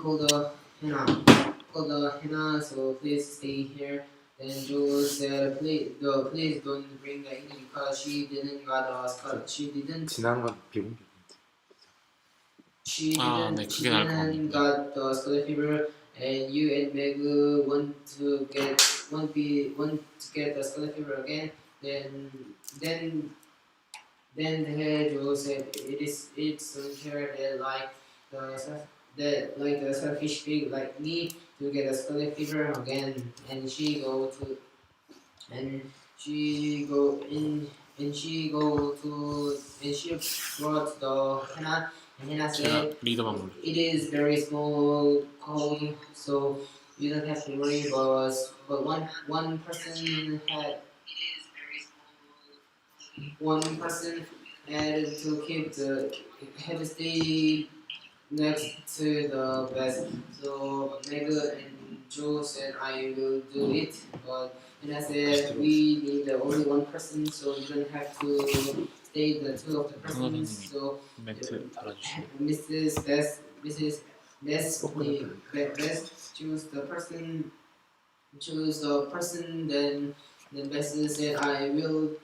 call the Hannah, so please stay here. Then Joe said, please don't bring the Amy because she didn't got a scar. 지난 건 비공개. She 네, 그게 나을 것 didn't 같네요. got the scarlet fever, and you and Meg want to get the scarlet fever again. Then Joe said it's unfair that the selfish pig like me to get a scarlet fever again, and she brought the Hannah, and Hannah 제가 said 리더만 몰라. it is very small cold, so you don't have to worry. But one person had had to stay next to the bed. So Meg and Joe said I will do it, but and I said we need only one person, so you don't have to stay the two of the persons. So 멘트 달아주시면. Mrs. Best choose the person. Then Best said I will.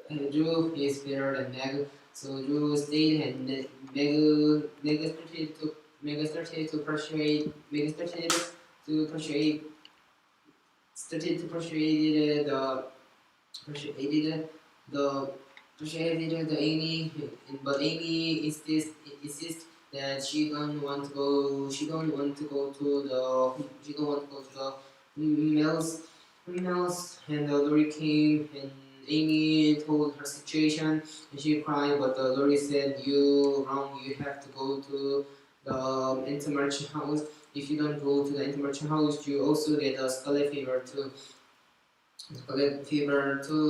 Drew is better than Meg, so Drew stayed, and Meg started to persuade the Amy, but Amy insists that she don't want to go to the females, and Lori came, and Amy told her situation, and she cried, but Lori said, "You wrong. You have to go to the intermarch house. If you don't go to the intermarch house, you also get a scarlet fever too."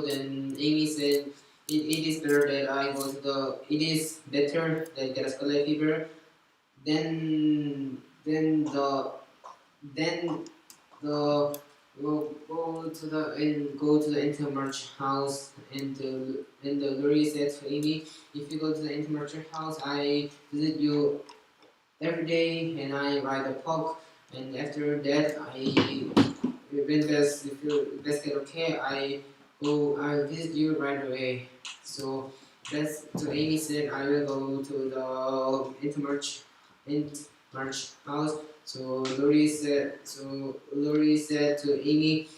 Then Amy said, it is better that I go to the. It is better that I get a scarlet fever. Then the we'll go to the intermarch house, and the Lori said to Amy, "If you go to the intermarch house, I visit you every day, and I ride a pug, and after that when best get okay, I visit you right away." So Amy said, "I will go to the intermarch house." So Lori said to Amy,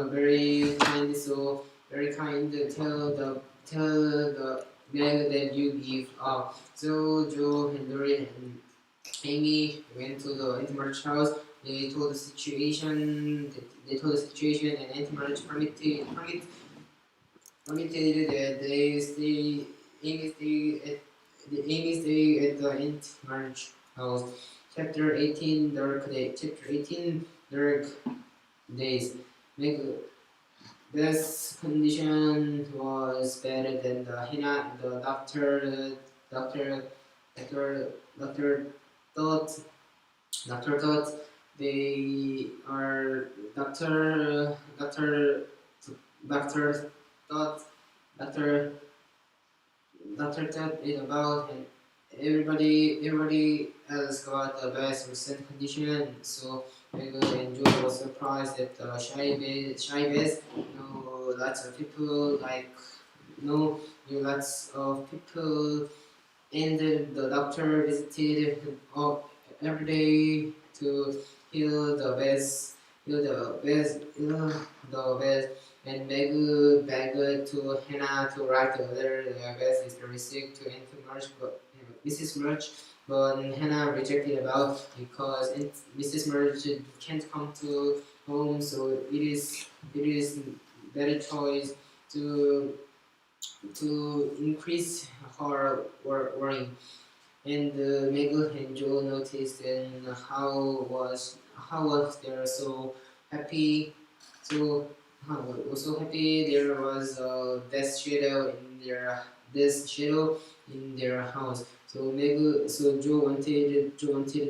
very kind, to tell the man that you give up. So Joe and Lori and Amy went to the intermarch house. They told the situation. And intermarch permitted that they stay. Amy stay at the intermarch house. Chapter 18 Dark Days. This condition was better than the Hannah. The doctor thought they are doctor thought it about, and everybody else got the best recent condition. So Michael and Joe was surprised that shy base lots of people lots of people, and the doctor visited every day to heal the best, and begged to Hannah to write a letter. The best is very sick to Auntie March, but Mrs. March, but Hannah rejected about because Mrs. March can't come to home, so it is better choice to increase her worrying. And Miguel and Joe noticed, and how was there so happy, so there was this shadow in their house. So Joe wanted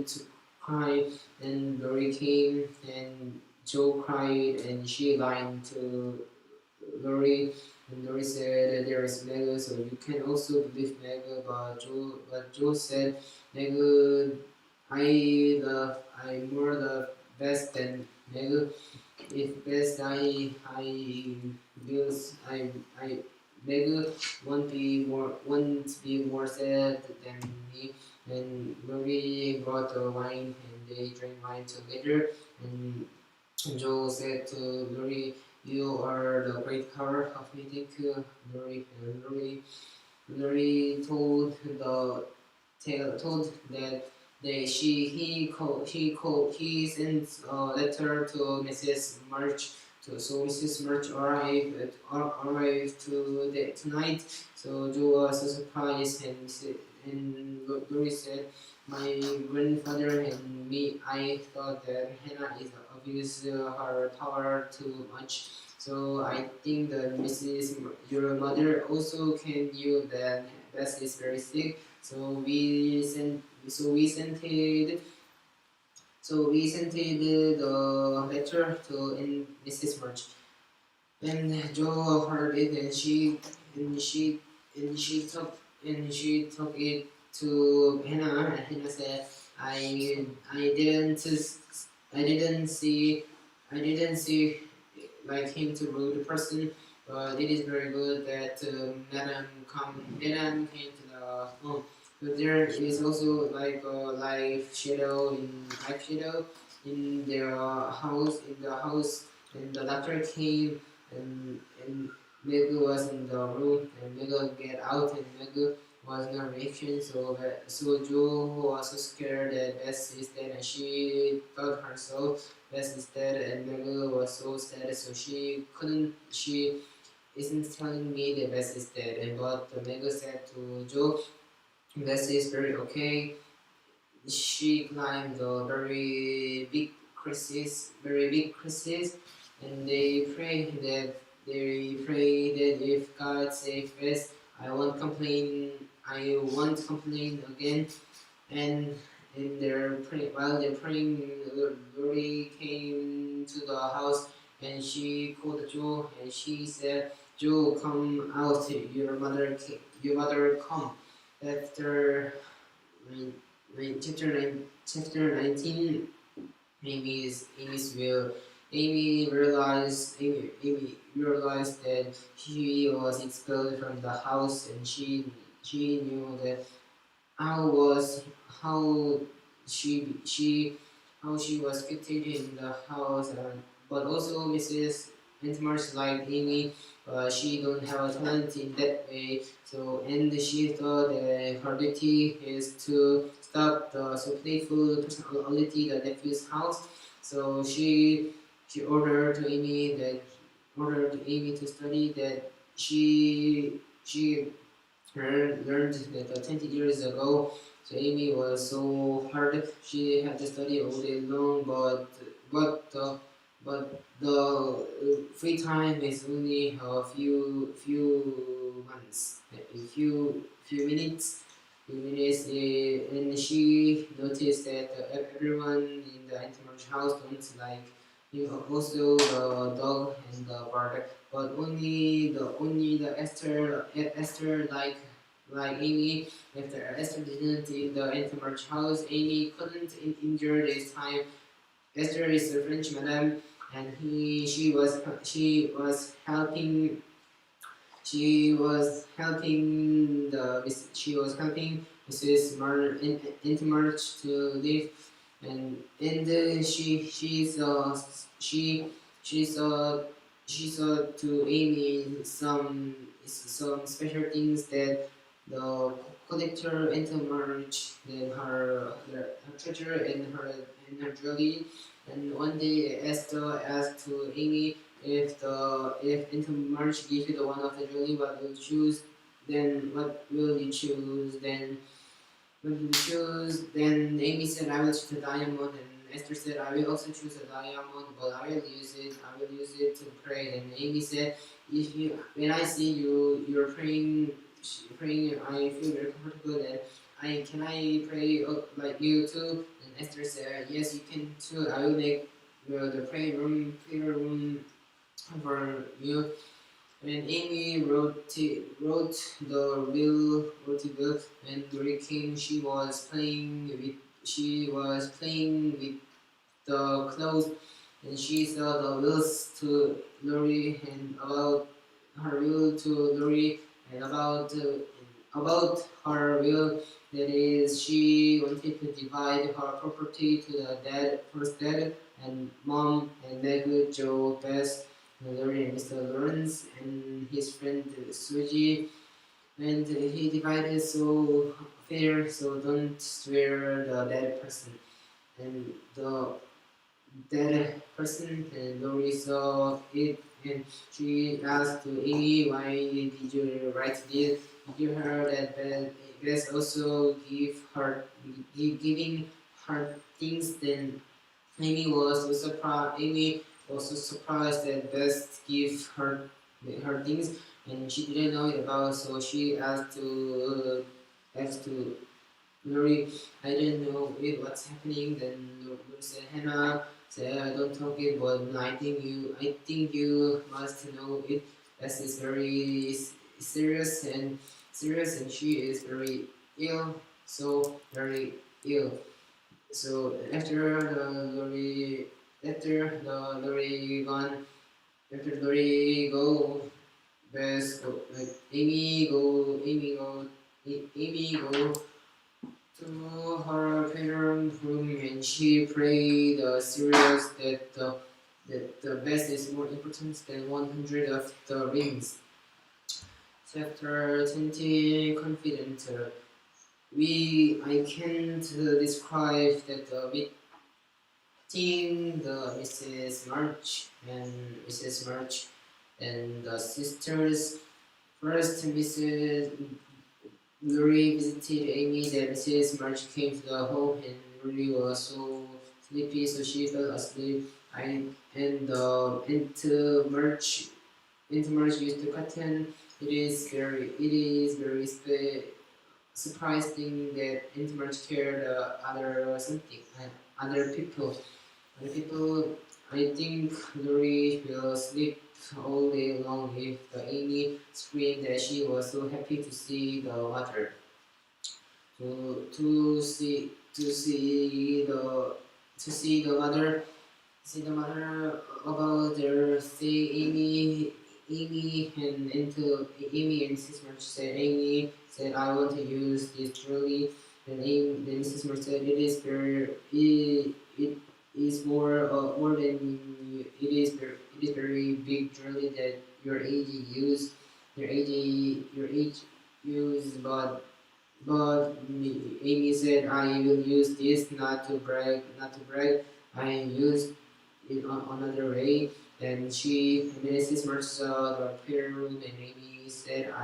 to cry, and Lori came, and Joe cried, and she lied to Lori. And Lori said there is Mega, so you can also believe Mega. But Joe said Mega I'm more the best than Meg. If best I feels I Meg won't be more sad than me. And Marie brought the wine and they drank wine together. And Joe said to Lori, "You are the great cover of me, thank you, Lori." And Lori told that he sent a letter to Mrs. March. So Mrs. March arrived tonight. So Joe was so surprised and Lori said, "My grandfather and me, I thought that Hannah is abused her power too much. So I think that your mother also can you that Bess is very sick. So we sent the letter to Mrs. March. And Joe heard it, and she and she took it to Hannah, and Hannah said, I didn't see like him to rude person, but it is very good that Madam came to the home. But there is also like a life shadow in their house and the doctor came and Megu was in the room and Megu get out and Megu was no reaction, so Joe was so scared that Bess is dead and she thought herself Bess is dead and Megu was so sad, so she isn't telling me that Bess is dead. And but Megu said to Joe, Bess is very okay. She climbed a very big crisis, and they pray that if God saves Bess, I won't complain again. And while they're praying, Lori came to the house and she called Joe and she said, "Joe, come out. Your mother come." After chapter 19, Amy realized that she was expelled from the house, and she knew that how was how she was fitted in the house, but also Mrs. Wentmarsh liked Amy. She don't have a talent in that way. So and she thought that her duty is to stop the so playful personality the nephew's house. So she ordered Amy to study that she learned that 20 years ago. So Amy was so hard. She had to study all day long, but the free time is only a few months, a few minutes. And she noticed that everyone in the Antimarch house don't like also the dog and the bird, but only the Esther like Amy. After Esther didn't in the Antimarch house, Amy couldn't endure this time. Esther is a French madam, and she was helping Mrs. to live, and she saw to Amy some special things that the collector intermarriage then her treasure and her jewelry. And one day Esther asked to Amy if intermarriage gives you the one of the jewelry, what will you choose? Then what will you choose? Then Amy said, "I will choose a diamond," and Esther said, "I will also choose a diamond, but I will use it to pray." And Amy said, when I see you're praying, I feel very comfortable. And can I pray like you too?" And Esther said, "Yes, you can too. I will make the prayer room for you." When Amy wrote the will, when Lori came, she was playing she was playing with the clothes, and she saw the wheels to Lori and about her wheel to Lori and about her will. That is, she wanted to divide her property to the first dad and mom, and Meg, Joe, Bess, Lori, and Mr. Lawrence, and his friend Suji. And he divided so fair, so don't swear the dead person. And the dead person, and Lori saw it, and she asked to Amy, why did you write this? Did you hear that Bess also giving her things? Then Amy was so surprised that Bess give her things, and she didn't know it about. So she asked to Lori, I didn't know what's happening. Then Lori said, Hannah said, I don't talk it, but I think you must know it. Bess is very serious, and she is very ill, so very ill. So after the Lori gone, after Lori go, Bess go, like Amy go to her parent room, and she prayed serious that the best is more important than 100 of the rings. Chapter 20, confident. I can't describe that meeting the Mrs. March and the sisters. First, Mrs. Lori visited Amy. Then Mrs. March came to the home, and Lori was so sleepy, so she fell asleep. And March used to cotton. It is very surprising that March cared other people. Other people, I think Lori will sleep all day long if the Amy screamed that she was so happy to see the water. To see the mother about their say Amy and Mrs. March said. Amy said, I want to use this trolley. Then Mrs. March said, it is more than it is very big trolley that your age use, but Amy said, I will use this not to brag. I use it on another way. Then Mrs. March saw the prayer room, and Amy said,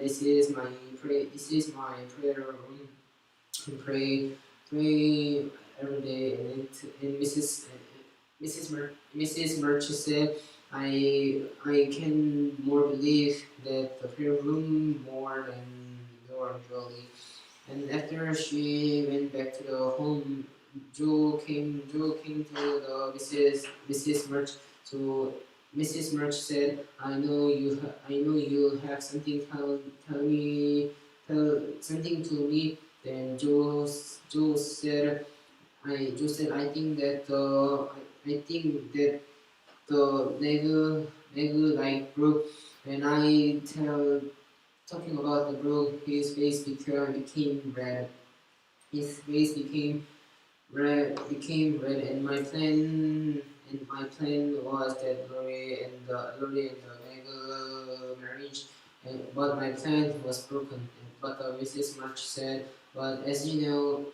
this is my prayer room. I pray every day. And Mrs. March said, I can more believe that the prayer room more than your jolly. And after she went back to the home, Joe came to the Mrs. March. So Mrs. March said, I know you have something tell something to me. Then Joe said, I think that the Negu like broke. When I talking about the broke, his face became red. His face became red, and my plan was that Lori and the Negu marriage, but my plan was broken. But Mrs. March said, but as you know,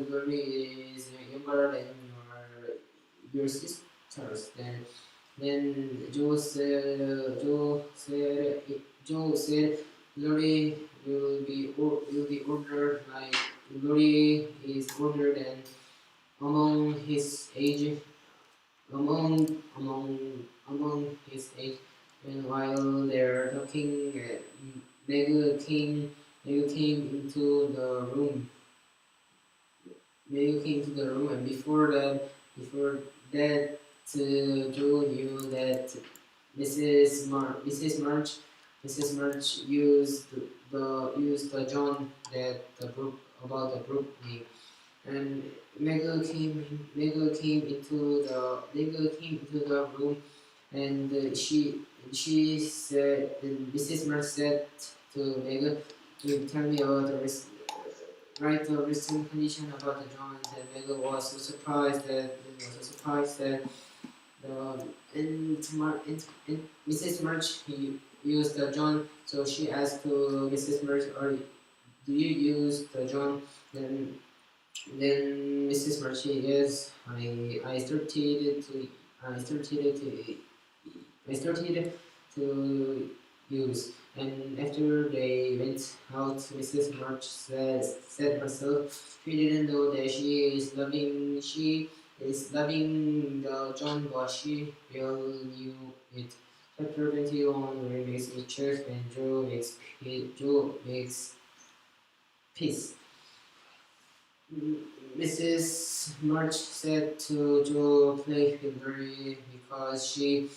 Lori is younger than your sisters. Then Joe said, Lori will be older, like Lori is older than among his age among his age. And while they're talking, Negu came into the room. And before that, Joe knew that Mrs. March Mrs. Murch used the John that the Brooke about the Brooke name, and Maggie came into the room, and she said, and Mrs. Murch said to Maggie to tell me about the recent condition about the John, and Maggie was so surprised that Mrs. Murch used the John, so she asked to Mrs. Murch, "Or do you use the John?" Then Mrs. Murch, yes, I started to use, and after they went out, Mrs. March said herself she didn't know that she is loving the John, but she will knew it. Chapter 21 remakes mischief and Joe makes peace. Mrs. March said to Joe play with Mary because she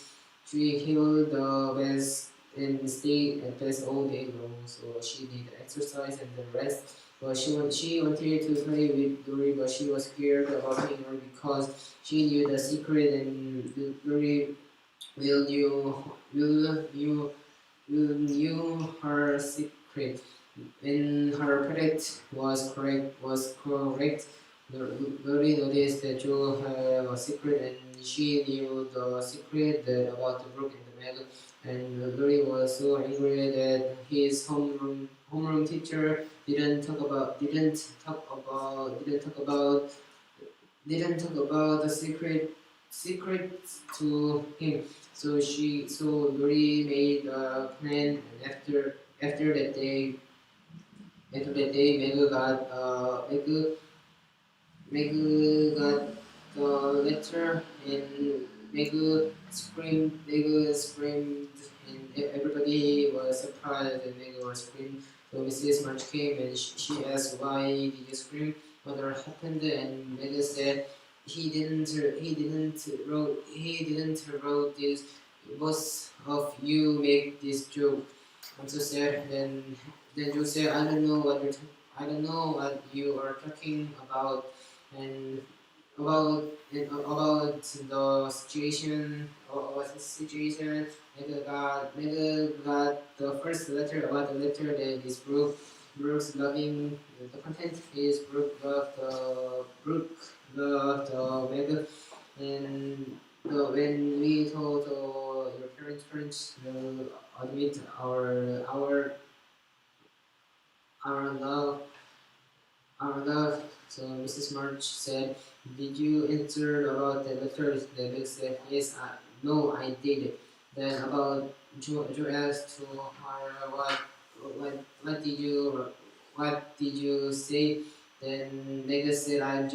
healed the best and stayed at best all day long, so she did exercise and then rest. But she wanted to play with Dory, but she was scared about playing her because she knew the secret, and Dory will knew her secret. When her predict was correct, Lori noticed that Joe had a secret, and she knew the secret about the brook and the meadow. And Lori was so angry that his homeroom teacher didn't talk about the secret to him. So Lori made a plan, and after that day Megu got the letter, and Megu screamed, and everybody was surprised that Megu was screamed. So Mrs. March came, and she asked, "Why did you scream? What happened?" And Megu said, "He didn't wrote this. Both of you make this joke." I'm so sad. Then Joe said, I don't know what you are talking about, and about the situation. What the situation? Mega got the first letter about the letter that is Brooks loving. The content is Brooke loved Mega, and when we told your parents will admit our love our love. So Mrs. March said, "Did you answer about the letters?" The book said, "Yes, no, I did." Then about Joe asked to her, what did you say?" Then Megan said,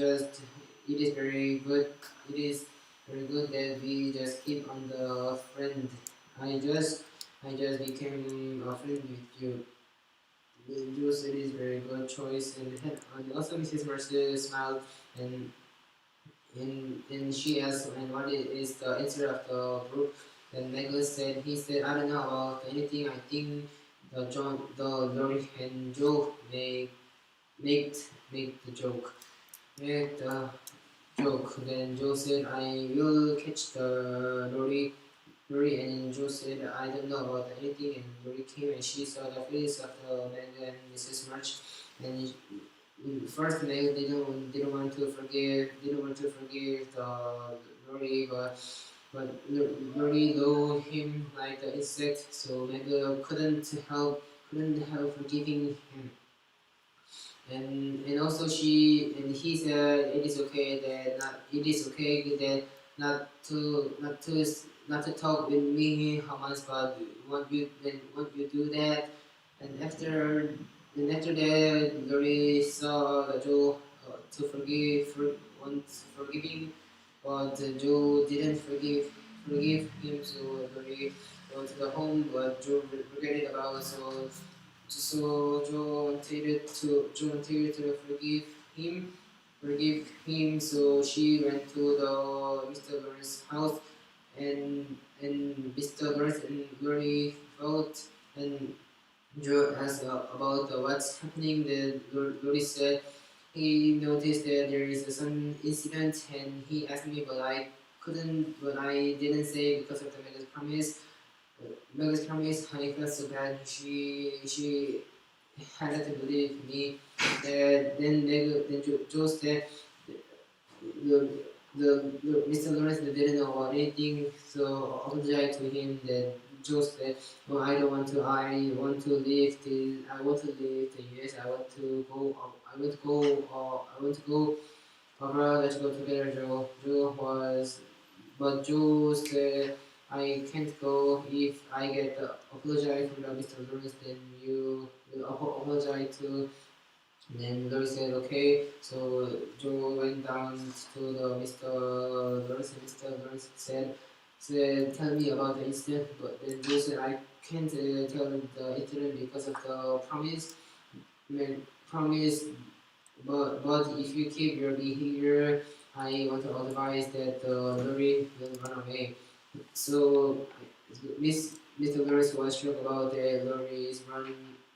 it is very good. It is very good that we just keep on the friend. I just became a friend with you." The juice it is very good choice, and also Mrs. Mercer smiled, and she asked, "And what is the answer of the group?" Then Nicholas said, "I don't know about anything. I think Lori and Joe make make the joke make the joke." Then Joe said, "I will catch the Lori and Joe said, "I don't know about anything." And Lori came, and she saw the face of the man and Mrs. March. And first Meg didn't want to forgive the Lori, but Lori loved him like the insect, so Meg couldn't help forgiving him. And also he said it is okay that not to talk with me how much, but won't you do that? And after that, Lori saw Joe to want forgiving, but Joe didn't forgive him. So Lori went to the home, but Joe regretted about. So Joe wanted to forgive him. So she went to the Mr. Burns' house, and Mr. Burns and Glory fought, and Joe asked about what's happening. Then Lori said he noticed that there is some incident, and he asked me, but I didn't say because of the Mega's promise. Mega's promise, I felt so bad. She had to believe me. Then Joe said the, the Mr. Lawrence didn't know about anything, so apologized to him. Then Joe said, "No, I don't want to. I want to leave the. I want to leave the US. I want to go. I want to go. I want to go abroad. Let's go together." Joe was, but Joe said, "I can't go if I get apologize from the Mr. Lawrence. Then you will apologize to." Then Lori said, okay. So Joe went down to the Mr. Lawrence, and Mr. Lawrence said, tell me about the incident. But then Joe said, I can't tell the incident because of the promise. Promise, but if you keep your behavior, I want to advise that Lori will run away. So Mr. Lawrence was shocked about that Lori's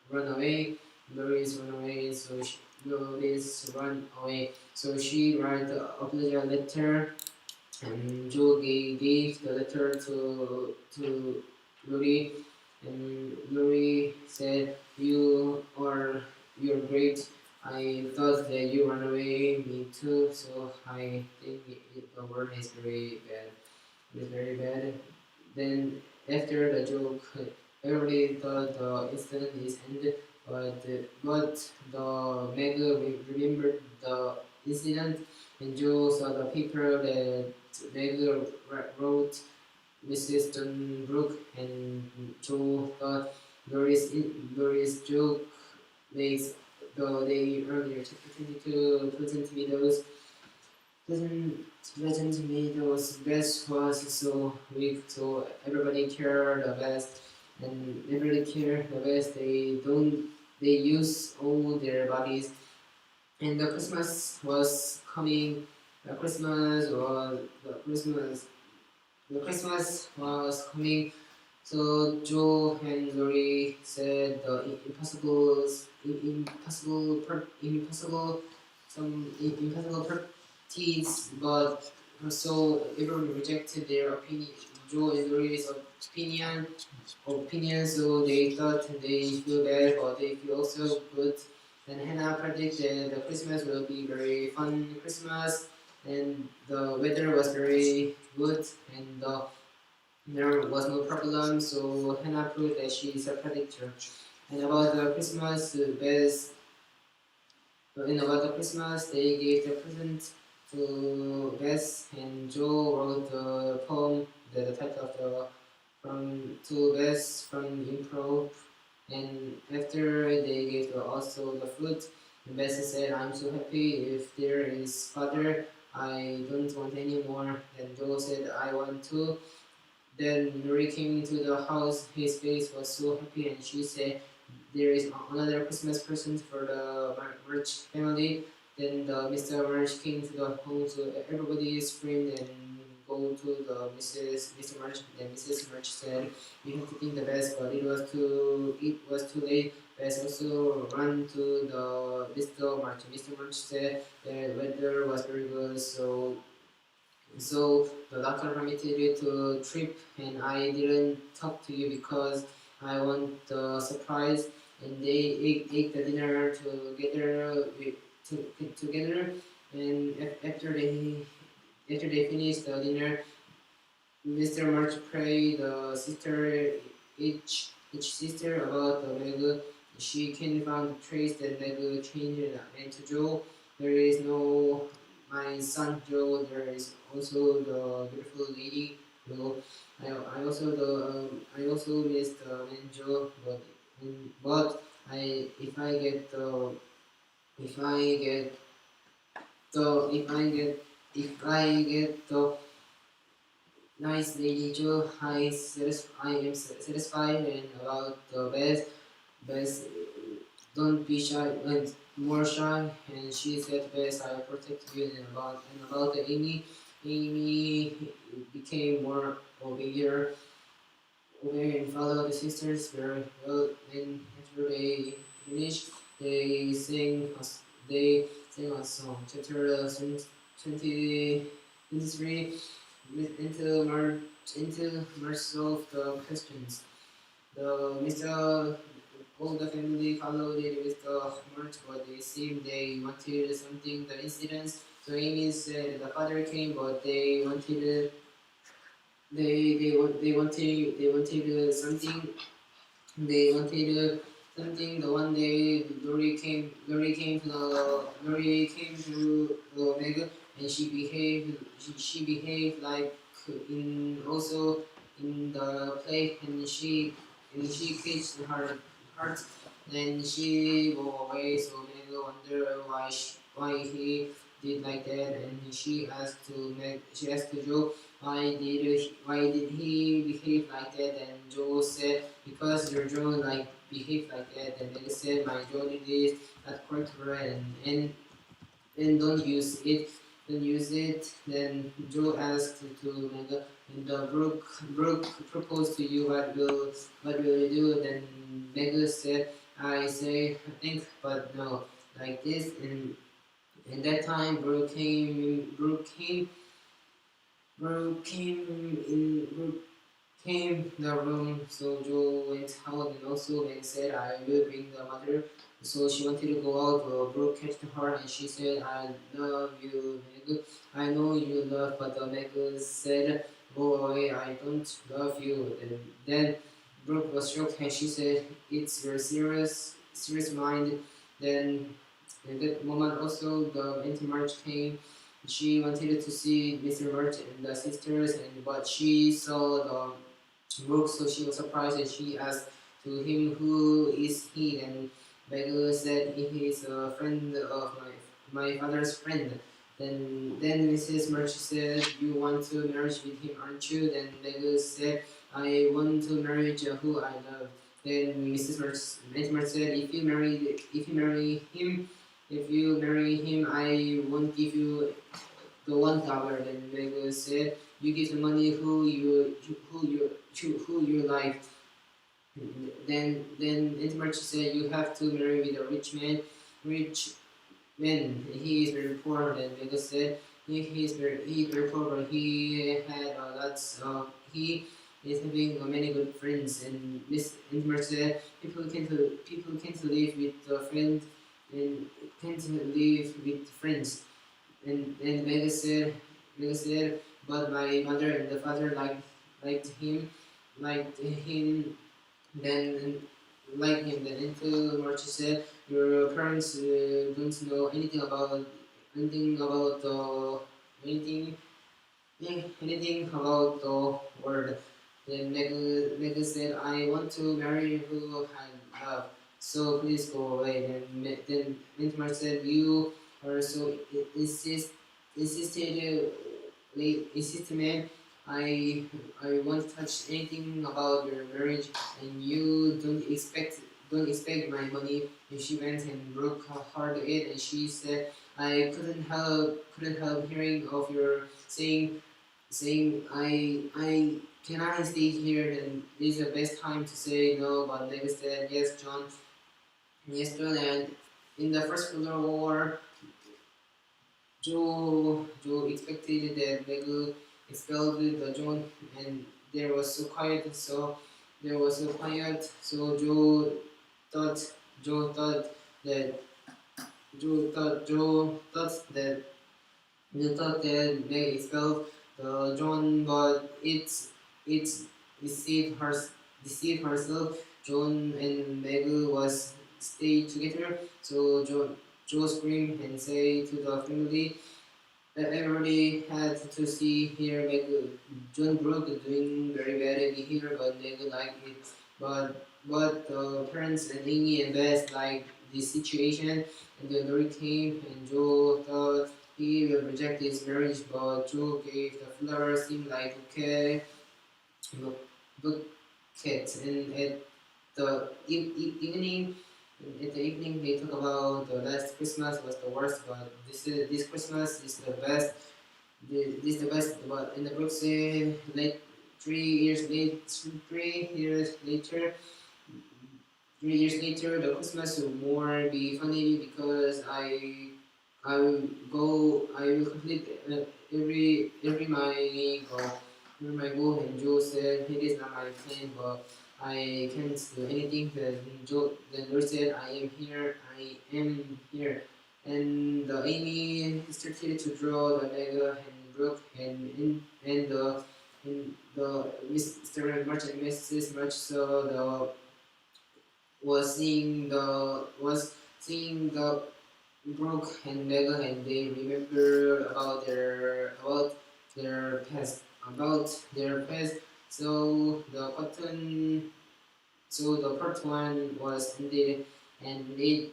run away. Lori's run away, so Lori's run away. So she wrote a apology letter, and Joe gave the letter to Lori, and Lori said, you're great. I thought that you ran away, me too. So I think the word is very bad. It is very bad. Then after the joke, everybody thought the incident is ended, but the Meg remembered the incident, and Joe saw the paper that Meg wrote Mrs. Dunbrook, and Joe thought Doris joke makes the day earlier to present me those best was so weak, so everybody care the best, and everybody care the best. They use all their bodies, and the Christmas was coming. The Christmas was coming. So Joe and Lori said the impossible parties, but so everyone rejected their opinion. Joe and Lori's opinion. So they thought they feel bad, but they feel also good. Then Hannah predicted the Christmas will be very fun Christmas, and the weather was very good, and there was no problem. So Hannah proved that she is a predictor. And about the Christmas, they gave the present to Bess, and Joe wrote the poem, the title of the from to Bess from improv. And after they gave also the food, Bess said, "I'm so happy. If there is father, I don't want any more." And Joe said, "I want to." Then Nuri came into the house. His face was so happy, and she said, "There is another Christmas present for the March family." Then Mr. March came to the home, so everybody screamed and go to the Mr. March. Then Mrs. March said, "We have to think the best," but it was too late. Bess also ran to the Mr. March. Mr. March said the weather was very good, so the doctor permitted you to trip, and I didn't talk to you because I want the surprise. And they ate the dinner together. And after they finished the dinner, Mr. March prayed the sister each sister about the Meg. She can found the trace that Meg changed and to Joe. There is no my son Joe. There is also the beautiful lady Joe. I also miss the man Joe, but I if I get the if I get the nice lady Joe, I am satisfied. And about the best don't be shy and more shy. And she said, best I protect you. And about the Amy became more obedient. obey and follow the sisters very well. And after they finish, they sing a song. Chapter 23 into mercy of the questions. The Mr. All the family followed it with the march, but it seemed they wanted something. The incidents. So Amy said the father came, but they wanted something. They wanted something. The one day Lori came to the Meg, and she behaved like in also in the play, and she kissed her heart. Then she go away. So Meg wonder why he did like that, and she asked to Joe why did he behave like that, and Joe said because your Joe like behave like that. And Meg said my Joe did this not correct her, and don't use it. Then Joe asked to Meg, and Brooke proposed to you, what will you do? Then Meg said, I say think but no, like this. And that time Brooke came the room. So Joe went out, and also Meg said, I will bring the mother. So she wanted to go out, but Brooke catched her, and she said, I love you, Meg. I know you love, but Meg said, go away, I don't love you. Then Brooke was shocked, and she said, it's your serious mind. Then in that moment also the anti-march came. She wanted to see Mr. March and the sisters, but she saw the Brooke, so she was surprised, and she asked to him, "Who is he?" Then Beggar said, "He is a friend of my father's friend." Then Mrs. March said, "You want to marry with him, aren't you?" Then Beggar said, "I want to marry who I love." Then Mrs. March said, "If you marry him, I won't give you the $1." Then Beggar said, "You give the money who you like." Then Intimate said, "You have to marry with a rich man. Rich man. He is very poor." Then Vega said, he is very poor, but he is having many good friends." And Miss Intimate said, "People can't live with a friend and can't live with friends." And Vega said, "But my mother and the father liked him, liked him then Then until March said, "Your parents don't know anything anything about the world." Then Negu said, "I want to marry who I love. So please go away." Then Mintmar said, "You are so insisted, man. I won't touch anything about your marriage, and you don't expect my money." And she went and broke her heart it, and she said, "I couldn't help hearing of your saying can I stay here?" Then this is the best time to say no, but Meg said, yes, John." And in the first World War, Joe expected that Meg expelled the John, and there was so quiet. So thought Joe thought that Joe thought that you thought that they expelled the John, but it's deceived herself. John and Meg was stay together. So Joe screamed and say to the family that everybody had to see here Meg. John Brooke doing very bad behavior, but Meg liked it. But the parents and Amy and Beth liked this situation, and the Lori came, and Joe thought he will reject his marriage, but Joe gave the flowers. Seemed like okay, book- bouquet. And the evening, they talk about the last Christmas was the worst, but this Christmas is the best. This is the best. But in the book say later, 3 years later, the Christmas will more be funny because I will complete every my goal. Every my goal, and Joe said it is not my plan, but I can't do anything. Then Lord said, I am here. And Amy started to draw the Mega and Brooke and the Mr. March and Mrs. March saw the was seeing the Brooke and Megan, and they remember about their past. So the part one was ended, and it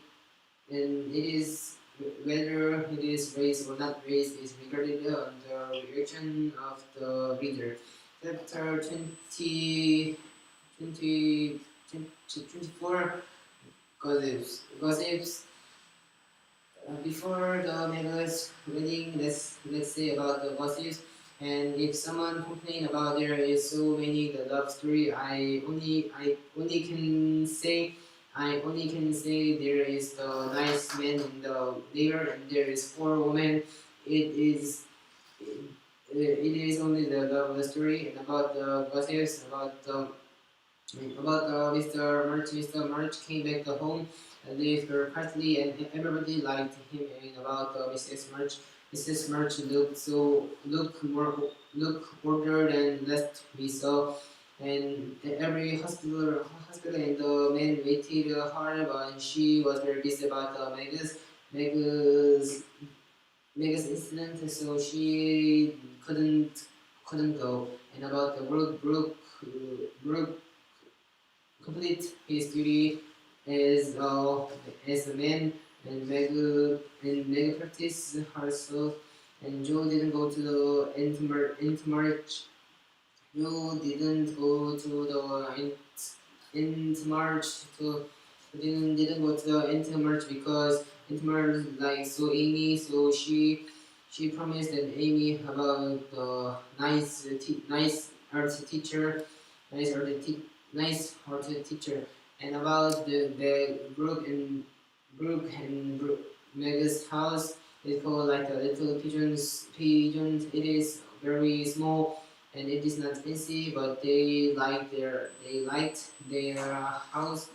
is whether it is raised or not raised is regarded on the reaction of the reader. Chapter 24 gossips. Before the Mega's wedding, let's say about the gossips. And if someone complain about there is so many the love story, I only can say there is the nice man in the there, and there is four women. It is it is only the love story. And about the gossips about Mr. March came back to home and lived very quietly, and everybody liked him. And about Mrs. March look older than last we saw, and every hospital and the man waited hard, but she was very busy about Megas Megas incident, so she couldn't go. And about the Brooke complete his duty as a man, and Meg practiced herself, and Joe didn't go to the intermarriage. Joe didn't go to the intermarriage to didn't go to the intermarriage because intermarriage like so Amy, so she promised that Amy about the nice art teacher, nice art teacher nice hearted teacher. And about the Brooke and Mega's house, it's called like a little pigeons. It is very small and it is not fancy, but they liked their house.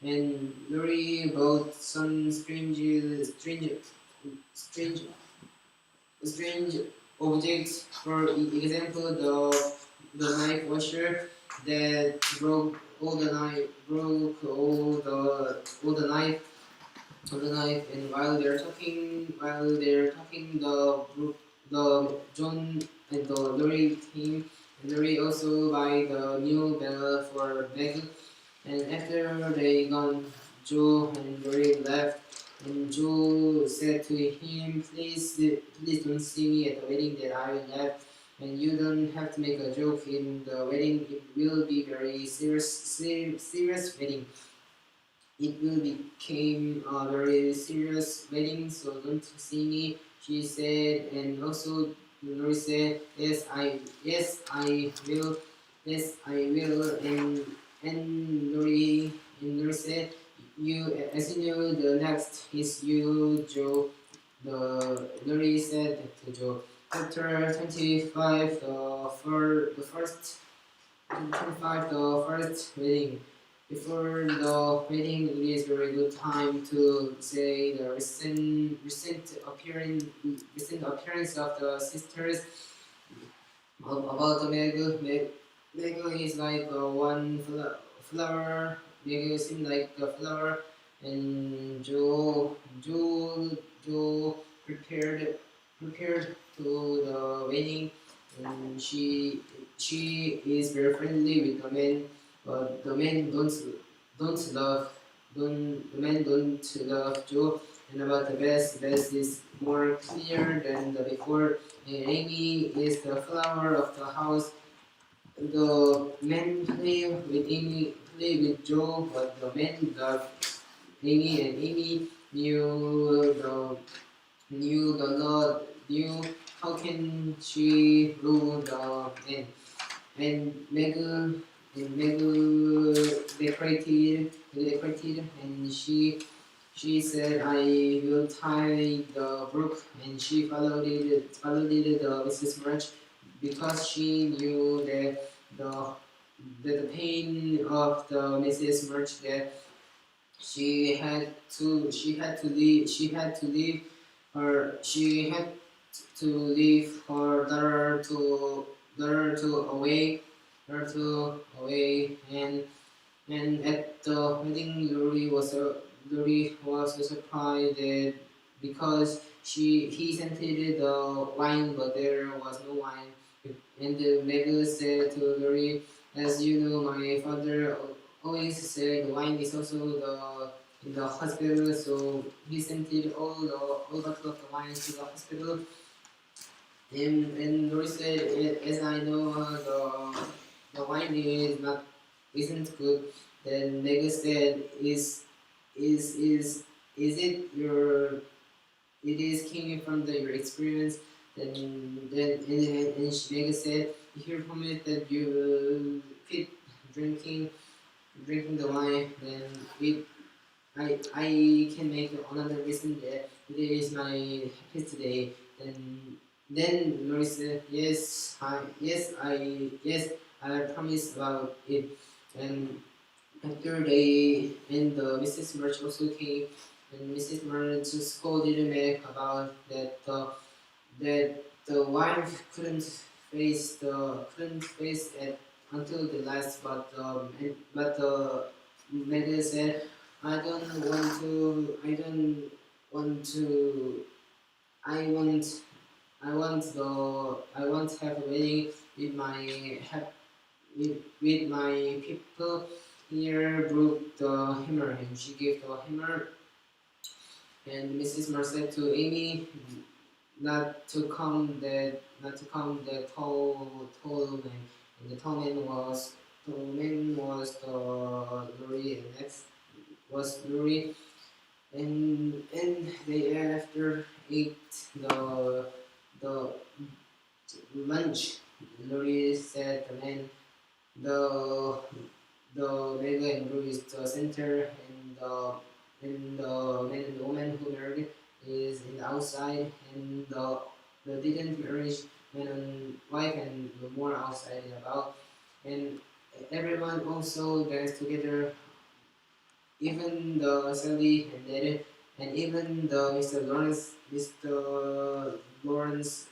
And Lori bought some strange objects. For example, the knife washer that broke all the knife. And while they're talking, the John and the Lori came, and Lori also buy the new bell for Meg. And after they gone, Joe and Lori left, and Joe said to him, please don't see me at the wedding that I left, and you don't have to make a joke in the wedding. It will be very serious wedding. It will become a very serious wedding, so don't see me, she said. And also Lori said, yes I will, and Lori said, as you know, the next is you, Joe. Lori said to Joe. Chapter 25, the first wedding. Before the wedding, it is very good time to say the recent appearance of the sisters. About the Mego is like one flower. Mego seemed like the flower, and Joe prepared to the wedding, and she is very friendly with the men, but the men don't love Joe. And about the best is more clear than the before. And Amy is the flower of the house. The men play with Joe, but the men love Amy, and Amy knew the Lord, knew how can she rule the men. Meg decorated, and she said I will tie the brook, and she followed it Mrs. March because she knew the pain of the Mrs. March that she had to leave her daughter to away, and at the wedding, Lori was surprised that because he scented the wine, but there was no wine. And the beggar said to Lori, "As you know, my father always said wine is also in the hospital, so he scented all bottle of the wine to the hospital." And Lori said, "As I know, the wine isn't good." Then Mega said, is is is it your it is came from your experience?" Then Mega said, "You hear from it that you quit drinking the wine, then I can make another reason that today is my happiest day." Then Lori said, I promise about it." And after Mrs. March also came, and Mrs. March scolded Meg about that the wife couldn't face it until the last, but Meg said, I don't want to I want I want to have a wedding with with my people here. Broke the hammer, and she gave the hammer. And Mrs. Marr said to Amy not to come the tall man. And the tall man was the Lori, and next was Lori. And they after ate the lunch. Lori said the man the Mega and Blue is the center, and the man and the woman who married is in the outside, and the didn't marriage man and wife and the more outside and about, and everyone also dance together, even the Sally and Derek, and even the and Mr. Lawrence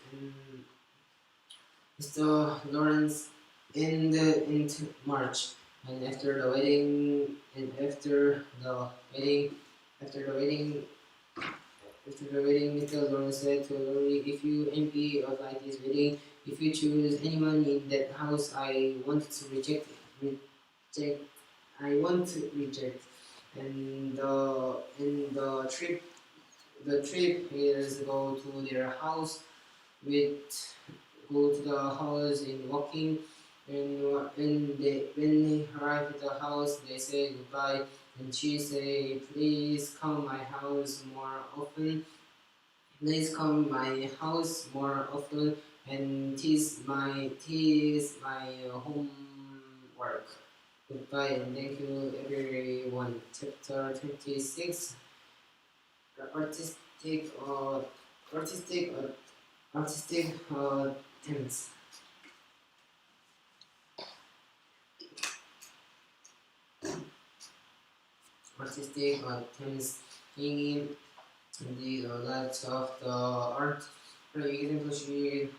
into March, and after the wedding, after the wedding, Mr. Lawrence said to Lori, "If you envy of this wedding, if you choose anyone in that house, I want to reject. I want to reject." And the trip is go to their house with go to the house in walking, and when they arrive at the house they say goodbye, and she say, "Please come my house more often, and tis my homework. Goodbye and thank you everyone." Chapter 26. Artistic artistic artistic themes. Artistic themes in the lights of the art. For example, she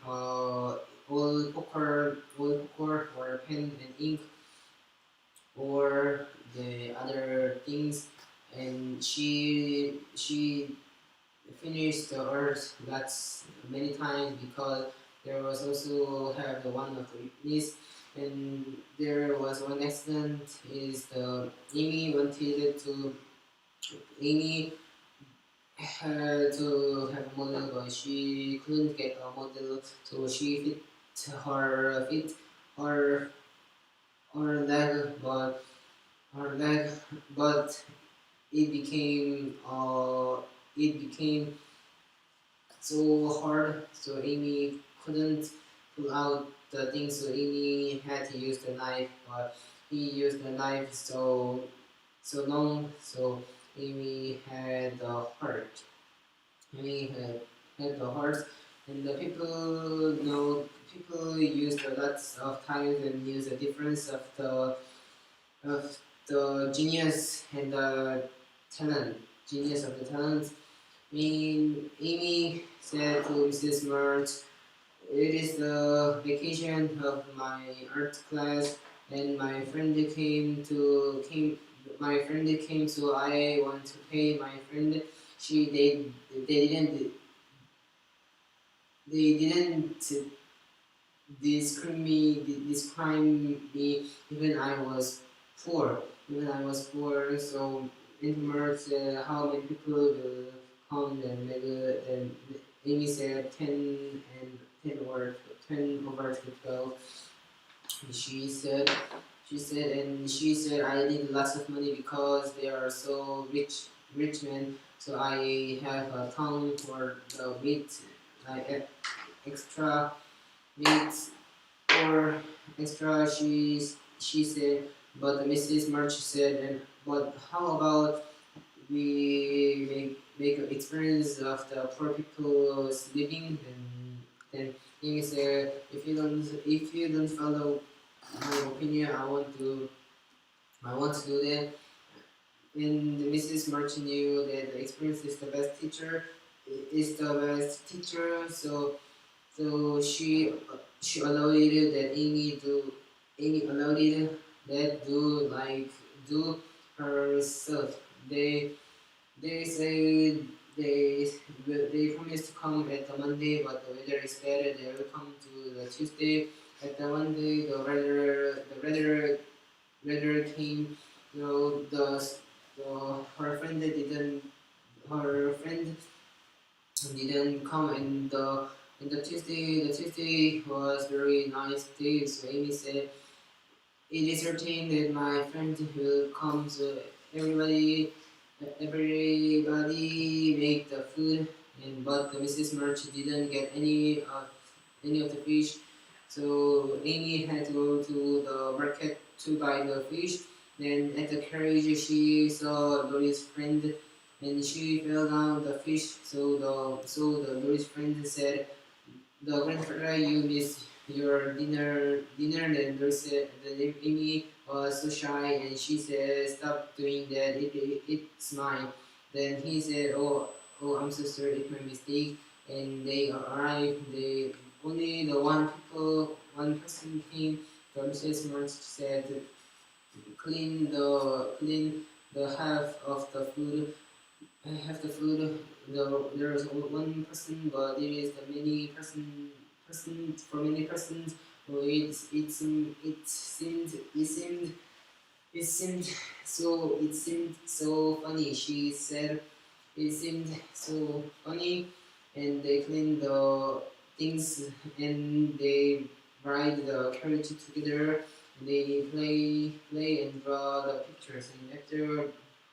oil poker or pen and ink or the other things, and she finished the earth that's many times because there was also have the one of the witness, and there was one accident is the Amy had to have a model, but she couldn't get a model, so she fit her her leg, her leg, but it became so hard, so Amy pull out the thing, so Amy had to use the knife, but he used the knife so long, so Amy had the heart. Amy had the heart, and the people used a lots of times and use the difference of the genius and the talent, genius of the talent. Amy said to Mrs. March, "It is the vacation of my art class, and my friend came, so I want to pay my friend. She they didn't they didn't describe me even I was poor. Even I was poor, so in March, how many people will come? Then Amy said 10 over 12. She said I need lots of money because they are so rich men. So I have a tongue for the meat, like extra meat or extra. She said, but Mrs. March said, and but how about we make an experience of the poor people's living? Then Amy said, if you don't follow my opinion, I want to do that. And Mrs. March knew that the experience is the best teacher. Is the best teacher. So she allowed it that Amy allowed it that do herself. They say they promised to come at the Monday, but the weather is better. They will come to the Tuesday. At the Monday, the weather came. You know, her friend didn't come, and the Tuesday was very nice day. So Amy said, "It is certain that my friend will come." So everybody make the food, and but Mrs. March didn't get any of the fish. So Amy had to go to the market to buy the fish. Then at the carriage she saw Lori's friend, and she fell down the fish. So the Lori's friend said, "The grandfather, you missed your dinner." And Lori said, the Amy was so shy, and she said, "Stop doing that. It's mine." Then he said, "Oh, I'm so sorry. It's my mistake." And they arrived. They only the one person came. The Mrs. March said, clean the half of the food. I have the food. There is only one person, but there is the many person for many persons. So it seemed so funny. She said it seemed so funny, and they clean the things, and they ride the carriage together. And they play and draw the pictures. And after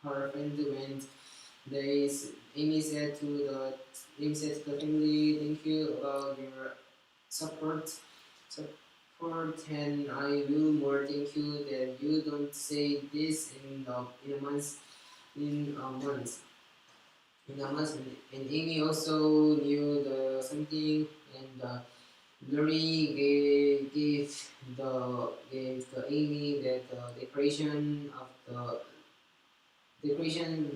her friend went, they Amy said to the family, "Thank you about your support, and I will more thank you that you don't say this in a month, in a month, And Amy also knew the something, and Lori gave the Amy that the decoration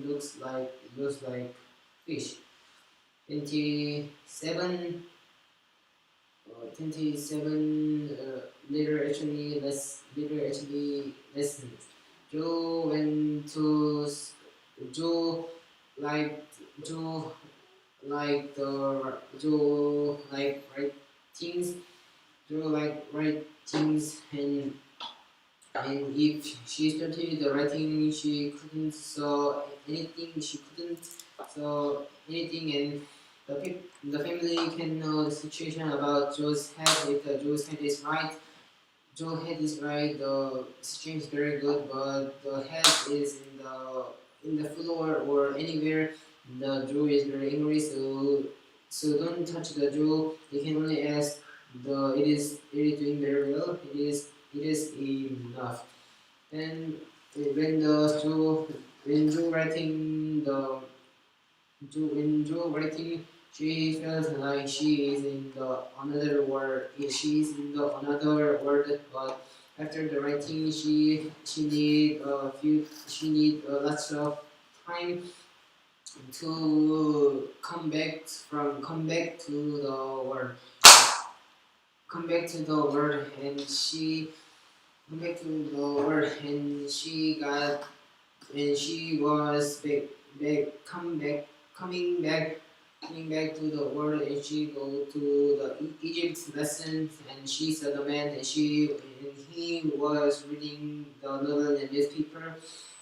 looks like fish. 27 later actually lessons. Joe went to Joe liked Joe Joe like writings. Joe like writings, and if she started the writing, she couldn't saw anything. And the family can know the situation about Joe's head. If Joe's head is right, Joe's head is right. The situation is very good, but the head is in the floor or anywhere. The Joe is very angry, so don't touch the Joe. You can only ask it is doing very well. It is enough. And when the when Joe writing the when Joe writing, she felt like she is in the another world. She is in the another world. But after the writing, she need lots of time to come back to the world, come back to the world, and she come back to the world, and she was coming back to the world, and she go to the Egypt lessons, and she saw the man, and he was reading the novel in newspaper,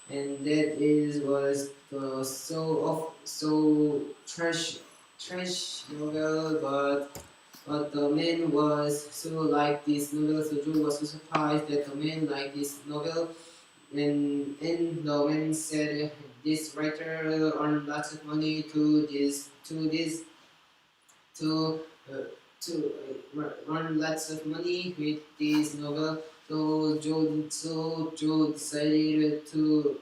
and that is was the so trash novel, but the man was so like this novel, so Joe was so surprised that the man liked this novel, and the man said this writer earned lots of money to uh, earn lots of money with this novel. So Joe decided to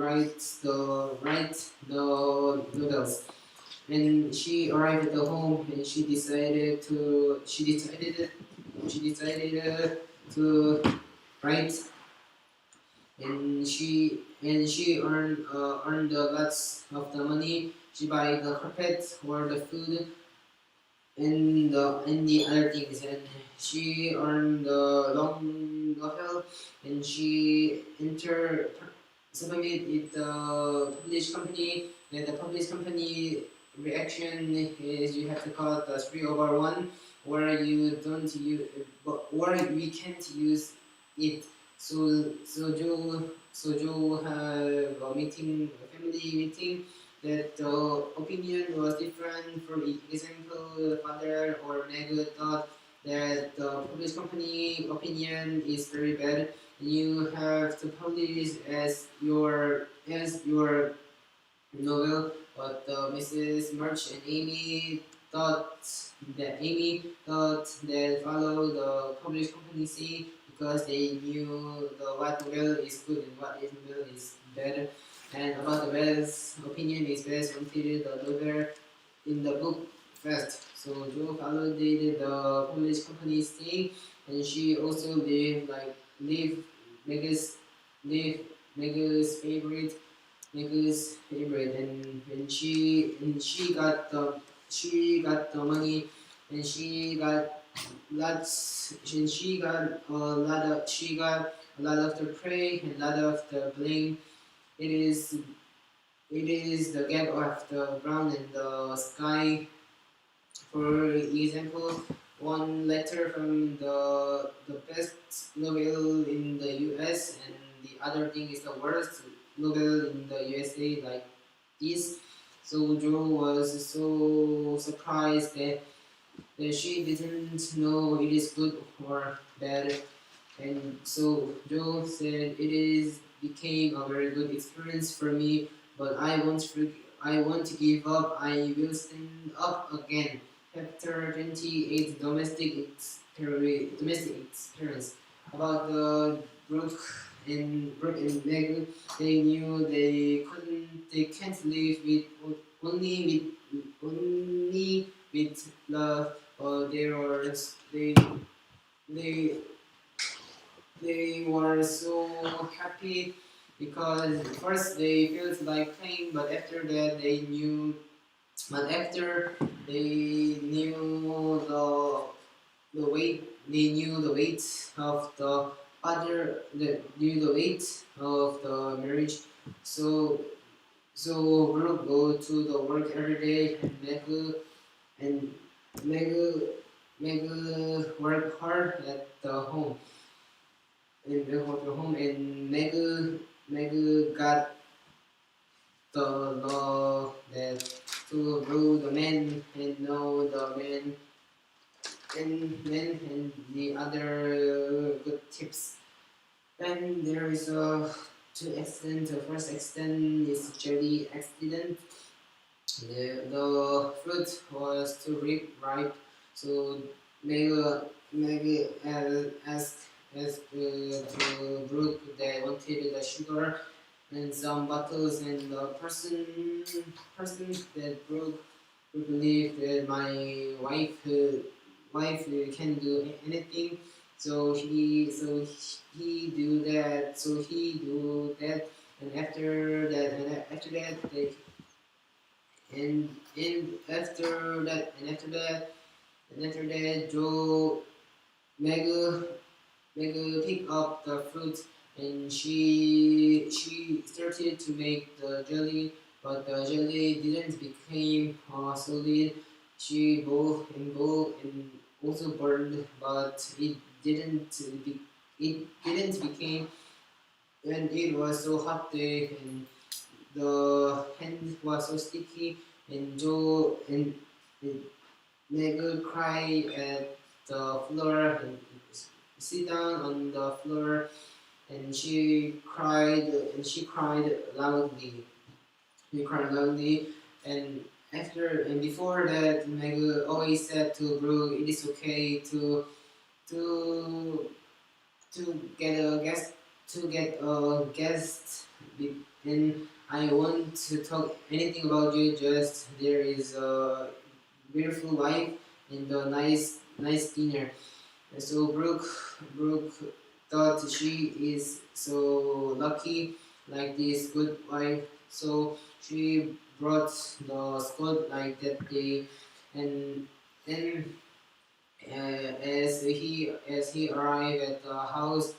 write the novels. When she arrived at the home, and she decided to write, and she earned lots of the money. She buy the carpet or the food and the other things, and she earned the long novel, and she submit it the published company, and the published company reaction is you have to call it the 3/1, where you don't use, or we can't use it. So Joe have a family meeting, that the opinion was different. For example, the father or Meg thought that the published company opinion is very bad, and you have to publish as your novel. But Mrs. March and Amy thought that follow the published company say, because they knew what novel is good and what novel is bad, and about the best opinion is best until the novel in the book first. So Joe followed the published company's thing, and she also live Mega's live Mega's favorite, and when she got the money, and she got a lot of the praise and a lot of the blame. It is it is the gap of the ground and the sky. For example, one letter from the best novel in the US, and the other thing is the worst novel in the USA, like this. So Joe was so surprised that she didn't know it is good or bad, and so Joe said it is became a very good experience for me, but I want to give up. I will stand up again. Chapter 28: Domestic experience. About the Brooke and Meg, they can't live with only with love. They they they were so happy, because first they felt like playing, but after that they knew they knew the weight of the knew the weight of the marriage. So Brooke go to the work every day, and Meg Meg work hard at the home, and Meg got the law that to rule the men and know the men and the other good tips. Then there is a two accident. The first accident is jelly accident. the fruit was too ripe, so Meg asked to Brooke they wanted the sugar and some bottles, and the person that Brooke believed that my wife can do anything, so he do that, and after that they and after that Joe Meg picked up the fruit, and she started to make the jelly, but the jelly didn't become solid. She boiled and also burned, but it didn't become, and it was so hot there, and the hand was so sticky, and Joe and Meg cried at the floor and sit down on the floor, and she cried loudly. She cried loudly, and before that, Meg always said to Brooke, "It is okay to to get a guest and I want to talk anything about you. Just there is a beautiful wife and a nice dinner." And so Brooke thought she is so lucky, like this good wife. So she brought the Scott like that day, and then as he arrived at the house,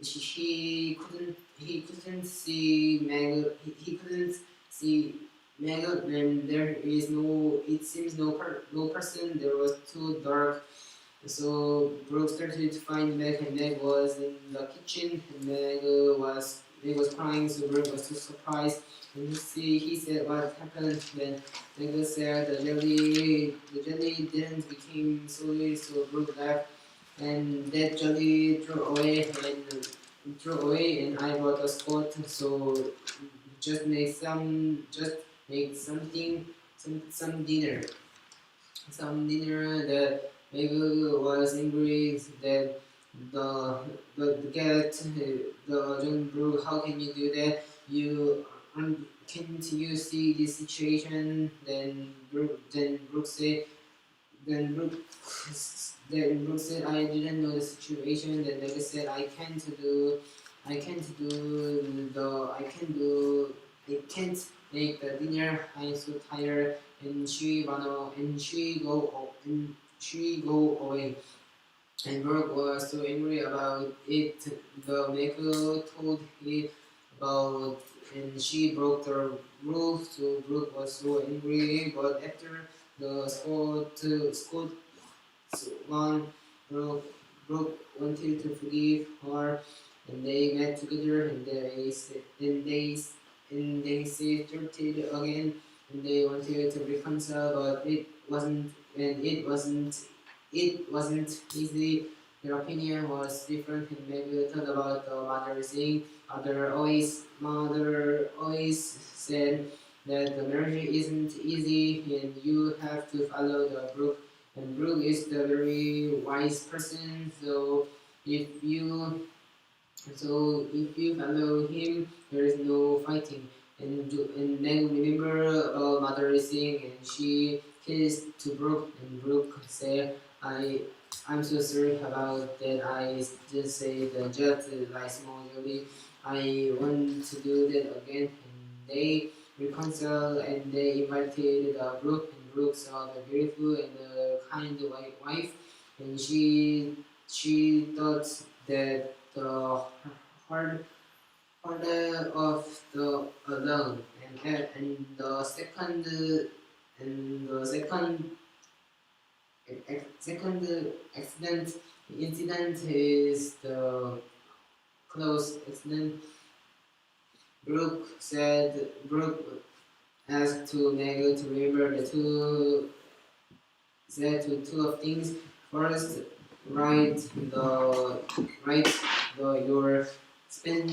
he couldn't see Meg. He couldn't see Meg, and there is no. It seems no person. There was too dark. So Brooke started to find Meg, and Meg was in the kitchen, and Meg was crying. So Brooke was too surprised, and he said what happened. Then Meg said the jelly didn't become solid. So Brooke laughed, and that jelly threw away, and I bought a spot. So just make something some dinner. Some dinner that maybe was angry that the cat the John Brew, how can you do that? Can't you see this situation? Then Brooke said then Brooke said I didn't know the situation. Then Meg said I can't make the dinner. I'm so tired, and she go away. And Brooke was so angry about it. The maker told her about, and she broke the rule. So Brooke was so angry. But after the scold one, Brooke wanted to forgive her, and they met together, and they started again, and they wanted to reconcile, but it wasn't easy. Their opinion was different, and maybe thought about the mother saying. Mother always said that the marriage isn't easy, and you have to follow the Brooke. And Brooke is the very wise person. If you if you follow him, there is no fighting. And then remember Mother saying, and she kissed to Brooke, and Brooke said, I'm so sorry about that. I just say the just like small Jolie. I want to do that again." And they reconciled, and they invited Brooke, and Brooke saw the beautiful and kind wife, and she thought that the hard order of the alone, and the second incident is the close accident. Brooke asked to Meg to remember two of things. First, write the your spend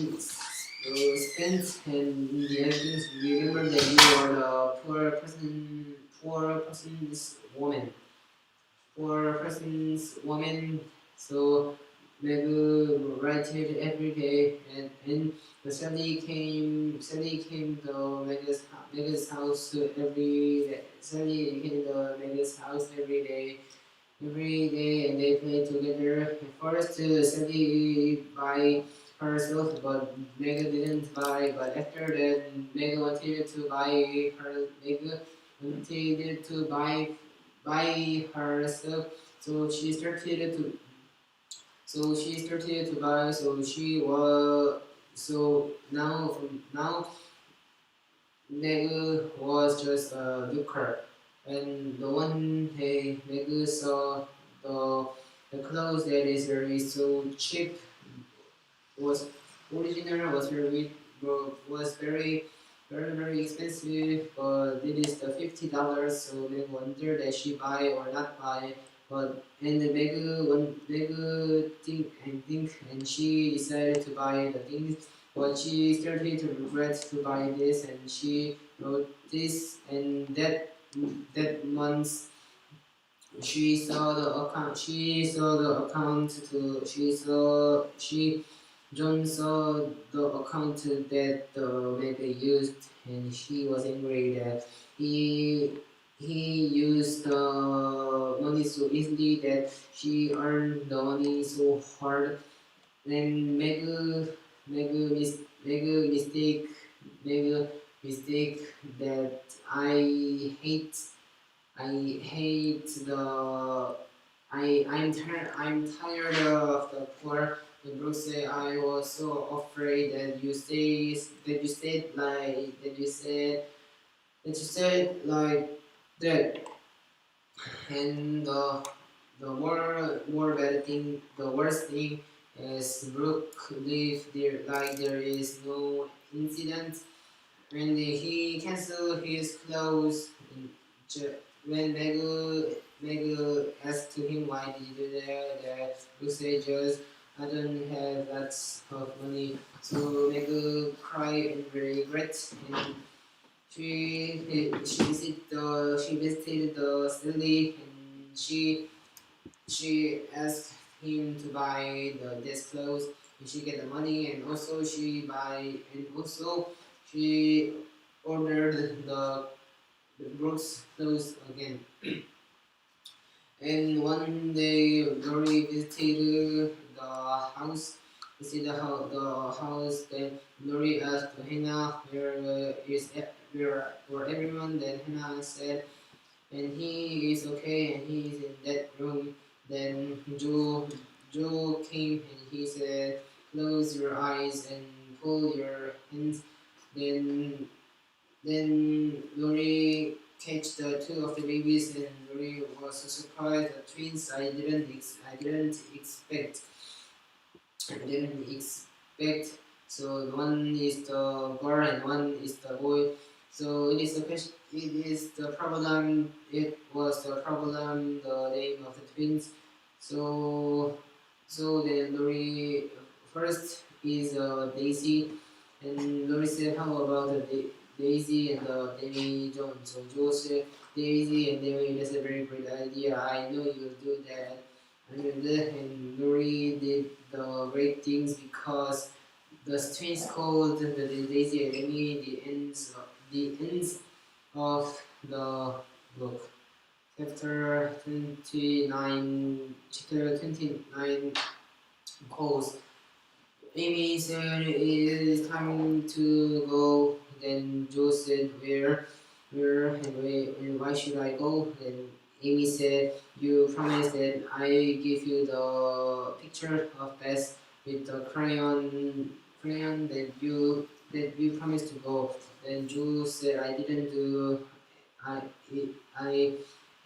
spent, and in the end, remember that you are the poor person's woman. For person's woman, so Meg writed every day, and the Sally came to Meg's house every day. Sally came to Meg's house every day, and they played together. At first, Sally buy herself, but Meg didn't buy. But after that, Meg wanted to buy her. Meg wanted to buy by herself. So she started to buy. So now from now Meg was just a looker. And the one day Meg saw the the clothes that is very so cheap was original was very expensive, but it is the $50. So Meg wonder that she buy or not buy. But and the Meg think and she decided to buy the things. But she started to regret to buy this, and she wrote this and that month she saw the account. She saw the account to. She John saw the account that the Mega used, and she was angry that he used the money so easily, that she earned the money so hard. Then Mega Mega mistake that I hate the I'm tired of the poor. The Brooks say I was so afraid that you said like like that. And the more bad thing, the worst thing is Brooke live there like there is no incident. When he canceled his clothes, when Megu asked him why did you do that Brooke said just I don't have lots of money. So Megu cried and regret, and she visited the Stanley, and she asked him to buy this clothes, and she get the money, and also she ordered the Brooks clothes again. And one day Lori visited the house. The house. Then Lori asked Hannah where everyone. Then Hannah said, and he is okay, and he is in that room. Then Joe came, and he said, close your eyes and pull your hands. Then Lori catch the two of the babies, and Lori was so surprised. The twins I didn't expect. So one is the girl and one is the boy. So it is the question. It is the problem. It was the problem. The name of the twins. So then Lori first is Daisy, and Lori said, "How about the Daisy and Davy Jones?" So Joe said, "Daisy and Davy, that's a very great idea. I know you'll do that." And Lori did the great things because the twins called the Daisy and Davy the ends of the book. Chapter 29 calls. Amy said it is time to go. Then Joe said, and why should I go? Then Amy said, you promised that I give you the picture of Bess with the crayon that you promised to go. Then Joe said, I didn't do. I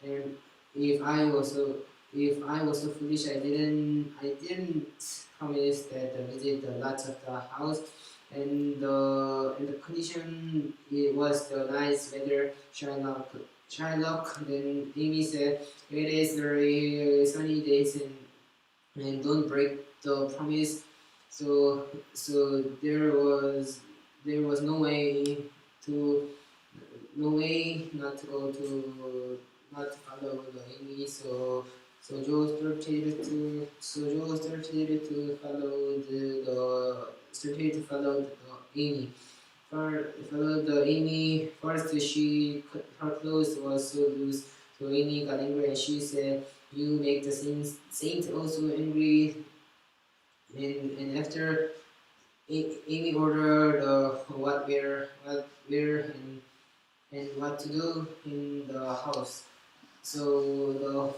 and if I was so foolish, I didn't promise that visit the lots of the house, and the condition it was the nice weather. Shylock. Then Amy said it is very sunny days, and don't break the promise. so there was to no way not to go to not to follow the Amy. Joe started to follow the Amy. Follow the Amy first. Her clothes was so loose, so Amy got angry and she said, "You make the saint also angry." And after Amy ordered what wear and what to do in the house. So the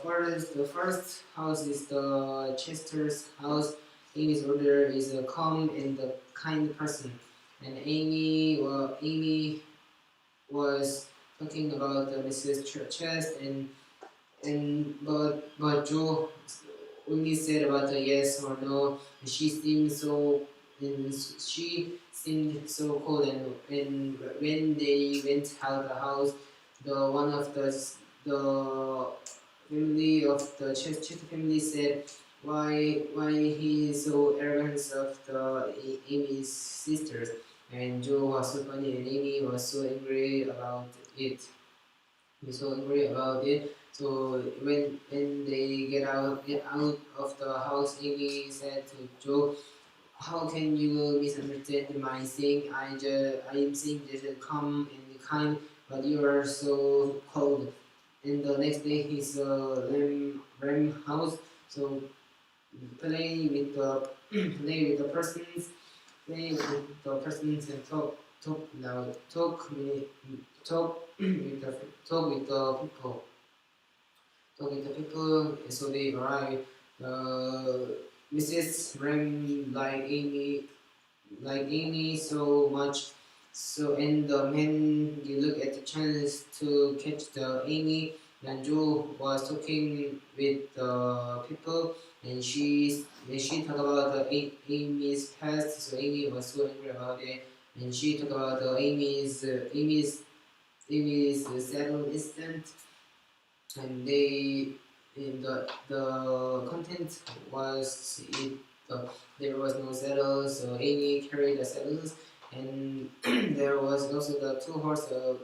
first house is the Chester's house. Amy's order is a calm and a kind person, and Amy was talking about Mrs. Chest but Joe only said about a yes or no. And she seemed so cold. And when they went out the house, the one of the family of the Chester family said, why he is so arrogant of the Amy's sisters. And Joe was so funny and Amy was so angry about it. So when they get out of the house, Amy said to Joe, "How can you misunderstand my saying? I am saying just calm and kind, but you are so cold." And the next day, his Ram house. So play with the play with the persons and talk loud, talk with the people. Talking to people, so they arrive. Mrs. Ram like Amy so much. So and the men they look at the chance to catch the Amy. And Joe was talking with the people, and she talked about Amy's past. So Amy was so angry about it, and she talked about Amy's settled instant, and the content was there was no saddles, so Amy carried the saddles, and there was also the two horse. The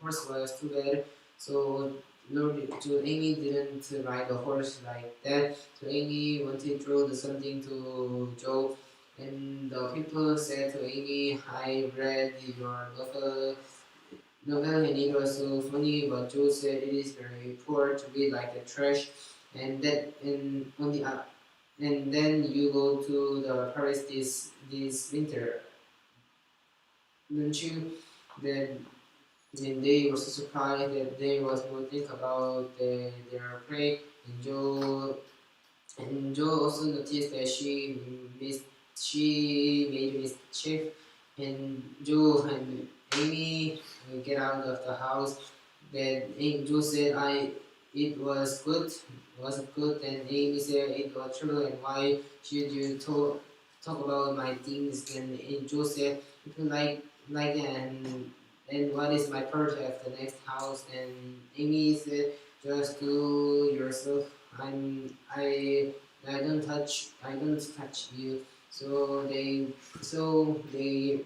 horse was too bad, so Amy didn't ride the horse like that. So Amy wanted to throw something to Joe, and the people said to Amy, "I read your novel and it was so funny, but Joe said it is very poor to be like a trash, and on the and then you go to the Paris this winter, don't you?" Then they were so surprised that there was no think about their prey, and Joe also noticed that she made mischief, and Joe and Amy get out of the house. Then Joe said, "I it was good, was it good?" And Amy said it was true. And why should you talk about my things? And Joe said, "If you like and what is my part of the next house?" And Amy said, "Just do yourself. I don't touch you." So they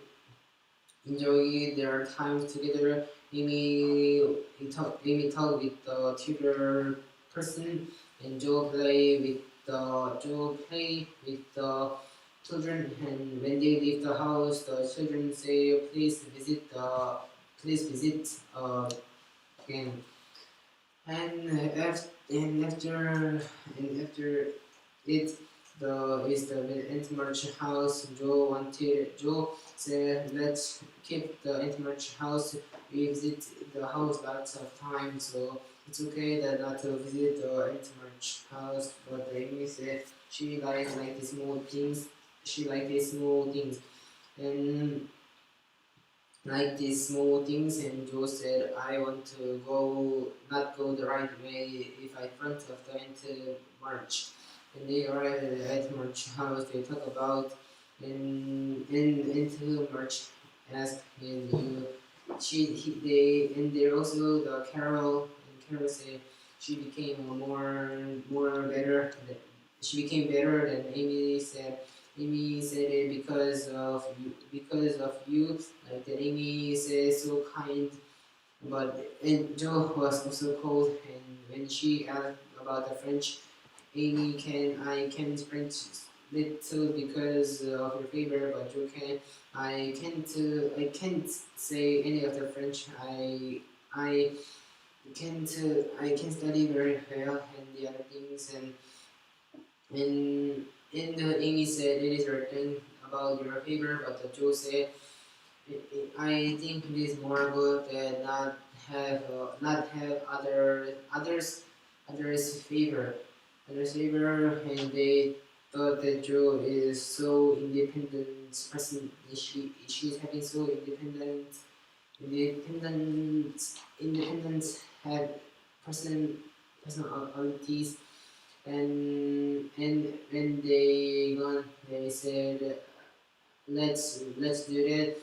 enjoy their time together. Amy talk with the tutor person, and Joe play with the children. And when they leave the house, the children say, please visit again." And after it is the Antimarch house. Joe said, "Let's keep the Antimarch house. We visit the house lots of times, so it's okay that not to visit the Antimarch house." But Amy said she like the small things. She like the small things, and like these small things. And Joe said, "I want to not go the right way if I front of the Anti-March." And they arrived at the Anti-March house. They talk about in Anti-March asked him, and they also the Carol, and Carol said she became more better. She became better than Amy said. Amy said it because of you. Like that Amy is so kind. But and Joe was also cold, and when she asked about the French, Amy can French little because of your favor, but Joe can I can't say any of the French. I I can study very well and the other things and Amy said it is written about your favor, but Joe said I think it is more good that not have others favor and they thought that Joe is so independent person. She's having so independent have person personalities and when they gone they said let's do that.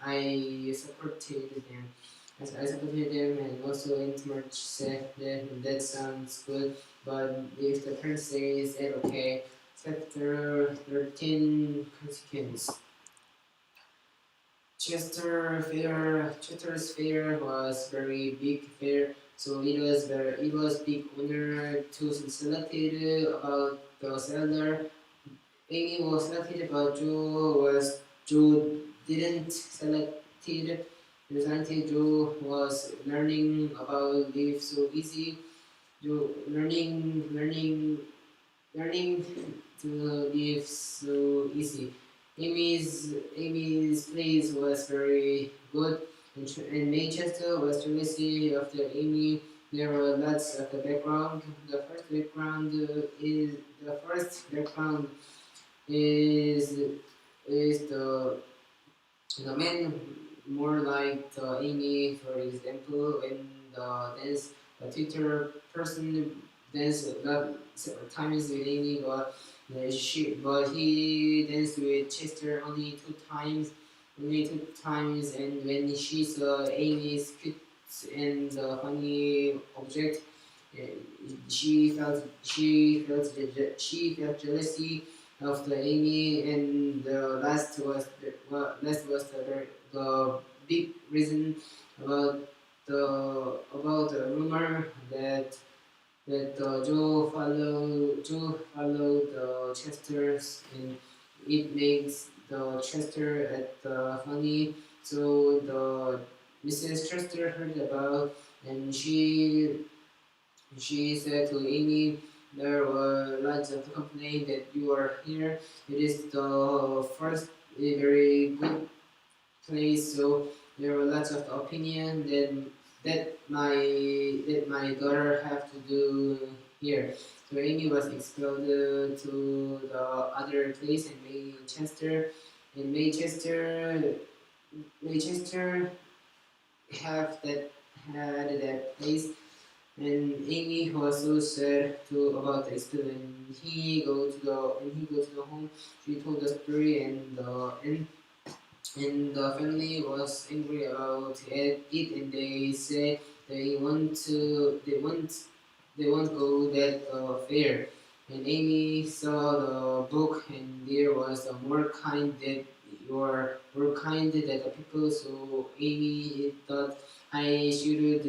I supported them. I supported them and also Intermarch said that sounds good. But if the parents say that okay, chapter 13 consequence. Chester's fair was very big fair, so it was big honor to selected about the seller. Amy was selected, but Joe didn't selected. Presented Joe was learning about life so easy. Joe learning to live so easy. Amy's plays was very good, and Manchester was jealousy of the Amy. There were lots of the background. The first background is the man more like the Amy, for example, in the dance, the Twitter person dance not several times with Amy, but he danced with Chester only two times, and when she saw Amy's cute and funny object, uh, she felt jealousy of the Amy, and last was the big reason about the rumor that Joe followed the Chesters, and it makes the Chester at the funny. So the Mrs. Chester heard about, and she said to Amy, there were lots of complaints that you are here. It is the first very good place, so there were lots of opinion that my daughter have to do here. So Amy was expelled to the other place in Manchester. In Manchester had that place, and Amy was so sad about the experience. When he go to the home, she told the story, and the family was angry about it, and they say they won't go that fair. And Amy saw the book, and there was a more kind that the people. So Amy thought I should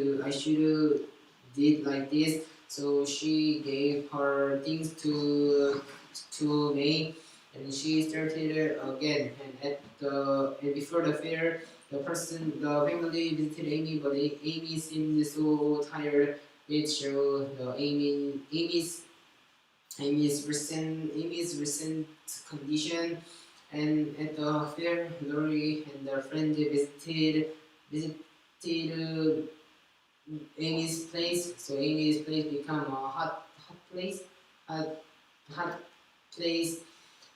did like this. So she gave her things to May, and she started again. And before the fair, the family visited Amy, but Amy seemed so tired. It showed Amy's recent condition. And at the fair, Lori and their friend visited Amy's place. So Amy's place become a hot hot place.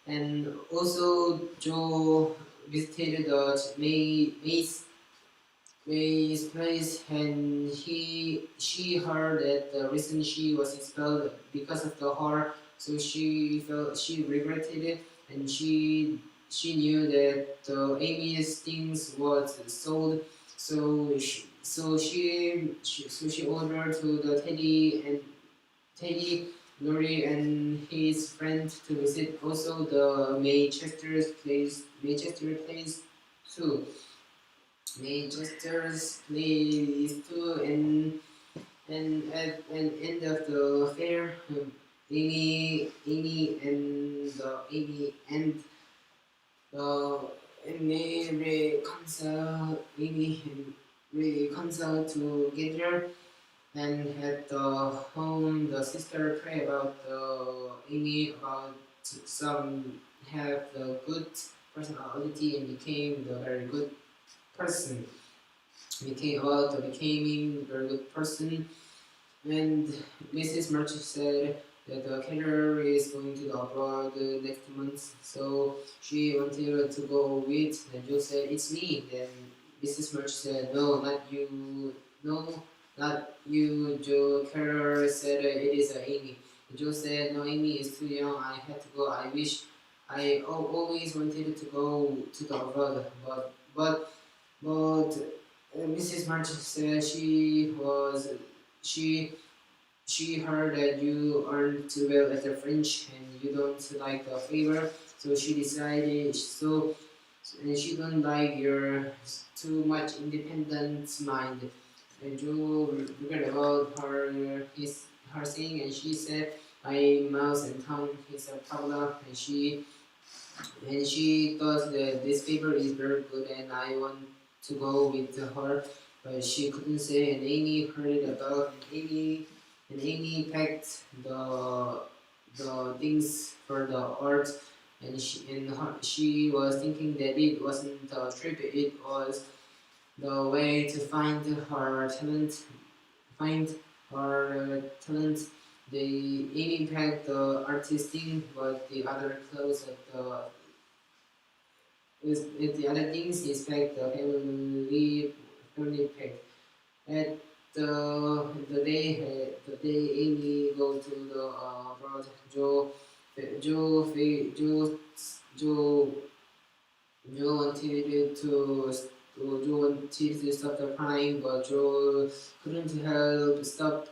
And also Joe visited the May's place, and she heard that the reason she was expelled because of the horror. So she regretted it, and she knew that Amy's things was sold. So she ordered to the Teddy Laurie and his friend to visit also the Manchester place too. Manchester's place too, and at an end of the fair, Amy and the Amy reconcile together, and at the home the sister pray about Amy about some have the good personality and became the very good person. Becoming a very good person. And Mrs. March said that the caterer is going to the abroad next month, so she wanted to go with. And Joe said, "It's me." Then Mrs. March said, "No, not you. No, not you." Joe caterer said, "It is Amy." Joe said, "No, Amy is too young. I had to go. I wish I always wanted to go to the abroad, but Mrs. March said she she heard that you aren't too well at the French and you don't like the flavor, so she decided and she don't like your too much independent mind. And Joe regret about her saying, and she said, "My mouth and tongue is a problem," and she thought that this paper is very good and I want to go with her, but she couldn't say. And Amy heard it about, and Amy packed the things for the art, and she was thinking that it wasn't a trip, it was the way to find her talent, find her talent. Amy packed the artist thing, but the other clothes at the other things is packed the family pack. At the day Amy go to the abroad, Joe fe- Joe Joe Joe wanted to Joe wanted to stop the crying, but Joe couldn't help stop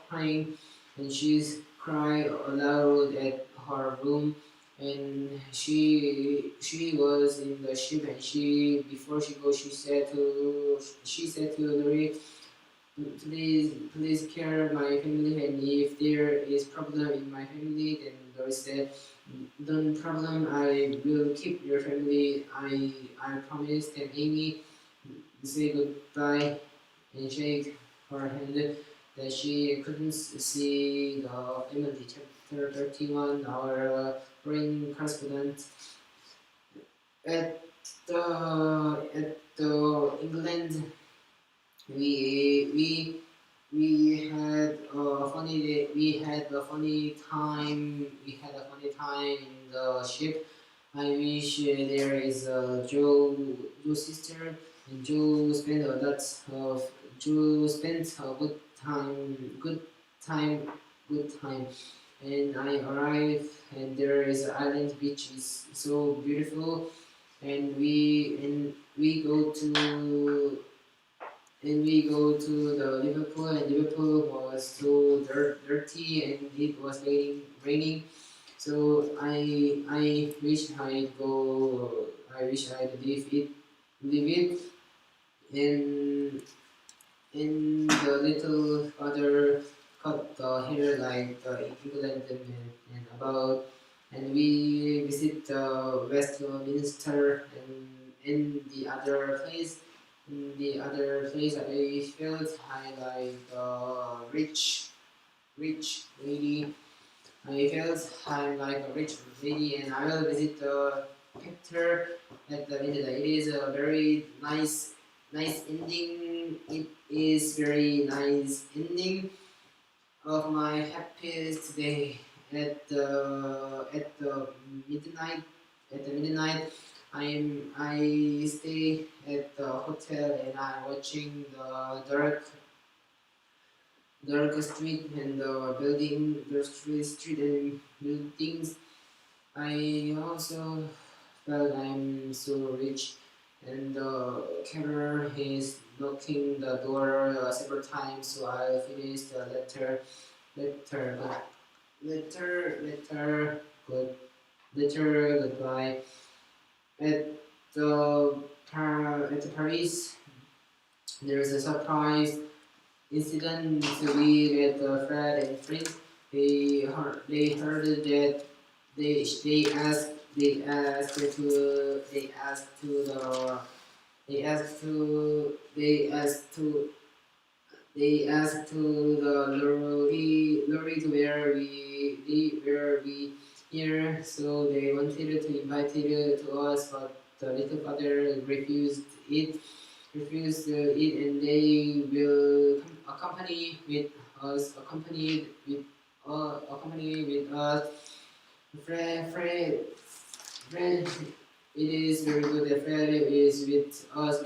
crying, and she's cried aloud at her room. And she was in the ship, and she before she goes she said to Lori, please care my family, and if there is problem in my family, then Lori said, "Don't problem, I will keep your family. I promised." And Amy say goodbye and shake her hand that she couldn't see the family. Chapter 31, our foreign correspondent at the England. We we we had a funny day. We had a funny time. We had a funny time in the ship. I wish there is a Joe's sister, and Joe spent a time, good time. And I arrived, and there is an island beach is so beautiful, and we go to the Liverpool, and Liverpool was so dirty, and it was raining. So I wish I'd go. I wish I'd live it in the little father cut the hair like the England and about. And we visit Westminster, and in the other place. In the other place, I felt I like rich lady. I felt I'm like a rich lady, and I will visit the picture at the end. It is a very nice ending. It is very nice ending of my happiest day at the midnight. At the midnight, I stay at the hotel, and I'm watching the dark street and the street and buildings. I also felt I'm so rich, and the caterer is knocking the door several times, so I finished the letter. letter, good, letter, goodbye. At at the Paris, there's a surprise incident with Fred and Frank. They heard that they asked to they asked to the they asked to they asked to the lorry to where we here, so they wanted to invite it to us, but the little father refused it, and they will accompany with us. Fred, it is very good that Fred is with us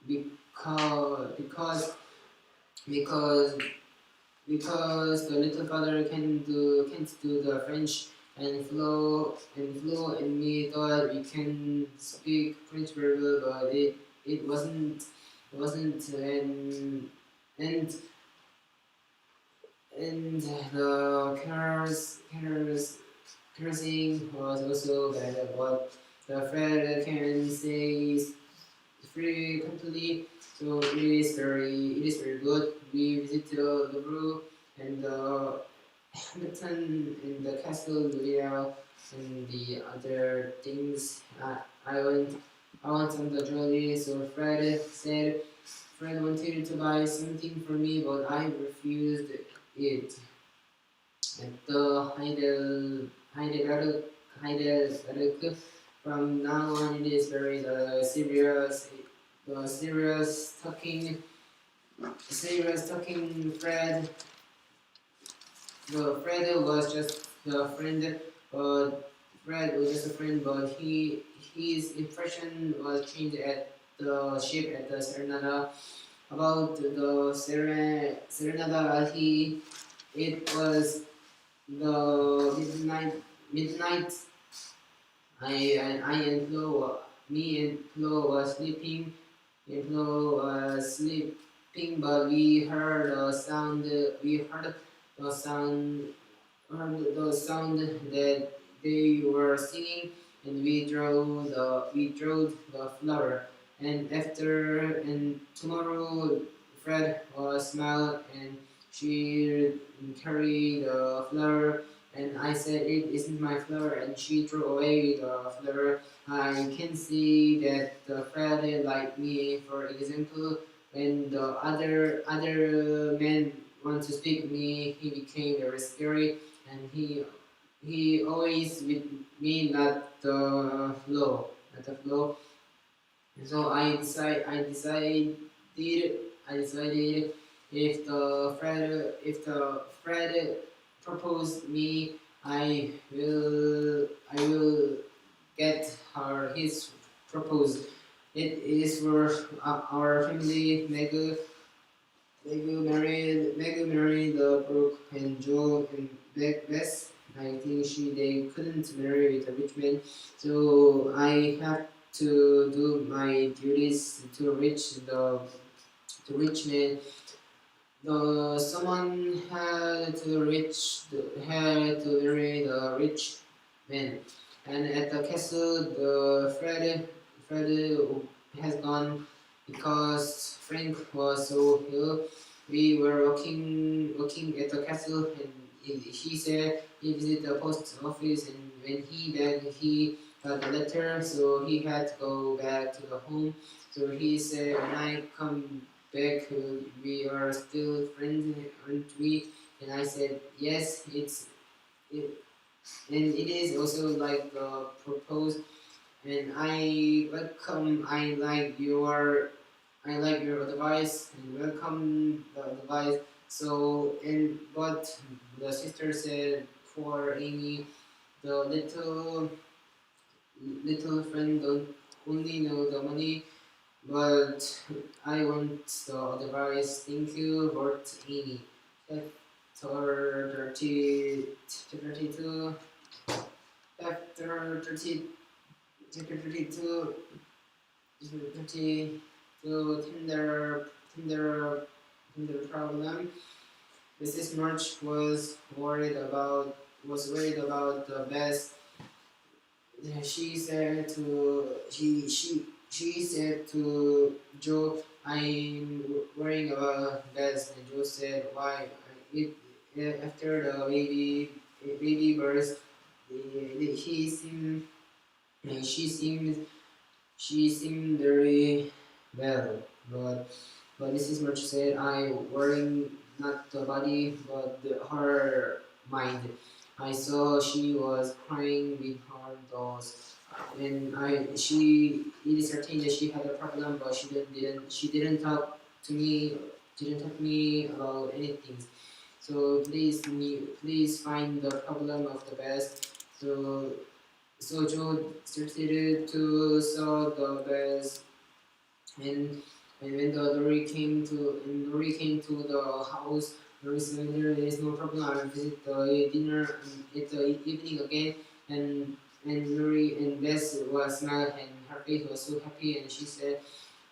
because because the little father can't do the French, and Flo and me thought we can speak French very well, but it wasn't and and the cursing was also bad, but the Fred can say frequently, so it is very good. We visit the Louvre and the Hamilton and the Castle Royale and the other things. I went on the jolly, so Fred wanted to buy something for me, but I refused it. At the Heidelberg, from now on it is very serious talking Fred. The Fred was just the friend, but Fred was just a friend, but his impression was changed at the ship at the Serenada. About the Serenada, it was the midnight. I and Flo, me and Flo was sleeping. And Flo was sleeping, but we heard the sound. We heard the sound. Heard the sound that they were singing, and we drove the flower. And tomorrow, Fred was smiled, and she carried the flower, and I said it isn't my flower, and she threw away the flower. I can see that the Fred like me. For example, when the other men want to speak to me, he became very scary, and he always with me, not the flow, not the flow. So I decided if the Fred proposed me, I will get her his proposal. It is for our family. Meg married the Brooke and Joe and Bess. I think they couldn't marry with a rich man, so I have to do my duties to reach man. The someone had to marry the rich man, and at the castle, the Fred has gone because Frank was so ill. We were walking at the castle, and he said he visited the post office, and when he back, he got a letter, so he had to go back to the home. So he said, when I come back, we are still friends, aren't we? And I said, yes, it, and it is also like the proposed. And I like your advice and welcome the advice. So and but the sister said, for Amy, the little friend don't only know the money, but I want the advice. Thank you, Bert Amy. Chapter 32. Chapter 30. Chapter 32. Chapter 32. Tender problem. Mrs. March was worried about the best. She said to Joe, "I'm worrying about best." And Joe said, "Why?" It after the baby birth, he seemed she seemed she seemed very well, but Mrs. March said, "I worrying not the body but her mind." I saw she was crying with her dolls, and it is certain that she had a problem, but she didn't talk to me about anything. So please find the problem of the best. So Joe started to saw the best, and when the lorry came to the house, Lorry said, "There is no problem. I will visit the dinner at the evening again." And Lorry and Bess was smiled, and her face was so happy, and she said,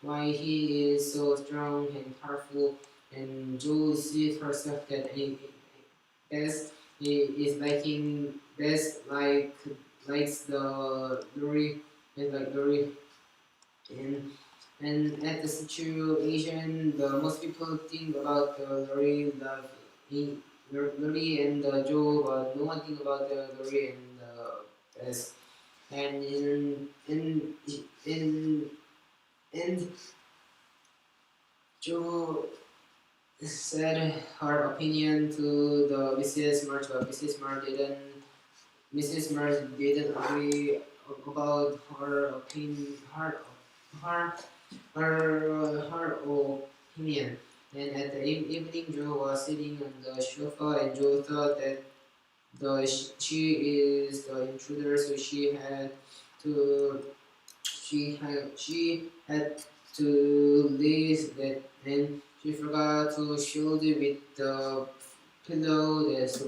"Why he is so strong and powerful." And Joe sees herself that Bess is liking Bess likes the lorry, like lorry, and at the situation, the most people think about the lorry, lorry and the Joe, but no one think about the lorry and the Bess. And in Joe said her opinion to the Mrs. March, but Mrs. March didn't agree about her opinion, her her opinion. And at the evening, Joe was sitting on the sofa, and Joe thought that she is the intruder, so to she had to leave that, and she forgot to shield it with the pillow. That so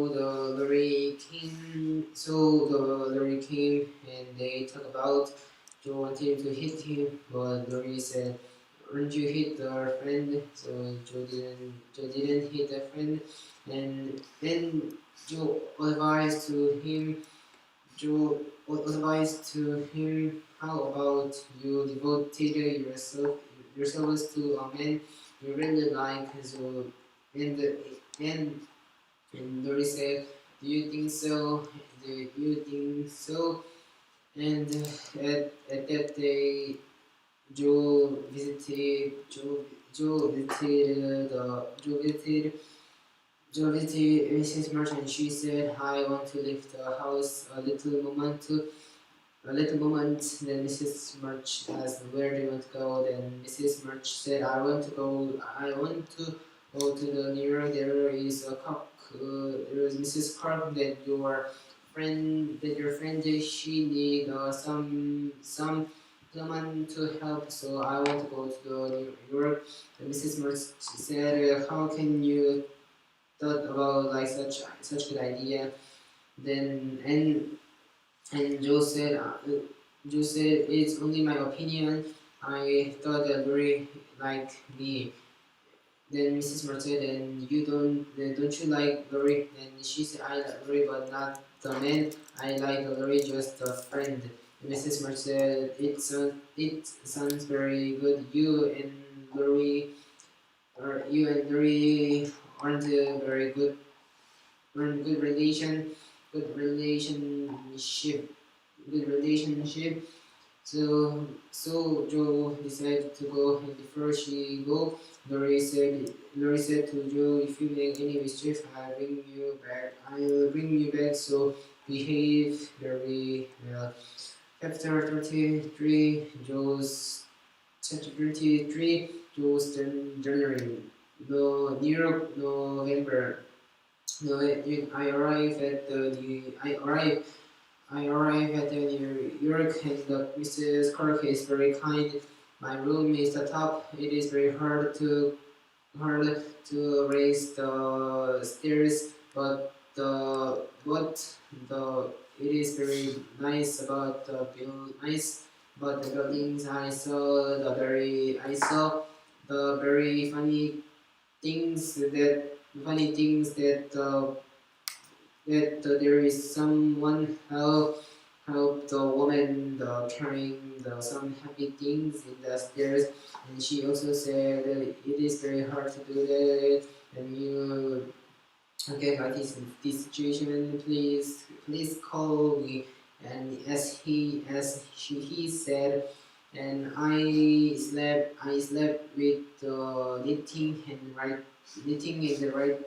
the lorry came. So the lorry came and they talk about Joe wanted to hit him, but Lorry said, "Aren't you hit our friend?" So Joe didn't hit the friend, and then Joe advised to him. Joe advised to him, "How about you devoted yourselves to a man you really like?" So and the and Lorry said, "Do you think so? Do you think so?" And at that day, Joe visited Joe Joe visited the Joe visited Joe visited Mrs. Merchant. She said, "I want to leave the house a little moment." Then Mrs. March asked, "Where do you want to go?" Then Mrs. March said, I want to go to the New York. There is a cock. There is Mrs. Clark that your friend she need someone to help. So I want to go to the New York." And Mrs. March said, "How can you thought about like such good idea?" Then and Joe said, "It's only my opinion. I thought that very like me." Then Mrs. March said, "And don't you like Lori?" And she said, "I like Lori, but not the man. I like Lori, just a friend." And Mrs. March said, "It sounds very good. You and Lori aren't a very good aren't good relationship good relationship." So Joe decided to go, and before she go, Lori said to Joe, "If you make any mischief, I'll bring you back. I'll bring you back. So behave very well." Chapter 33. Chapter 33. Joe's journaling. The New York, November. No, I arrived at the New York, and the Mrs. Clark is very kind. My room is the top. It is very hard to raise the stairs, but it is very nice about the buildings. I saw the very funny funny things that there is someone help the woman carrying some heavy things in the stairs, and she also said that it is very hard to do that, and you okay about this situation, please call me. And he said, and I slept with knitting in the right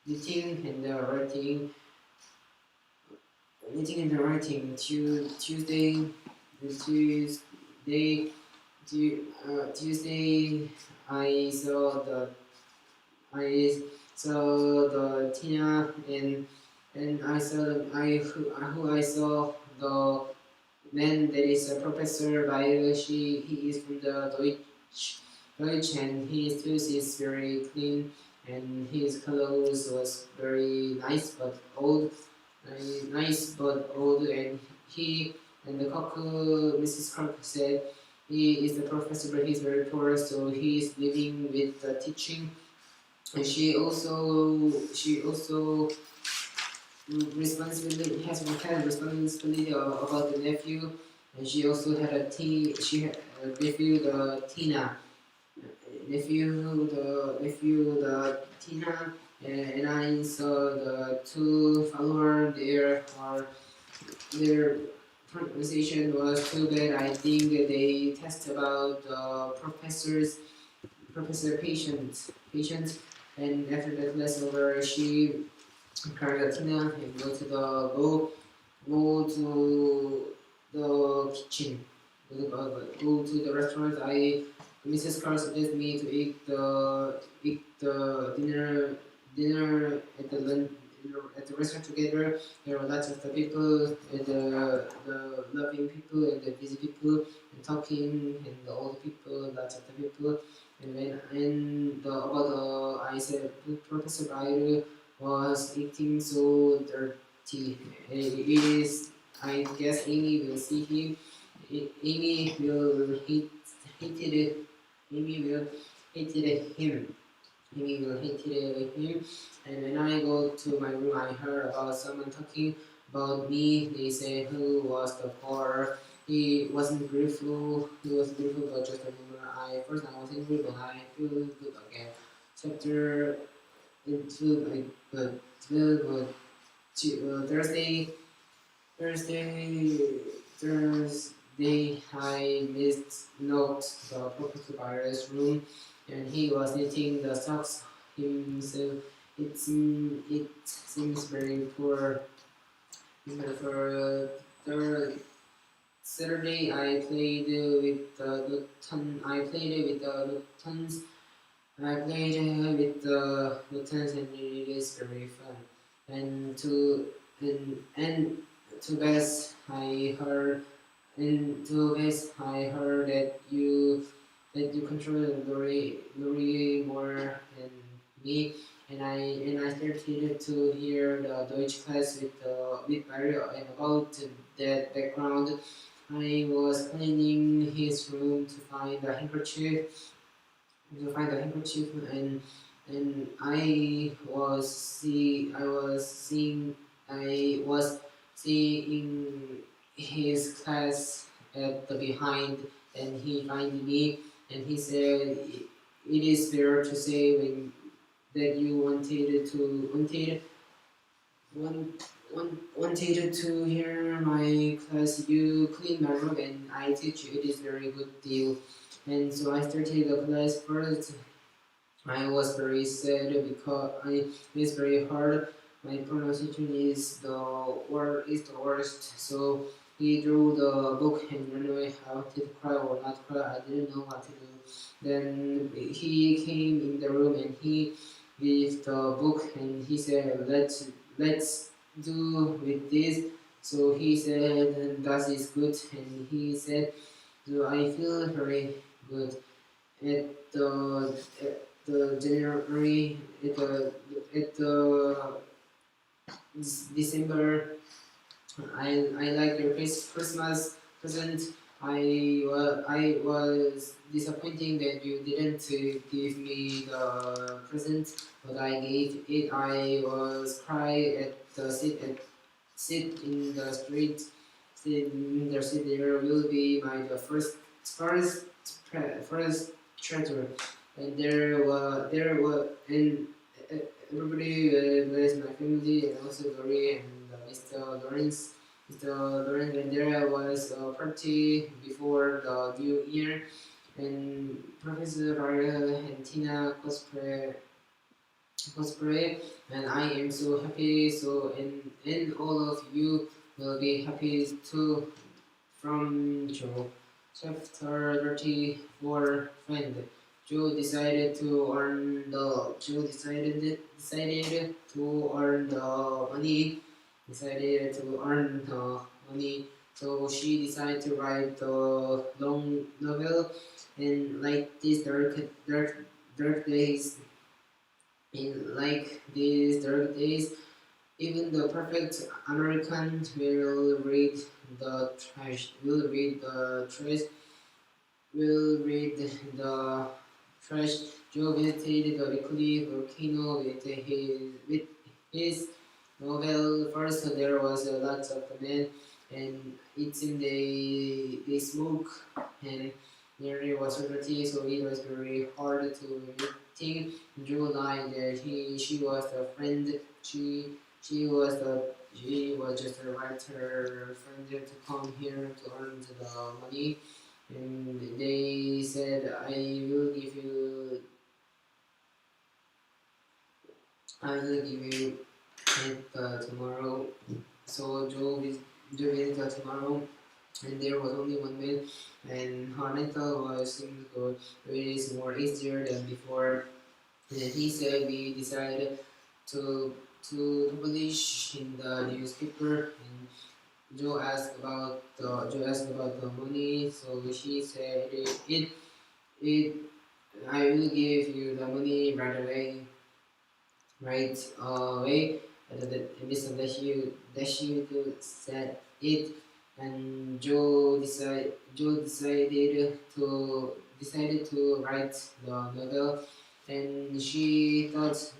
knitting and the writing knitting and the writing Tuesday Tuesday Tuesday I saw the I saw the Tina, and I saw the, I who I saw the man that is a professor by he is from the Deutsch, and his tooth is very clean, and his clothes was very nice but old, and he and the cock Mrs. Crook said he is the professor but he's very poor, so he is living with the teaching. And she also responsibility has had responsibility about the nephew, and she also had she had a nephew the Tina nephew the Tina, and I saw the two followers their pronunciation was too bad. I think they test about the professor patients, and after the class over, she carried Tina and go to the kitchen, go to the restaurant. Mrs. Carr suggested me to eat the dinner at the restaurant together. There were lots of the people, and the loving people, and the busy people, and talking, and the old people, lots of the people. And about I said Professor Bayer was eating so dirty. It is, I guess Amy will see him. Amy will hated it. Amy will hated him. Amy will hated him. And when I go to my room, I heard about someone talking about me. They say who was the poor. He wasn't grateful. He was grateful, but just remember, I was angry, but I feel good again. Chapter into like the Thursday I missed note the Professor Byers' room, and he was knitting the socks himself. It seems very poor. For Saturday I played with the Luton. I played with the Lutons. I played with the Lutons, and it is very fun. And to Bess, I heard that you control Lori more than me, and I started to hear the Deutsch class with Mario, and about that background, I was cleaning his room to find a handkerchief, and I was seeing his class at the behind, and he find me, and he said it is fair to say when that you wanted to hear my class, you clean my room and I teach you. It is very good deal. And so I started the class first. I was very sad because it's very hard. My pronunciation is the worst. So he drew the book and ran away. I wanted to cry or not cry. I didn't know what to do. Then he came in the room and he gave the book and he said, let's do with this. So he said, that is good. And he said, so I feel very good. At the January, at the December, I like your Christmas present. I was disappointing that you didn't give me the present, but I gave it. I was cry at the sit in the street, sit in the street. There will be my the first treasure, and there were and everybody bless my family and also Lori and Mr. Lawrence. Mr. Lawrence, and there was a party before the New Year, and Professor Maria and Tina cosplay, and I am so happy. So, and all of you will be happy too. From Joe, chapter 34, friend. Joe decided to earn the money. Decided to earn the money. So she decided to write the long novel, and like these dark days, in like these dark days, even the perfect American will read the trash. Will read the trash. Joe visited the weekly volcano with his novel. First, there was a lot of men, and it seemed they smoke, and nearly was dirty, so it was very hard to meeting. Joe lied that she was a friend. She was just a writer friend to come here to earn the money, and they said I will give you it tomorrow. So Joe visited tomorrow, and there was only one man, and her rental was seemed good. It is more easier than before. And he said we decided to to publish in the newspaper, and Joe asked about the money, so she said it I will give you the money right away, right away. And Mr. Dashiu said it, and Joe decided to write the novel, and she thought,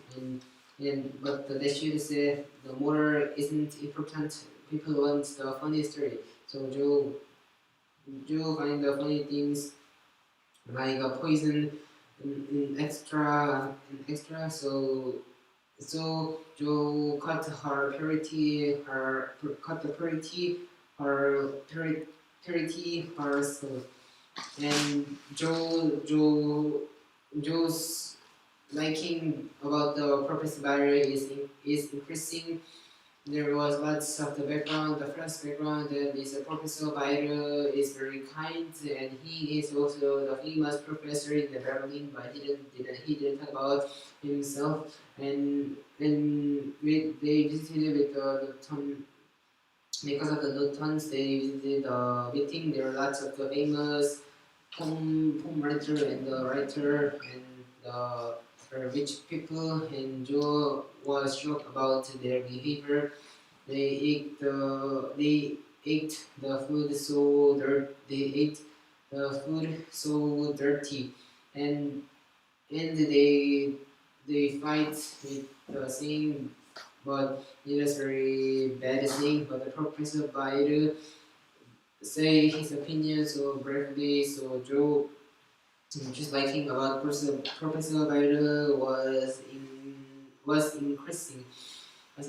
but the Dashiu said the moral isn't important. People want the funny story. So Joe find the funny things like a poison in extra. So Joe cut the purity herself, and Joe's liking about the purpose barrier is increasing. There was lots of the background. The first background that is a Professor Bayer is very kind, and he is also the famous professor in the Berlin, but he didn't talk about himself. They visited with the Tom, because of the Newtons. They visited the meeting. There are lots of the famous poem writer and the writer and the rich people, and Joe was shocked about their behavior. They ate the food so they ate the food so dirty, and they fight with the same, but it is very bad thing. But the Professor Baidu say his opinion so bravely, so Joe, just liking about Professor Baidu was increasing. But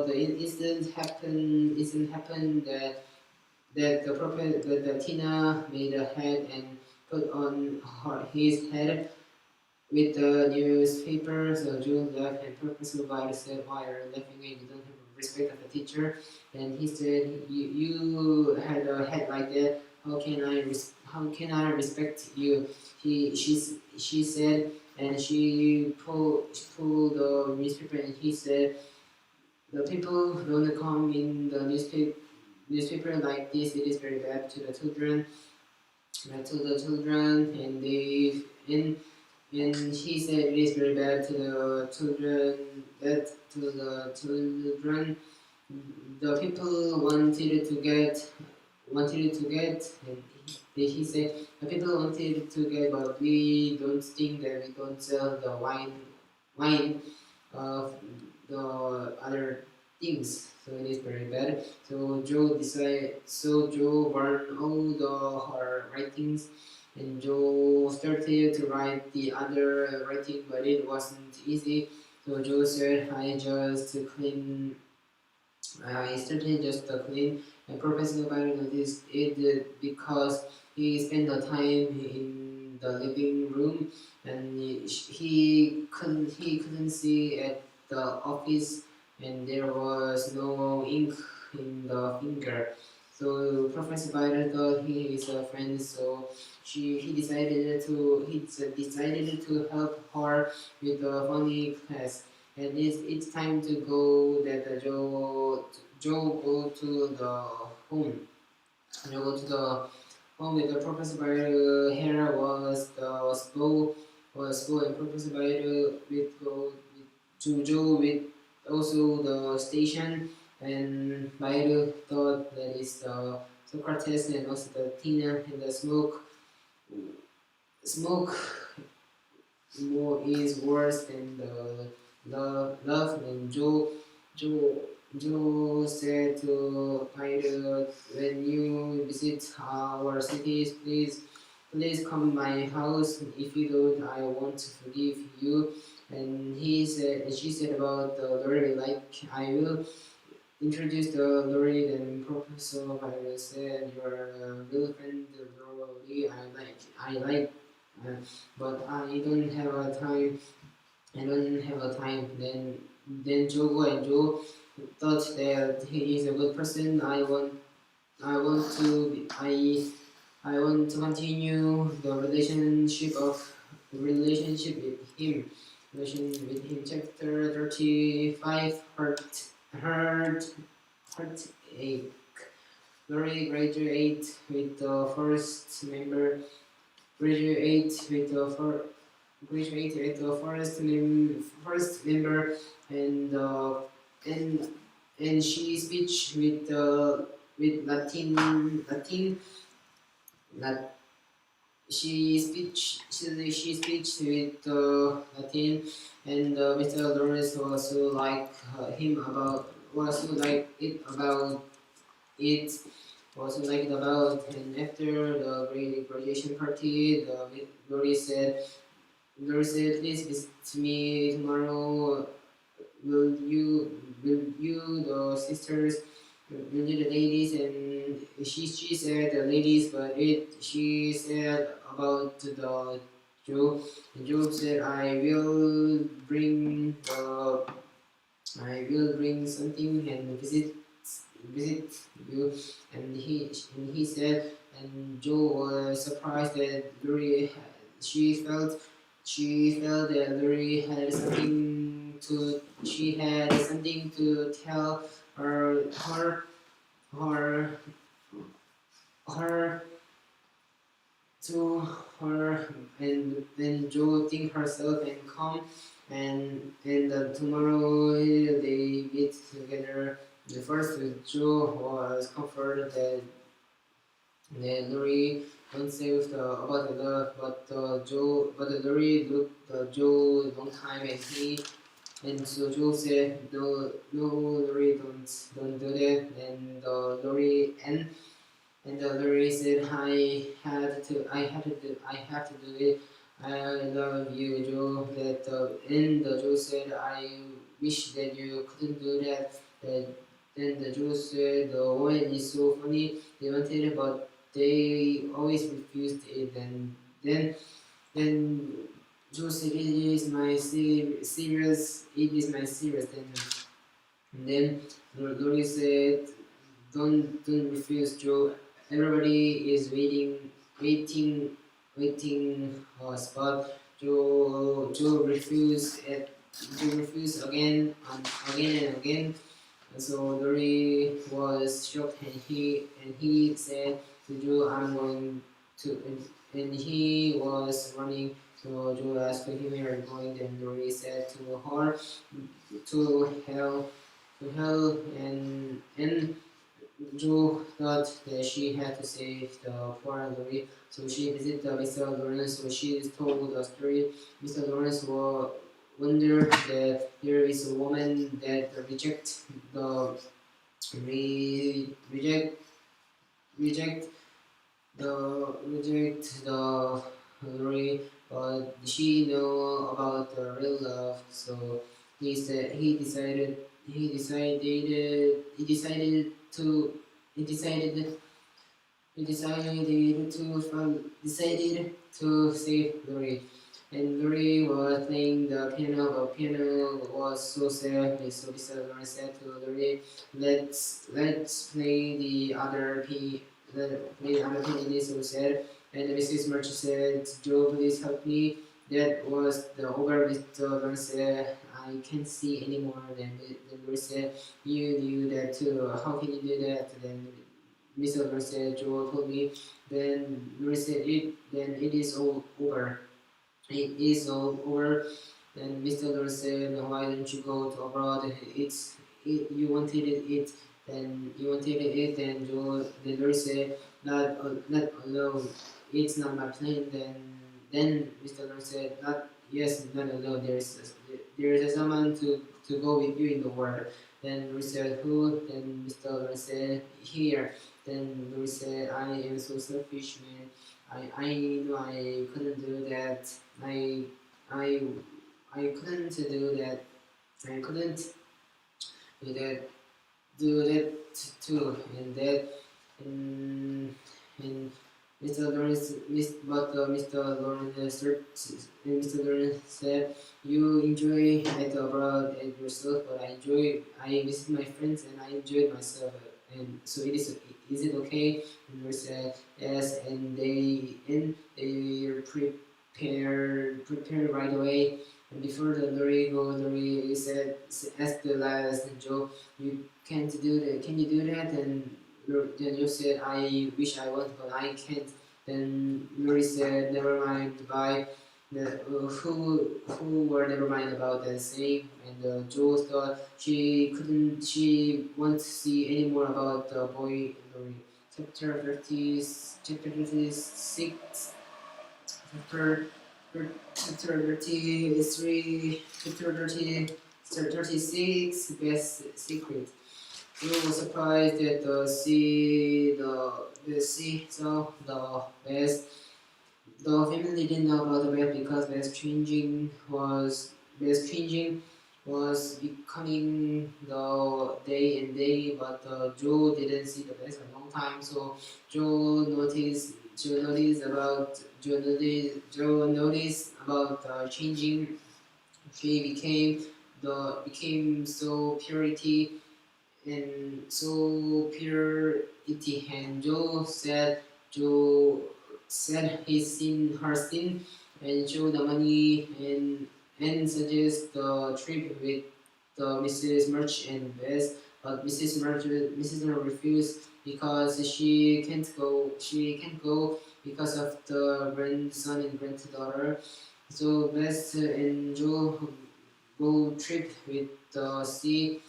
the incident happened that the Tina made a head and put on his head with the newspaper. So June left, and Professor Baidu said, "Why are you laughing? And you don't have respect of the teacher." And he said, "You had a head like that. How can I respect you?" She said, and she pulled the newspaper, and he said, "The people don't come in the newspaper like this. It is very bad to the children." And he said it is very bad to the children. That to the children, the people wanted to get wanted to get, and he said people wanted to get, but we don't think that we don't sell the wine of the other things, so it is very bad. So Joe burned all her writings, and Joe started to write the other writing, but it wasn't easy. So Joe said, I started just to clean. And Professor Byron noticed it because he spent the time in the living room, and he couldn't see at the office, and there was no ink in the finger. So Professor Byron thought he is a friend, so he decided to help her with the funny class. And it's time to go that Joe go to the home. Joe go to the home with the Professor Byron. Hera was slow, and Professor Byron with go with to Joe with also the station, and Byron thought that is the Socrates and also the Tina, and the smoke more is worse than the love. And Joe, Joe said to Pilate, when you visit our cities, please come my house. If you don't, I won't forgive you. And she said about the Lord, like I will introduce the Lord. And Professor Pilate said, your girlfriend, Lori, I like, uh, but I don't have a time. I don't have a time. Then Jogo and Joe thought that he is a good person. I want to I want to continue the relationship with him. Chapter 35. Heartache. Lori graduate with the first member. Graduate with the first member, and and and she speech with Latin. Lat, she speech with Latin, and Mr. Lawrence also like him about also like it about it also like it about. And after the graduation party, the Lori said, please visit me tomorrow. Will you the sisters, will you the ladies? And she said the ladies, but she said about the Joe. And Job said, I will bring something and visit you. And he said, and Joe was surprised that she felt that Lori had something to tell her her to her. And then Joe think herself and calm, and tomorrow they meet together. The first Joe was comforted that Lori don't say about the love, but the Lori looked Joe a long time, and so Joe said, no, Lori, don't do that. And Lori said, I have to do it. I love you, Joe. And Joe said, I wish that you couldn't do that. Then the Joe said, the oil is so funny. They wanted it, but they always refused it. And then Joe said, it is my serious. It is my serious. And then Lori said, don't refuse, Joe. Everybody is waiting a spot. Joe refused again and again. And so Lori was shocked, and he said to Joe, I'm going to, and he was running. So Joe asked him, where are you going? Then Lori said to her, to hell, and Jo thought that she had to save the poor Lori, so she visited Mr. Lawrence. So she told the story. Mr. Lawrence wondered that there is a woman that the reject reject the Lori, but she know about the real love. So he decided to he decided he decided to save Lori. And Lori was playing the piano, but piano was so sad. So Mr. Lawrence said to Lori, let's play the other play the other piano." It is so sad. And Mrs. Merchant said, "Joe, please help me." That was the over. Mr. Lawrence said, "I can't see anymore." Then Lori said, "You knew that too. How can you do that?" Then Mr. Lawrence said, "Joe told me." Then Lori said, Then it is all over. It is all over." Then Mr. Lawrence said, "Why don't you go to abroad? You wanted it. Then you wanted it." Then Lawrence said, not alone. It's not my plan." Then Mr. Lawrence said, not alone. There is someone to go with you in the world." Then Lawrence said, "Who?" Then Mr. Lawrence said, "Here." Then Lawrence said, "I am so selfish, man. I know I couldn't do that. I I I couldn't do that. I couldn't do that too." And and Mr. Lawrence Mr. Lawrence said, "You enjoy it abroad at yourself, but I visit my friends and I enjoyed myself. And so is it okay?" And Lawrence said, "Yes." And they prepare right away. And before the lorry go, Lorry said, asked the last Joe, "You can't do that. Can you do that?" Then Joe said, "I wish I was, but I can't." Then Lorry said, "Never mind. Bye." Who were never mind about that saying, and Joe thought she won't see any more about the boy Lorry. Chapter 36, chapter chapter 33, chapter 36, best secret. We were surprised that the sea saw the best. The family didn't know about the best because best changing was becoming the day and day, but Joe didn't see the best in a long time. So Joe noticed about changing. She became so purity, and Joe said his sin, her sin, and show the money, and suggest the trip with Mrs. Murch and Bess, but Mrs. Murch refused because she can't go. She can't go because of the grandson and granddaughter. So Bess and Joe go trip with the sea,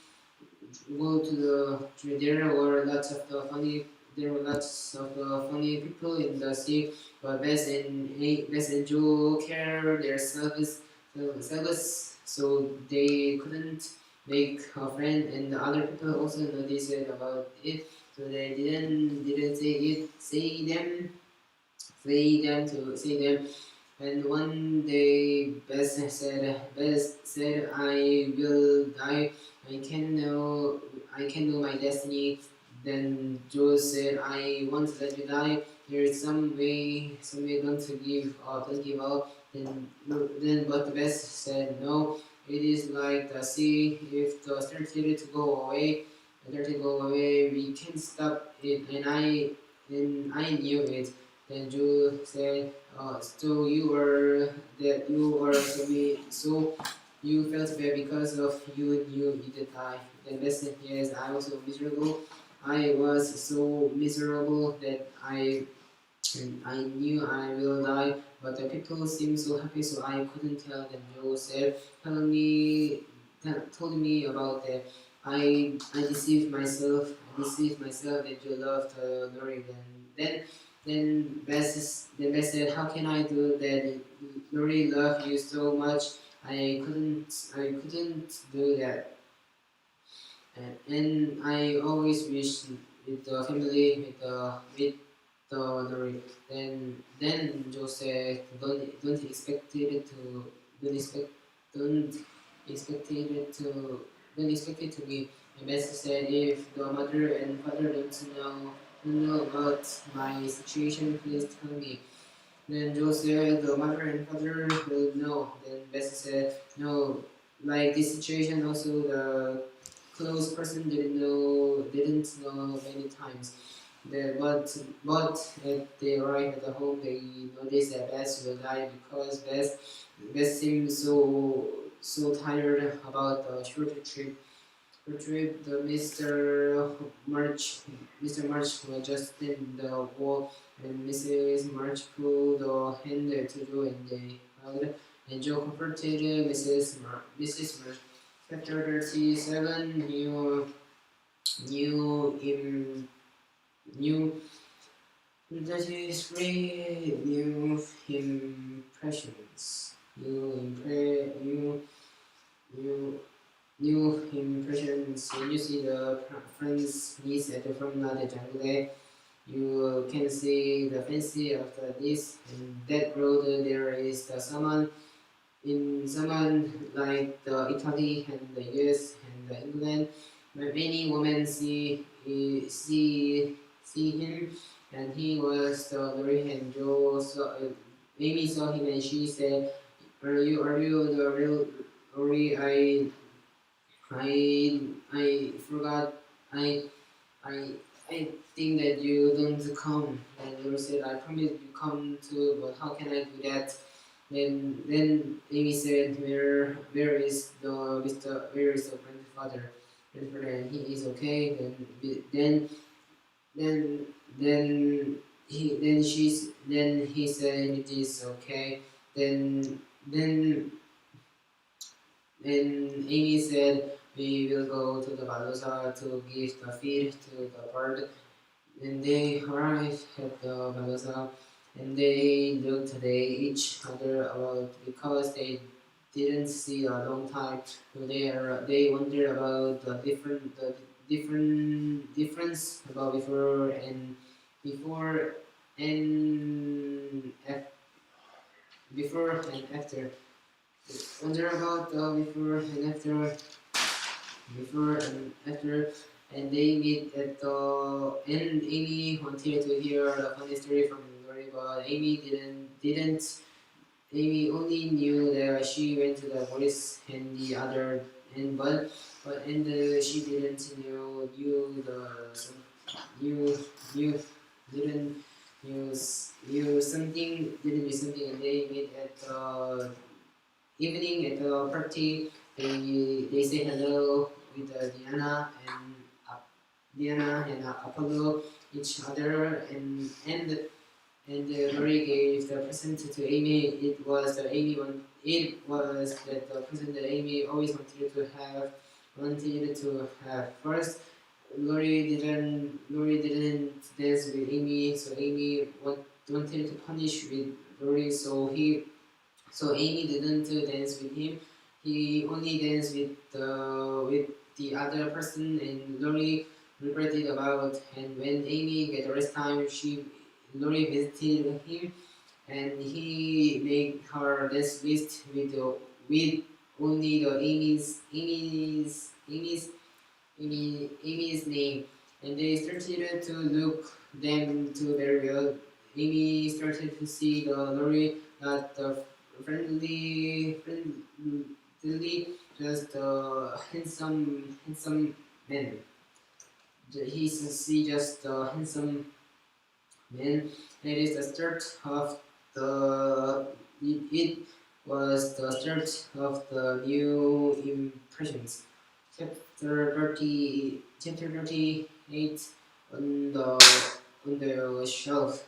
go to there were lots of the funny people in the sea, but Bess and Joe care their service, so they couldn't make a friend, and the other people also noticed about it, so they didn't say them. And one day Bess said, "I will die. I can know my destiny." Then Joe said, "I won't let you die. There is some way don't give up." But Bess said, "No, it is like the sea. If the started to go away, we can't stop it." And I knew it. Then Joe said, "So you were to be so you felt bad because of you knew you did die." Then Beth said, "Yes, I was so miserable. I was so miserable that I knew I will die, but the people seemed so happy, so I couldn't tell them." Joe said, told me about that. I deceived myself. I deceived myself that you loved Lori. Then Bess said, "How can I do that? Lori loved you so much. I couldn't do that. And I always wish with the family with the Lori." Then Joe said, "Don't expect it to don't expect don't expect it to don't expect it to be." And Bess said, "If the mother and father don't know about my situation, please tell me." Then Joe said, "The mother and father will know." Then Bess said, "No, like this situation also the close person didn't know many times." But at they arrived at the home, they noticed that Bess will die because Bess seemed so tired about the short trip. The Mr. March was just in the wall, and Mrs. March pulled a hand to Joe, and they hugged. And Joe comforted Mrs. March. Chapter 37. New im new 33. New impressions. New New impressions. When you see the friends niece at the promenade jungle, you can see the fancy after this. And that road there is the someone like the Italy and the US and the England. But many women see him, and he was the Lori and Joe. Amy saw him and she said, "Are you the real Lori? I forgot. I I I think that you don't come." And Lori said, "I promise you come too, but how can I do that?" Then Amy said, "Where is the grandfather?" And he is okay. Then then he said it is okay. Then Amy said, "We will go to the Balusa to give the feed to the bird." And they arrived at the Balusa, and they looked at each other about because they didn't see a long time. So they wondered about the difference about before and af- before and after. Wonder about before and after, and they meet at the and Amy wanted to hear the funny story from Lori, but Amy didn't. Amy only knew that she went to the police and the other and she didn't knew knew didn't knew something, and they meet at the evening at the party. They say hello with Diana and Apollo each other, and Lori gave the present to Amy. It was that the present that Amy always wanted to have. First, Lori didn't dance with Amy, so Amy wanted to punish with Lori. So Amy didn't dance with him. He only danced with the other person, and Lori regretted about. And when Amy get the rest time, Lori visited him, and he made her dance list with only the Amy's name, and they started to look them to very well. Amy started to see the Lori not the friendly, just a handsome man. He see just a handsome man. It is the start of the it was the start of the new impressions. Chapter 38 on the shelf.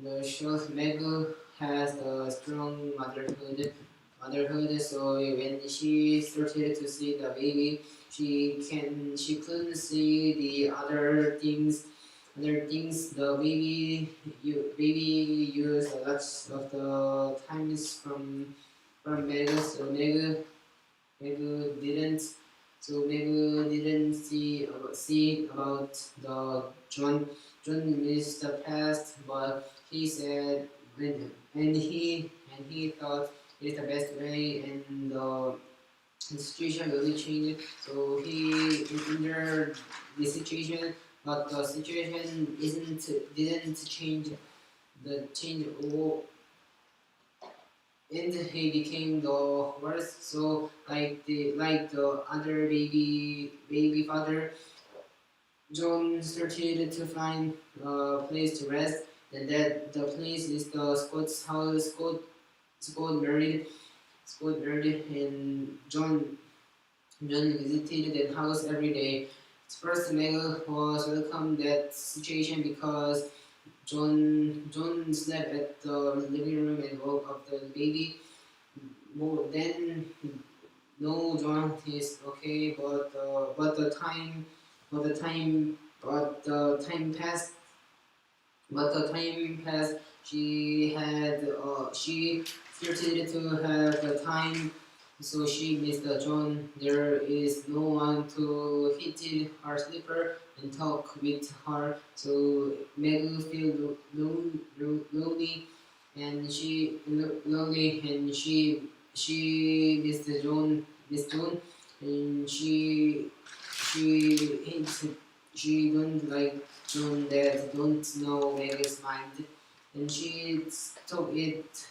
The shelf Megu has the strong motherhood motherhood. So when she started to see the baby, she couldn't see the other things. Other things, the baby used a lot of the times from Mega. So Mega didn't. So Mega didn't see about the John. John missed the past, but he said and he thought it's the best way, and the situation will be changed. So he entered the situation, but the situation didn't change. The change all, and he became the worst. So like the other baby father, John started to find a place to rest, and that the place is the Scott's house. Scott married, and John visited that house every day. First, Meg was welcome that situation because John slept at the living room and woke up the baby. Then no, John is okay, but the time passed. But the time passed. She started to have the time, so she missed the John. There is no one to hit her slipper and talk with her. So Meg feel lonely, and she missed the John. And she hates she don't like John that don't know Meg's mind, and she took it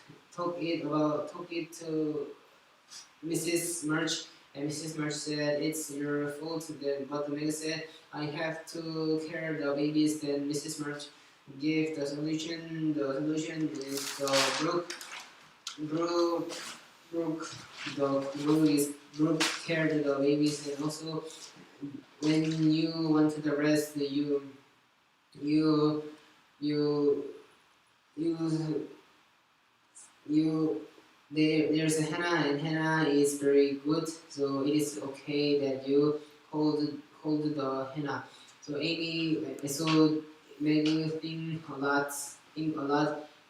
to Mrs. March, and Mrs. March said it's your fault. Then, but Meg said I have to care the babies. Then Mrs. March gave the solution. The solution is the Brooke, Brooke, Brooke cared the babies, and also when you want to rest, you you you there's a henna, and henna is very good, so it is okay that you hold the henna. So Amy, so maybe think a lot,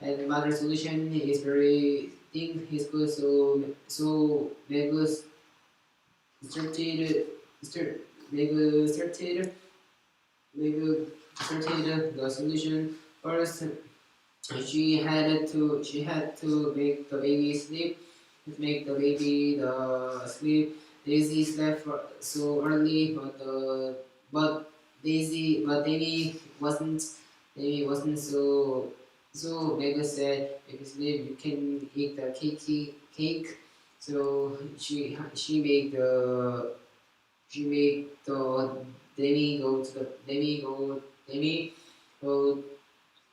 and mother solution is very think is good. So maybe started start maybe started the solution first. She had to make the baby sleep. Make the baby sleep. Daisy slept so early, but Daisy wasn't so Mega said if you sleep you can eat the cake. So she made the Demi go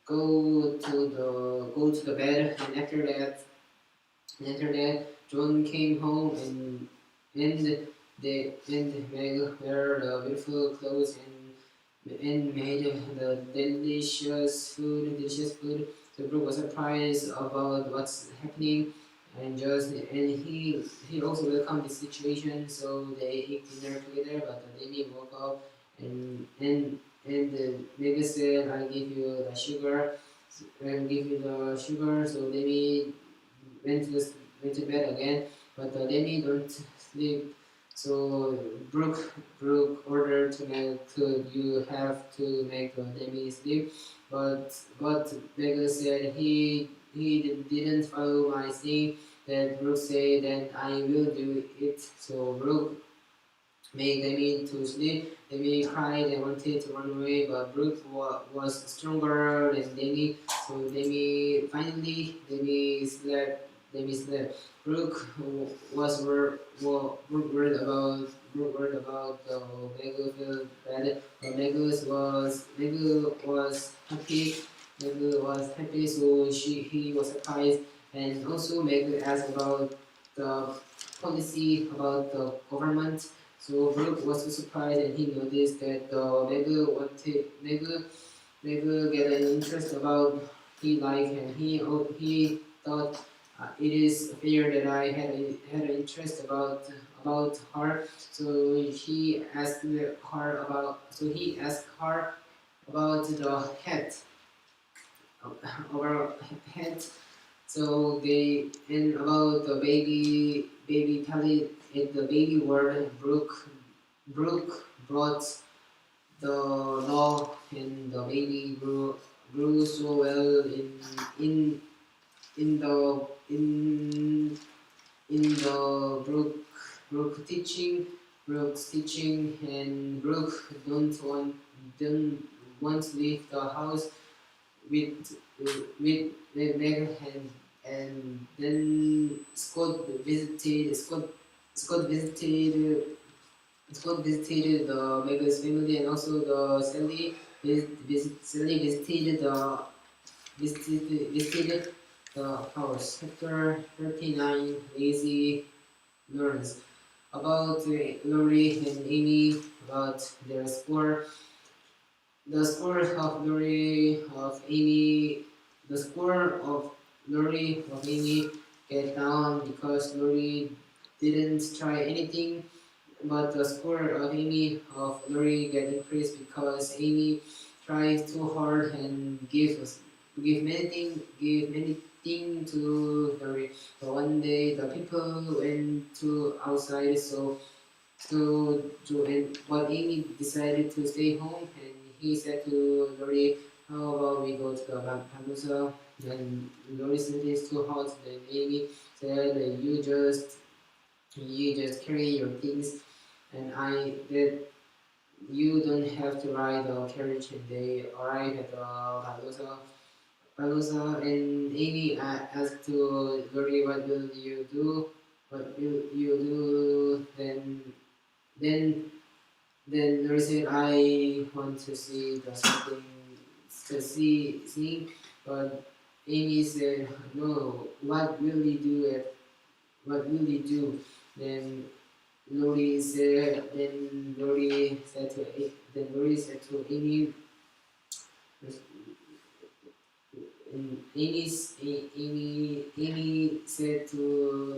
go to the bed, and after that John came home, and Meg wear the beautiful clothes, and made the delicious food. So Brooke was surprised about what's happening, and he also welcomed the situation. So they ate dinner together. But the baby woke up, and Meg said, "I give you the sugar, and give you the sugar." So Demi went to bed again, but Demi don't sleep. So Brooke ordered to make could you have to make Demi sleep, but Meg said he didn't follow my thing. Then Brooke said, "Then I will do it." So Brooke made Demi to sleep. Demi cried and wanted to run away, but Brooke was stronger than Demi. So Demi slept. Brooke worried about the Megu feel bad, but Megu was happy. Megu was happy, so he was surprised, and also Megu asked about the policy about the government. So Brooke was so surprised, and he noticed that Megu get an interest about he like, and he thought it is fair that I had an interest about her. So he asked her about the hat, about hat. So they and about the baby Tally at the baby word. Brooke brought the law, and the baby grew so well in in the in in the Brooke's teaching, and Brooke don't want to leave the house with Meg, and then Scott visited the Mega's family, and also the Sally visited the house. Chapter 39, Lazy learns about Lori and Amy, about their score. The score of Lori of Amy, the score of Lori of Amy get down because Lori didn't try anything, but the score of Amy of Lori get increased because Amy tried too hard and give many thing to Lori. So one day the people went to outside, but Amy decided to stay home, and he said to Lori, "How about we go to the Palooza?" And Lori said it's too hot. Then Amy said, you just carry your things, and I that you don't have to ride the carriage." And they arrive at the Palooza, and Amy asked to Lori, "What will you do? What will you do?" Then then Lori said, "I want to see the something to see," but Amy said, "No, what will we do what will we do?" Then Lori said to Amy, and Amy said to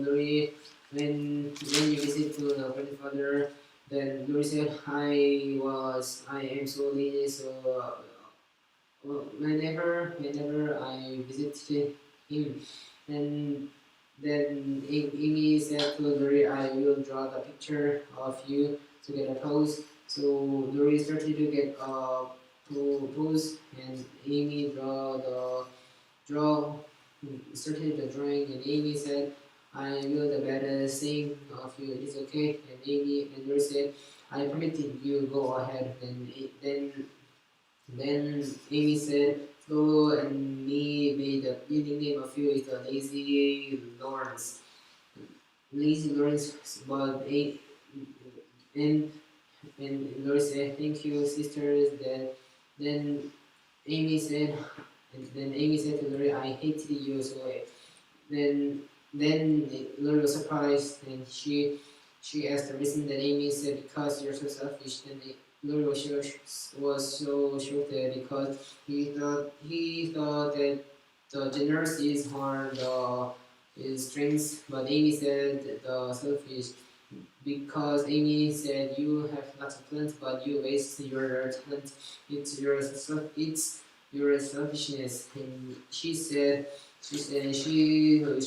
Lori, when you visit to the grandfather, then Lori said, I am so lazy, so whenever I visited him, and then Amy said to Lori, "I will draw the picture of you to get a pose." So Lori started to get a pose, and Amy draw started the drawing, and Amy said, "I will the better thing of you. It is okay." And Lori said, "I permitted you go ahead." Then Amy said, "Flo and me made the building name of you is the Lawrence. Lazy Lawrence." But and Lori said, "Thank you, sisters." Then Amy said, to Lori, "I hated you so." Then Lori was surprised, and she asked the reason. That Amy said, "Because you're so selfish." Then Lori was so shocked because he thought that the generous is her is strength, but Amy said the selfish, because Amy said, "You have lots of talent, but you waste your talent. It's your selfishness." And she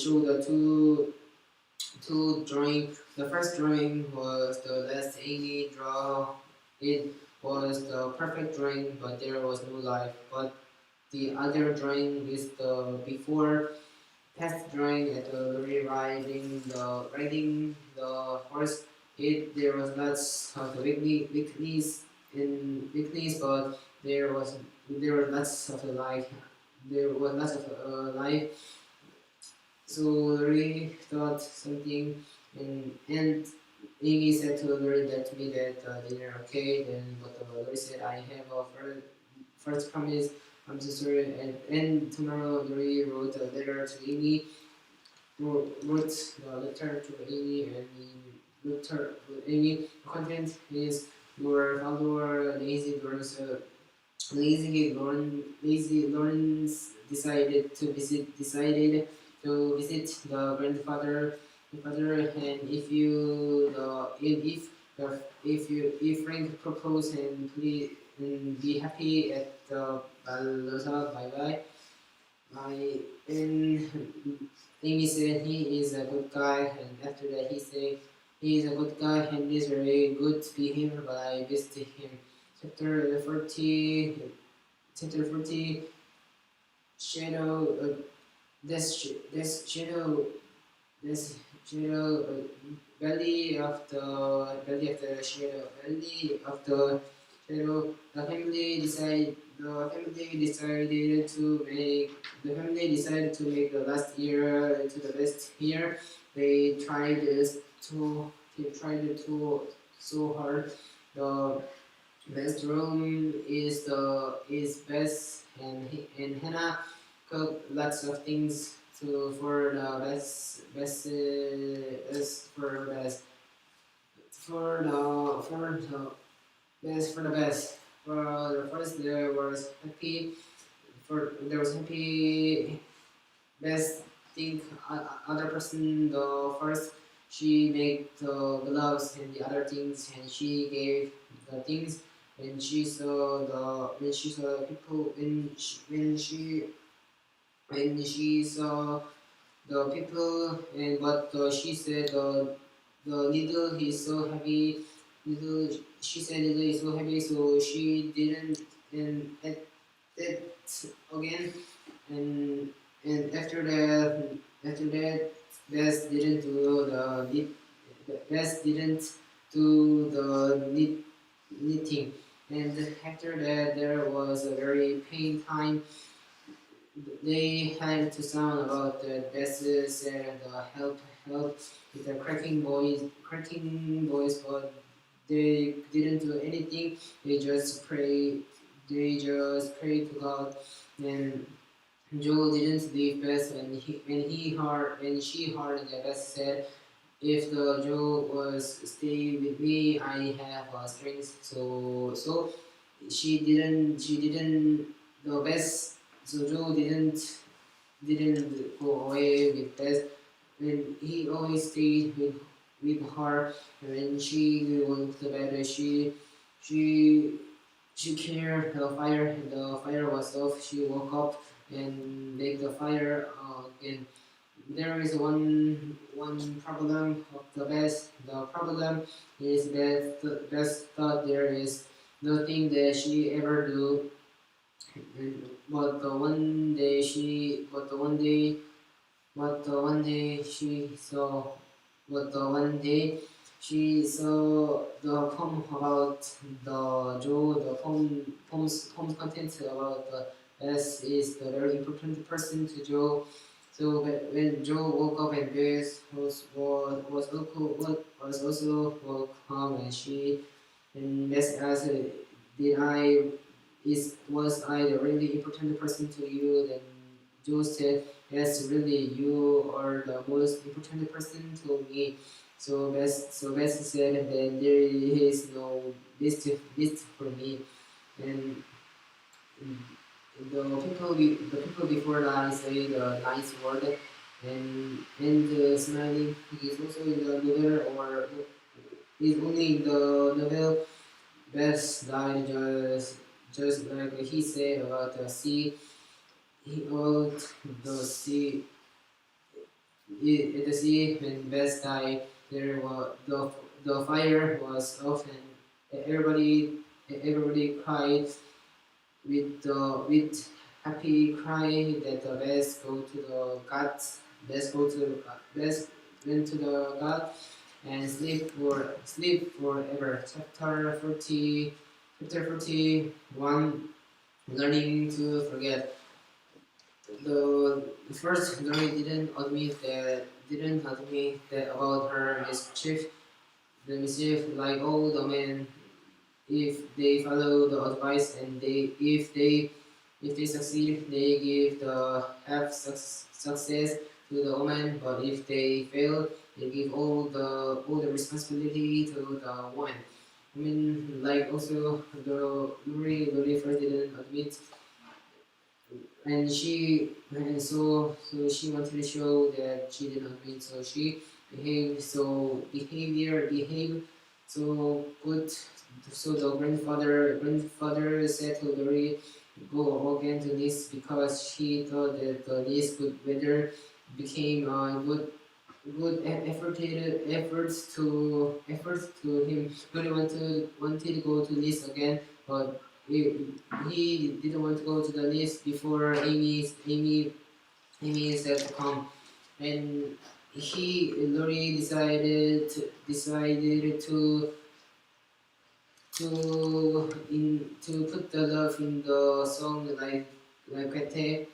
showed the two drawing. The first drawing was the last Amy draw. It was the perfect drawing, but there was no life. But the other drawing is the before past drawing at the Lori riding the horse. There was lots of the weakness, but there was lots of the life. There was lots of life. So Lori thought something, and Amy said to Lori that dinner okay. Then but Lori said, "I have a first promise. I'm so sorry." And tomorrow Lori wrote a letter to Amy. Wrote the letter to Amy, and Amy content is, "Your follower Lazy Lawrence decided to visit the grandfather, and if Frank propose and please and be happy at the Balosa, bye bye. And Amy said he is a good guy, and after that he said he is a good guy and is very good behavior, but I visited him. Chapter 40, chapter 40, shadow, this shadow, this shadow, valley of the shadow, valley of the shadow. The family decided to make the last year to the best year. They tried to they tried to so hard. The best room is best, and Hannah cooked lots of things to for the for the best for the best. For the first there was happy best thing other person the first she made the gloves and the other things and she gave the things when she saw people when she saw the people and what she said the needle is so heavy needle she said needle is so heavy so she didn't and at that again and after that Bess didn't do the Bess didn't do the knitting and after that there was a very pain time they had to sound about the Bess said help with the cracking voice but they didn't do anything they just pray to God and Joe didn't leave Bess when she heard that Bess said, "If the Joe was stay with me, I have strings." So she didn't the Bess so Joe didn't go away with Bess when he always stayed with her and when she went to bed she she cared the fire was off. She woke up and make the fire again. There is one problem of the best. The problem is that the best thought there is nothing that she ever do. But the one day she, but the one day she saw, but the one day she saw the poem about the Joe. The poem's content about the Bess is the very important person to Joe. So when Joe woke up and Bess was also woke up and Bess asked, "Did I was I the really important person to you?" Then Joe said, "Yes, really, you are the most important person to me." So Bess said that there is no list for me, and the people before that say the nice word, and smiling is also in the novel or is only in the novel. Bess died just like he said about the sea. He owed the sea at the sea when Bess died. There was the fire was off and everybody cried with happy cry that the Bess go to the gods. Bess went to the god and sleep forever. Chapter 41 Learning to forget. The first Glory didn't admit that about her mischief. The mischief like all the men if they follow the advice and if they succeed they give the half success to the woman but if they fail they give all the responsibility to the woman. I mean like also the Lori first didn't admit and so she wanted to show that she did not win, so she behaved so good. So the grandfather said to Lori, go again to Nice because she thought that the Nice good weather became a good efforts to him. Lori wanted to go to Nice again, but he didn't want to go to the list before Amy said to come, and Lori decided to put the love in the song like Kate.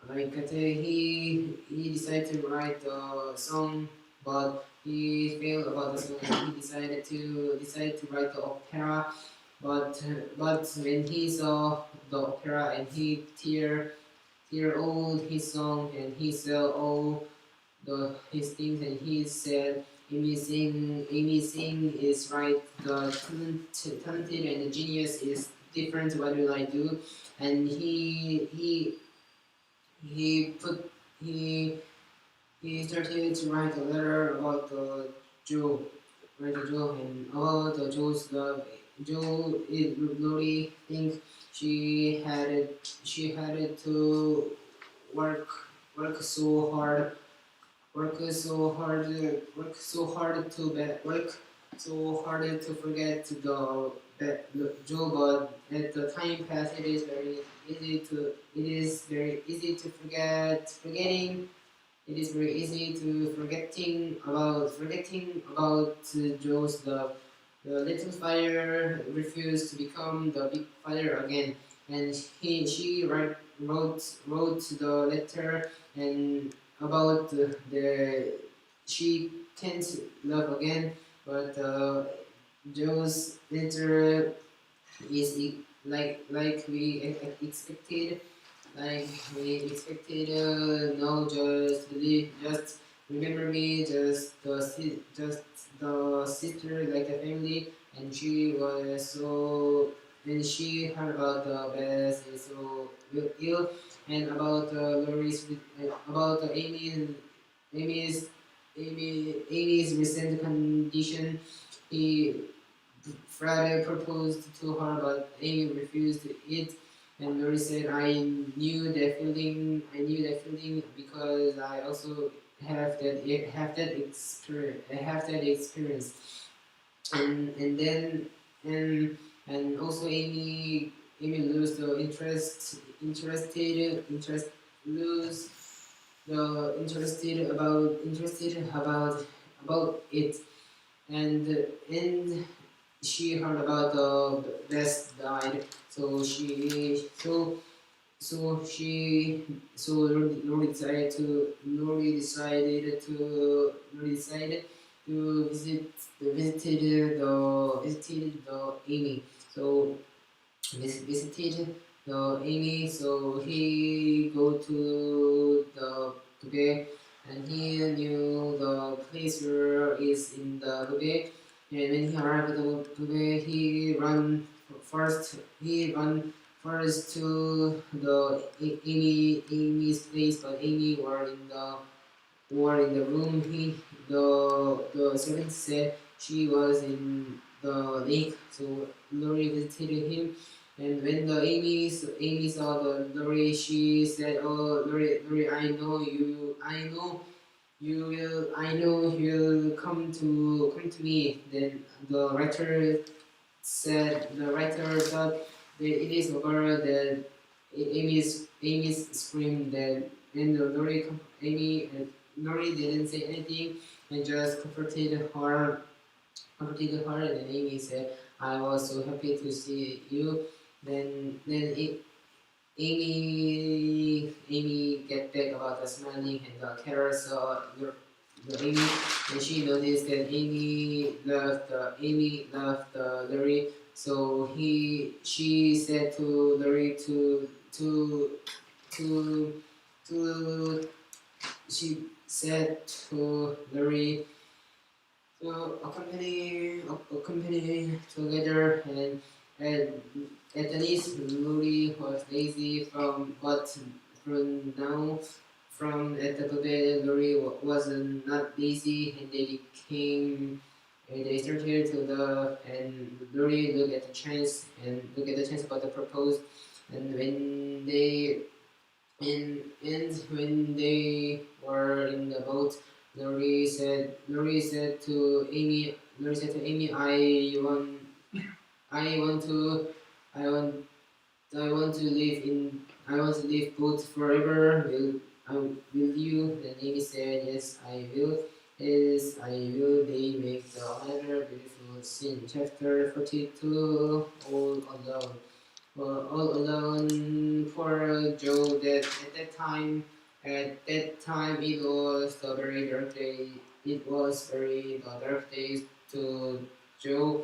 He decided to write the song, but he failed about the song. He decided to write the opera, but when he saw the opera and he tear all his song and he saw all his things and he said Amy Singh is right. The talented and the genius is different. What will I do? And he put he started to write a letter about the Joe, write to Joe and about the Joe's love. Joe is Lori think she had to work work so hard work so hard to forget the Joe, but at the time passed it is very easy to forgetting. It is very easy to forgetting about Joe's love. The little fire refused to become the big fire again, and she wrote the letter and about she can't love again, but Joe's letter is like expected. Like we expected, no, just remember me, just the sister, like the family, and she was so. When she heard about the best is so ill, and about about Amy's, Amy's recent condition, he Friday proposed to her, but Amy refused it. And Lori said, I knew that feeling because I also have that experience." And then and also Amy lose the lose the interested about it, and she heard about the best died, so Lori decided to visited the Amy. So visited the Amy. So he go to the Kobe, and he knew the place where is in the Kobe. And when he arrived at the Kobe, He run first to the Amy's place, but Amy were in the room. The servant said she was in the lake, so Lori visited him. And when the Amy saw the Lori, she said, "Oh, Lori, I know you'll come to me." Then the writer thought that it is over. That Amy's screamed. That when the Lori didn't say anything and just comforted her, and then Amy said, "I was so happy to see you." Then Amy get back about the smiling, and the Kara saw the Amy, and she noticed that Amy loved the Larry. So she said to Larry to she said to Larry to accompany together, and at least Lori was lazy from now from at the beginning Lori was not lazy and they started to love and Lori look at the chance about the propose and when they were in the boat, Lori said to Amy, I want to, I want, I want to I want to live boat forever. Will you? Then Amy said, yes, I will. Yes, I will. They make the another beautiful scene. Chapter 42, All Alone. All alone for Joe. At that time, it was the very dark day. It was very the dark days to Joe.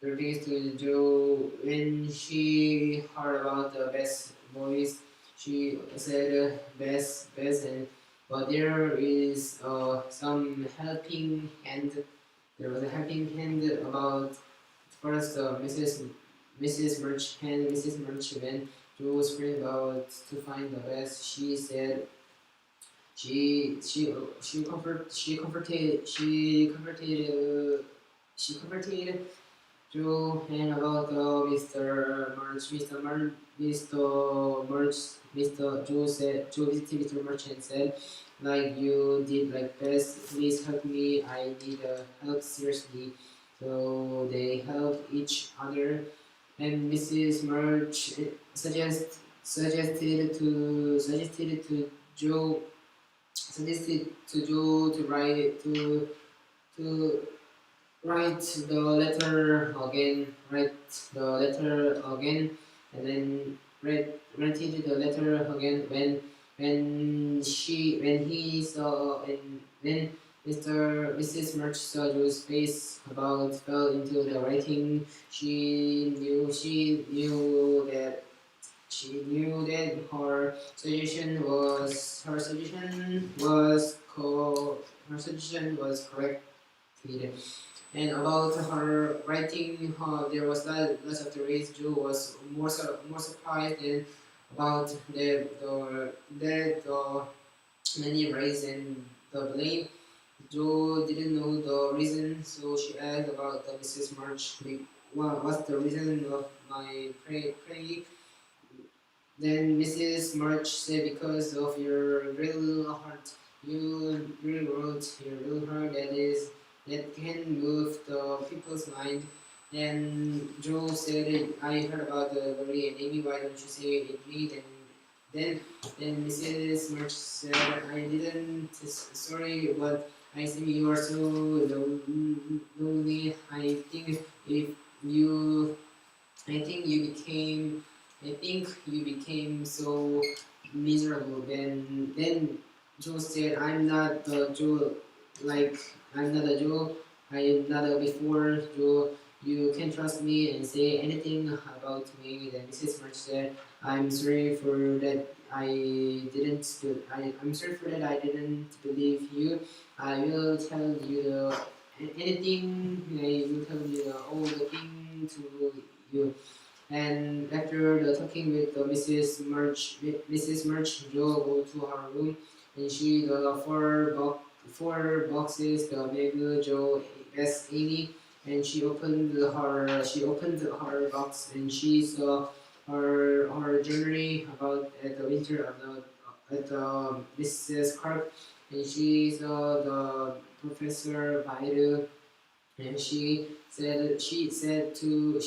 The days to Joe when she heard about the best boys. She said, best, and but there is some helping hand. There was a helping hand about first Mrs. Murch and Mrs. Murch when Joe was praying about to find the best. She said she comforted Joe and about Mr. Murch. Mr. Joe said Joe visited Mr. Murch and said, like you did like best, please help me. I need help seriously. So they helped each other and Mrs. Murch suggested to Joe to write the letter again, and then read the letter again when he saw and when Mrs. Murch saw Joe's face about fell into the writing. She knew that her suggestion was correct. And about her writing, there was lots of the ways Joe was more surprised and about the many rays and the blame. Joe didn't know the reason, so she asked about the Mrs. March. What's the reason of my pray? Then Mrs. March said, because of your real heart, you really wrote your real heart that can move the people's mind. And Joe said, I heard about the lorry and Amy, why don't you say it me? Then Mrs. March said, I didn't, sorry, but I think you are so lonely. I think you became so miserable. Then Joe said, I'm not the Joe, like I'm not a Joe. I am not a before Joe. You can trust me and say anything about me. Then Mrs. March said, I'm sorry for that. I'm sorry for that. I didn't believe you. I will tell you anything. I will tell you all the thing to you. And after the talking with Mrs. March, Joe go to her room and she got four boxes. The big Joe asked Amy, and she opened her box and she saw her journey about at the winter at the Mrs. Clark, and she saw the Professor Baidu, and she said to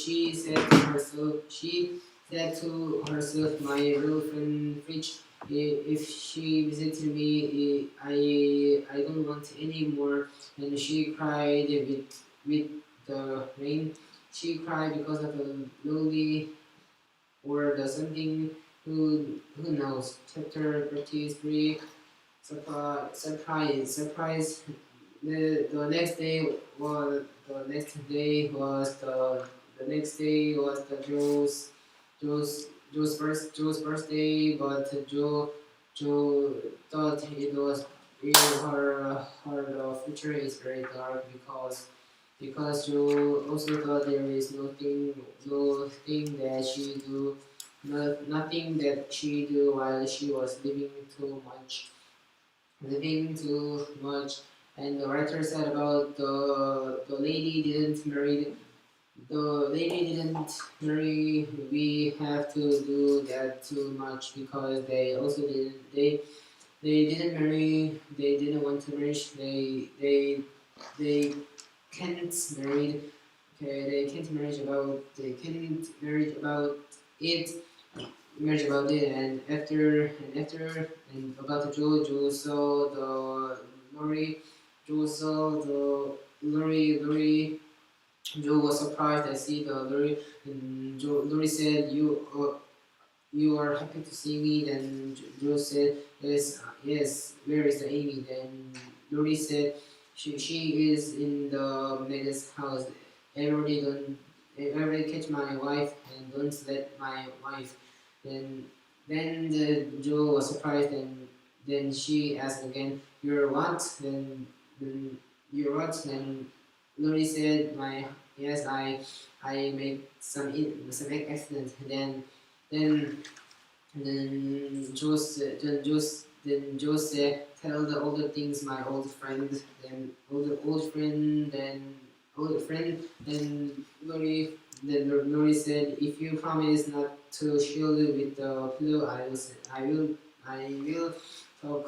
herself, my real friend Rich, if she visited me, I don't want any more. And she cried with the rain. She cried because of the lonely or the something. Who knows? Chapter 33. Surprise. The next day was the Joe's birthday, but Joe thought it was real. Her future is very dark because you also thought there is nothing that she do, nothing that she do while she was living too much. And the writer said about the lady didn't marry. The lady didn't marry. We have to do that too much because they also didn't. They didn't marry. They didn't want to marry. They can't marry. Okay, they can't marry about. They can't marry about it. Marriage about it, and about the Joe saw the lorry. Joe saw the lorry. Joe was surprised to see the lorry, and Lorry said, you are happy to see me." Then Joe said, "Yes, yes. Where is the Amy?" Then Lorry said, she is in the Megan's house. Everybody catch my wife and don't let my wife." Then Joe was surprised, and then she asked again, "You're what?" Then you're what? Then Lorry said, "My yes, I made some accident." Then then Joe said, "Tell the older things, my old friend." Then old friend. Lori said, "If you promise not to shield it with the pillow, I will talk."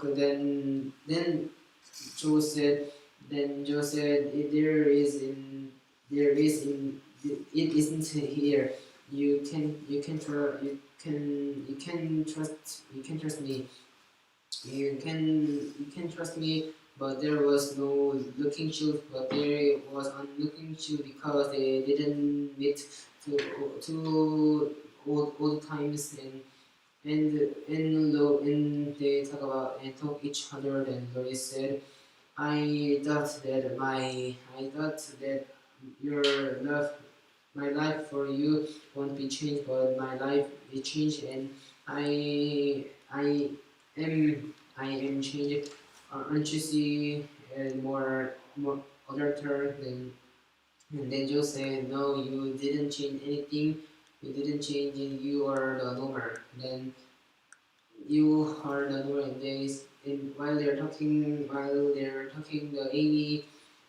Joe said, Joe said, there is in, it isn't here. You can trust me. You can trust me." But there was no looking shield. But there was on looking shield because they didn't meet to all times, and they talk about and talk each other. Then Loris said, I thought that your love, my life for you won't be changed, but my life will change, and I I am changed." Aren't you see more other turn than. And then Joe said, "No, you didn't change anything. You didn't change, and you are the normal." Then you heard the Northern Days, and while they're talking, the Amy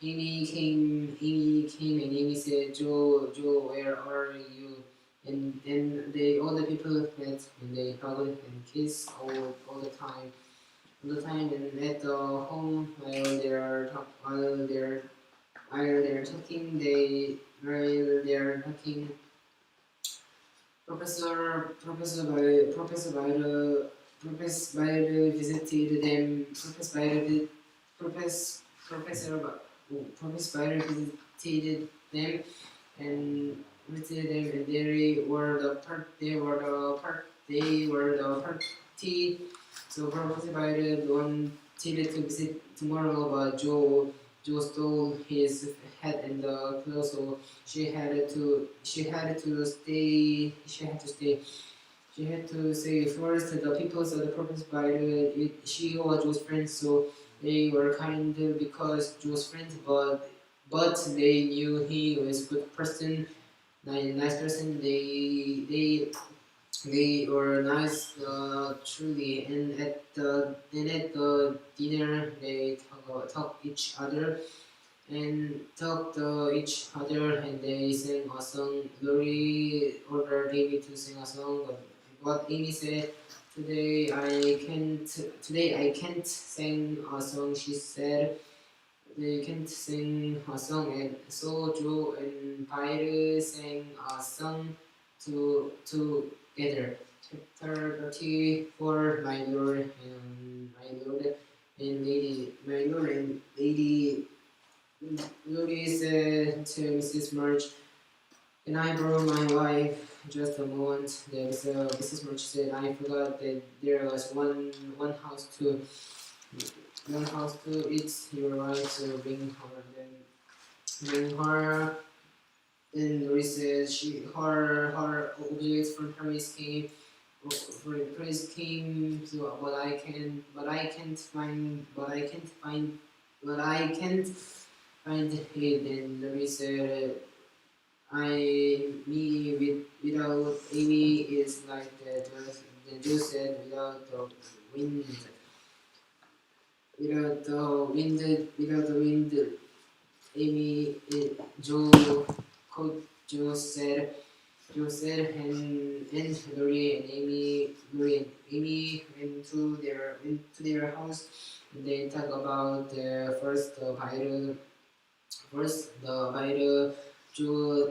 came, and Amy said, Joe, where are you?" And then all the people met, and they hugged and kissed all the time, and at the home while they're talking, while they're talking, Professor Byron visited them. Professor Professor Byron visited them and they were the party. So Professor Byron wanted to visit tomorrow, but Joe stole his hat and the clothes, so she had to stay. She had to say first the people of the purpose by she was Joe's friends, so they were kind because Joe's friends, but they knew he was good person, nice person. They were nice, truly, and at the dinner they talk each other and talked to each other, and they sang a song. Lori ordered Amy to sing a song, but what Amy said, Today I can't sing a song." She said, "They can't sing a song," and so Joe and Pyre sang a song together. Chapter 34, My Lord and My Lord and Lady. Lodi said to Mrs. March, "Can I borrow my wife just a moment?" Mrs. March said, "I forgot that there was one house too. It's your right to bring her." Then bring her. Then Lori said her objects from Paris came. So but I can't find find it. Then Larry said, without Amy is like the Joe said, without the wind, without the wind, Amy, Joe, Coach Joe said, and Lori and Amy went to their house. They talk about the vital. Joe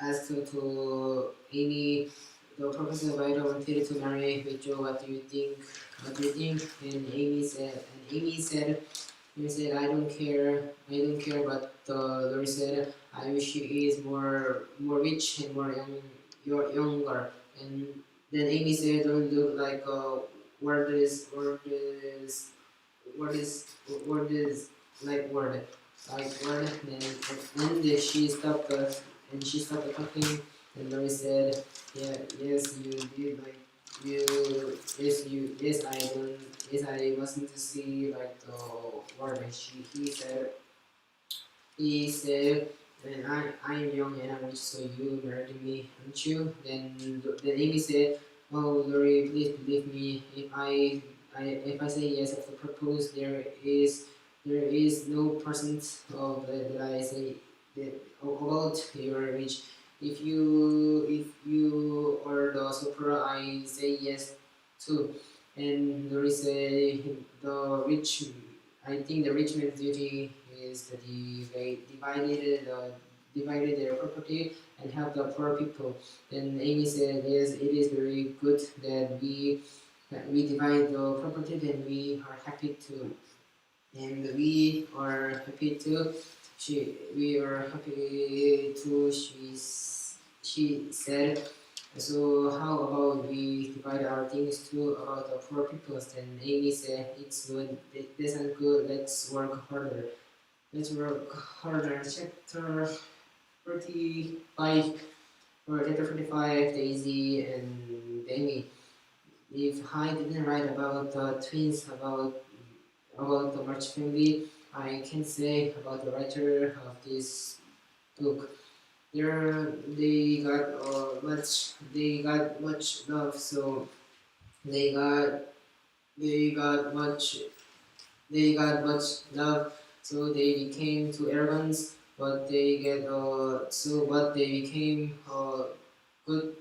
asked to Amy. The Professor Vital wanted to marry with Joe. What do you think? What do you think? And Amy said, I don't care. I don't care. But Lori said, I wish he is more rich and more younger. And then Amy said, don't look like word is word is like word and she stopped talking and Lori said, yeah, yes you did like you yes I don't yes I wasn't to see like the word and he said and I am young and I'm rich so you married me aren't you then Amy said, oh Lori please believe me if I say yes after propose there is no percent of that I say that about your age. If you are the supper, I say yes too. And there is the rich. I think the rich man's duty is to divided their property and help the poor people. Then Amy said, yes, it is very good that we divide the property. Then we are happy to and we are happy to we are happy to she said, so how about we divide our things too about the poor people? And Amy said, it's good, this is good, let's work harder. Chapter 45 chapter 45, Daisy and Amy. If I didn't write about the twins about the March family, I can say about the writer of this book. They got much love, so they got they got much they got much love, so they became too arrogant, but they became good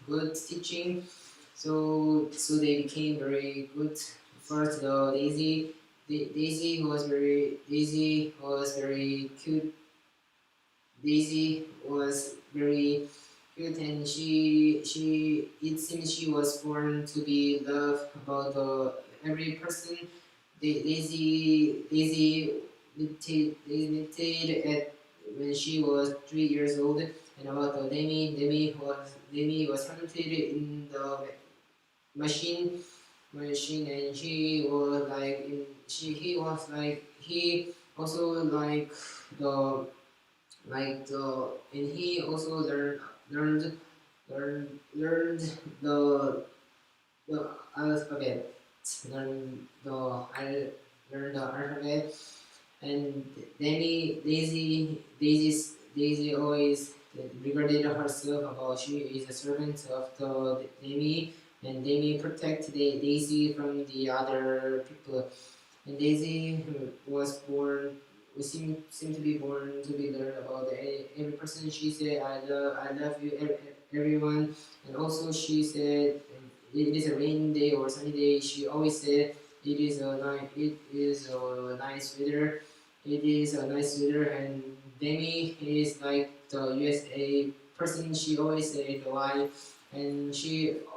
good teaching, so they became very good. First, the Daisy was very cute. Daisy was very cute, and she it seems she was born to be loved about every person. Daisy meditated at when she was 3 years old, and about Demi was hunted in the machine and she was like he also the and he also learned the alphabet learned the alphabet and Daisy always regarded herself about she is a servant of the Demi and Demi protect Daisy from the other people. And Daisy was born, seemed to be born to be learned about every person. She said, I love you, everyone. And also she said, it is a rainy day or sunny day. She always said, it is a nice weather. It is a nice weather, and Demi is like the USA person. She always said why, and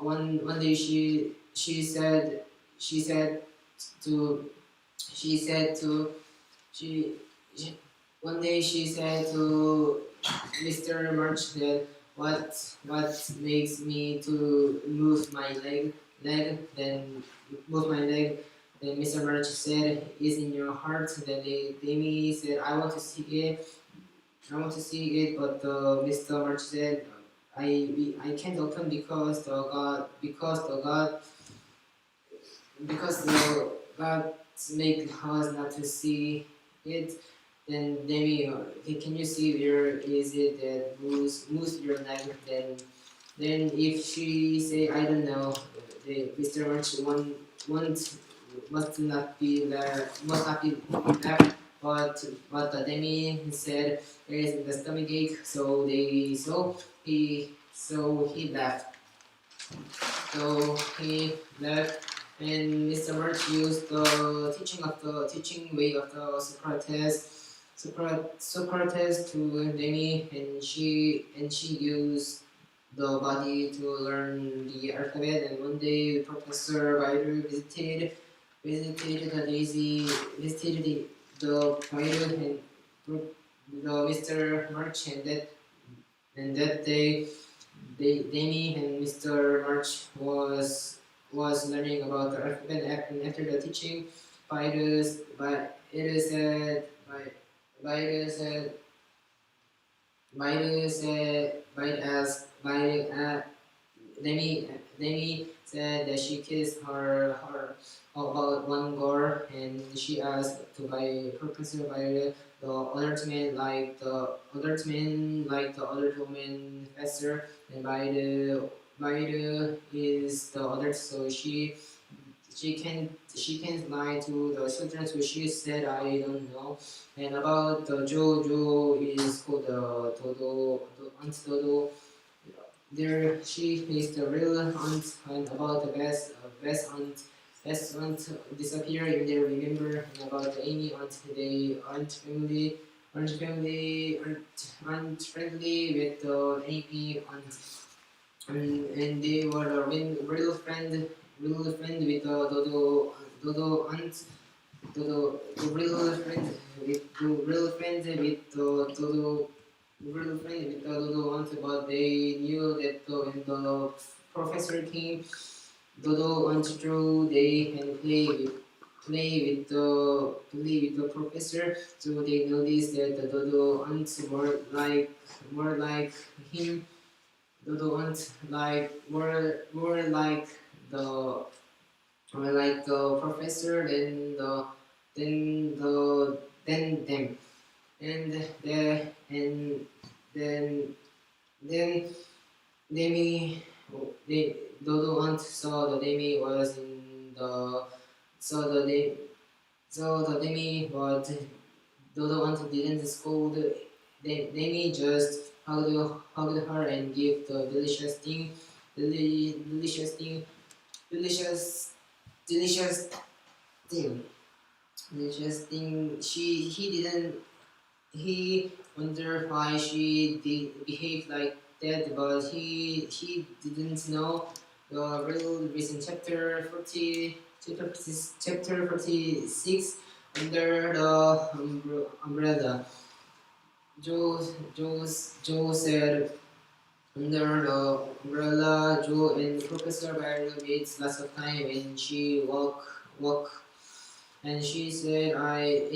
one day she said to she said to she, she one day she said to Mr. March that what makes me to move my leg then move my leg. Then Mr. March said is in your heart. Then Demi said I want to see it, but Mr. March said I can't open because the God make us not to see it. then Demi, can you see where is it that moves your leg? Then if she say I don't know, Mr. March want must not be there, must not be left. But Demi said there is the stomach ache, so he left. So he left, and Mr. March used the teaching way of the Socrates to Demi, and she used the body to learn the alphabet. And one day, Professor Ryder visited the Daisy visited the Ryder and the Mr. March, and that day Demi and Mr. March was learning about the alphabet, and after the teaching, it is said by it is said by it is said by it as by Demi said that she kissed her about one girl, and she asked to by Professor by the alert man like the alert woman faster, and by the is the alert, so she can lie to the children, so she said I don't know. And about the Joe is called the Aunt Dodo. There she is the real aunt, and about the best aunt disappear if they remember, and about the Amy aunt they aren't friendly with the Amy aunt, and they were a real friend with the Dodo aunt. The real friend with the Dodo real friend with the Dodo aunt, but they knew that when the professor came, Dodo aunt drew they can play with the professor, so they noticed that the Dodo aunt more like him. Dodo aunt more like the the professor than the than them, and the and then Demi the Dodo aunt saw the Demi was in the saw the Demi but Dodo aunt didn't scold Demi, just hugged her and gave the delicious thing delicious delicious thing delicious thing. He wondered why she did behave like that, but he didn't know the real reason. Chapter 46, under the umbrella. Joe said, under the umbrella, Joe and Professor Byron made lots of time, and she walk and she said, I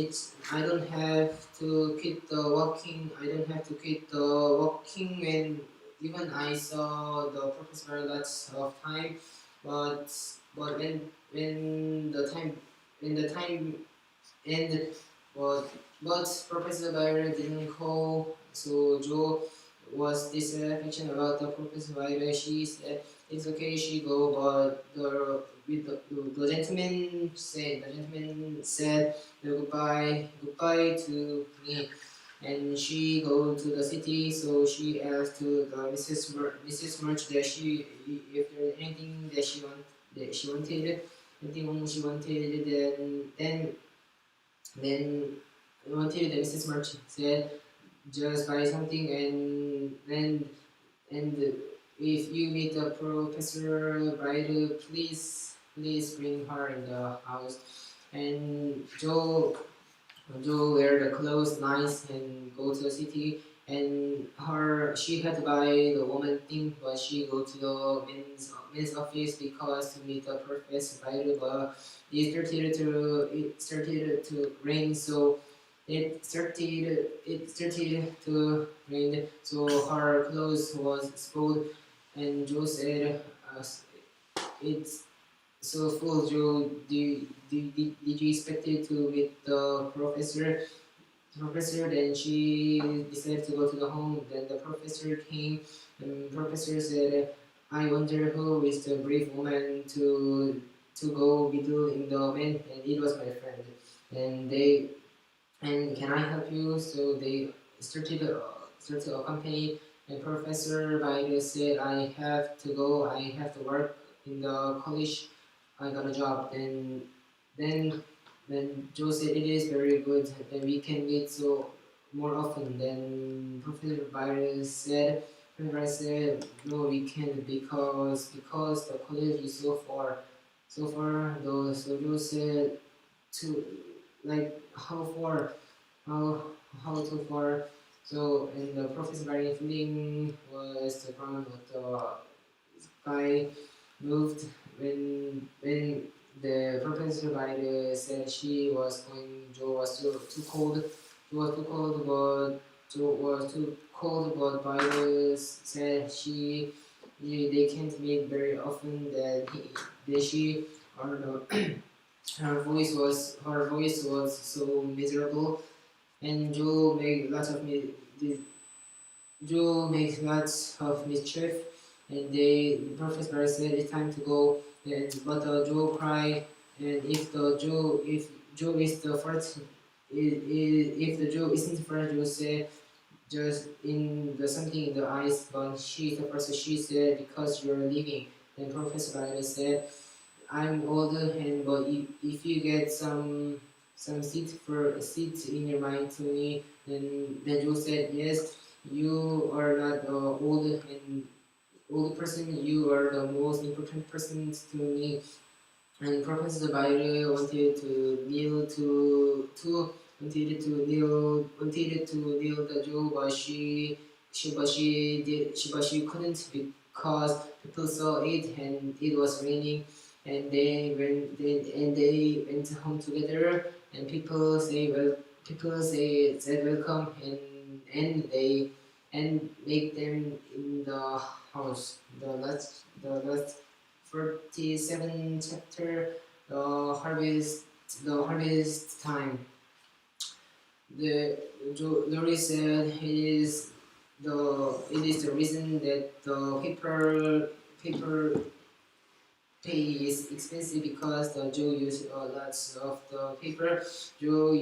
don't have to quit the walking. I don't have to quit the walking, and even I saw the professor lots of time, but when the time when the time ended, but Professor Byron didn't call, so Joe was dissatisfied about the Professor Byron. She said it's okay, she go, but the gentleman said goodbye to me, and she go to the city. So she asked to the Mrs. March that she if there anything that she wanted, anything she wanted, then wanted the Mrs. March said just buy something, and if you meet the Professor Bride, please bring her in the house. And Joe wear the clothes nice and go to the city. And she had to buy the woman thing, but she go to the men's office because to meet the Professor Bride. But it started to rain, so it started to rain, so her clothes was spoiled, and Joe said, "It's so full, Joe. Did you expect it to meet the professor?" professor. Then she decided to go to the home. Then the professor came, and professor said, "I wonder who is the brave woman to go middle in the man." And it was my friend. And they and can I help you? So they started a company. And Professor Biden said, "I have to go. I have to work in the college. I got a job." Then then Joe said, "It is very good. And we can meet so more often." Then Professor Biden said, "No, we can't because the college is so far, so far." Though, so Joe said, "To like how far?" how how too far. So in the Professor Barry feeling was the ground of the sky moved when the Professor Barry said she was going. Joe was too cold. Joe was too cold, but Joe was too cold. But Barry said they can't meet very often. That she or the, her voice was so miserable. And Joe makes lots of mischief, and the Professor said it's time to go. But Joe cried, and if Joe is the first, if the Joe isn't the first, Joe said just in the something in the eyes, but she's the first. She said because you're leaving. Then Professor Barry said, "I'm older, and but if you get some seat in your mind to me." Then Joe said, "Yes, you are not old and old person. You are the most important person to me." And Professor Bayer wanted to kneel the Joe, but she couldn't because people saw it and it was raining. And they went home together, and people said welcome, and make them in the house. The last 47 chapter, the harvest time. The Lori said it is the reason that the paper pay is expensive because the Joe used lots of the paper. Joe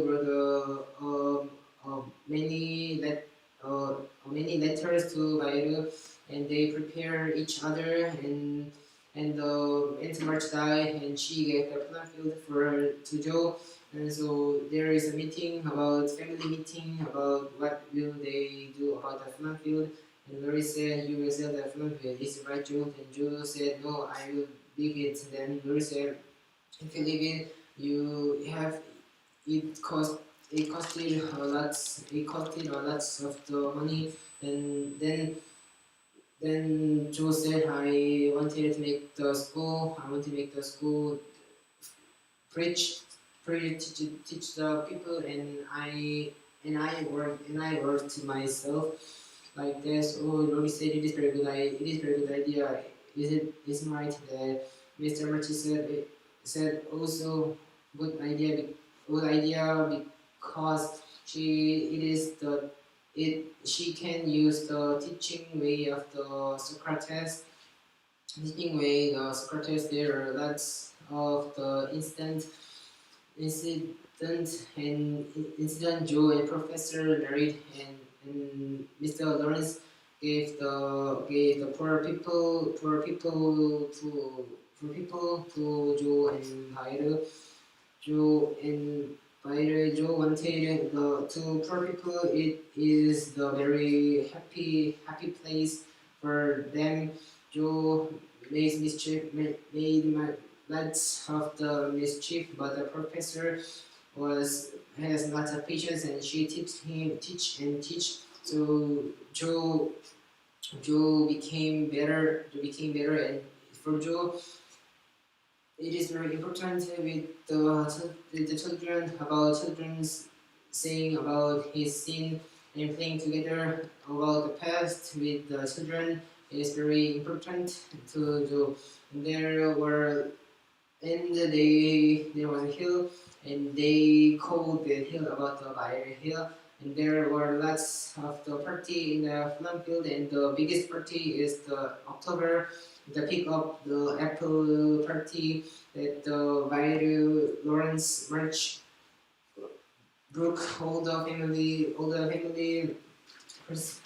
wrote many letters to Bairu, and they prepare each other, and March died, and she gave the plant field to Joe. And so there is a family meeting about what will they do about the plant field. And Lori said, "You will sell the plant field. Is it right, Joe?" And Joe said, "No, I will leave it." Then Lori said, "If you leave it, you have it cost it costed a lot. It costed a lot of the money." And then Joe said, I wanted to make the school preach, teach the people, and I worked to myself like this. Oh, Lori said it is very good. It is very good idea. Isn't right that Mr. Marchi said also good idea because she can use the teaching way of the Socrates. Teaching way the Socrates, there are lots of the incident Joe and Professor narrate, and Mr. Lawrence gave the poor people to Joe and Hyder. Joe wanted the to poor people. It is the very happy place for them. Joe made lots of the mischief, but the professor has lots of patience, and she teach. So Joe became better. And for Joe, it is very important with the children about children's saying about his sin and playing together about the past with the children is very important to do. There were in the day there was a hill, and they called the hill about the Bayern Hill. And there were lots of the party in the Flam field, and the biggest party is the October, the pick up the apple party that the Bayern Lawrence March Brooke, all the family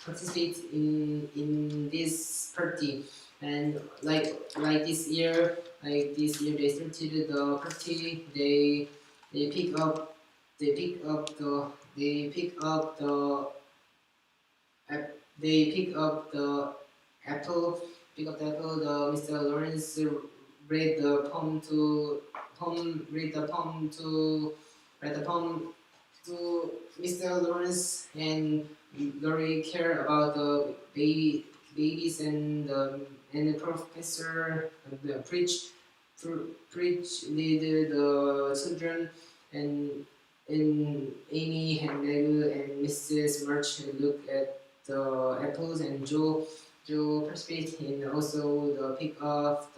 participate in this party. And like this year they started the party. They pick up they pick up the they pick up the they pick up the apple. The Mr. Lawrence read the poem to read the poem to Mr. Lawrence, and Lori care about the babies, and the professor preach lead the children, and Amy and Meg and Mrs. March look at the apples, and Joe participate in also the pick up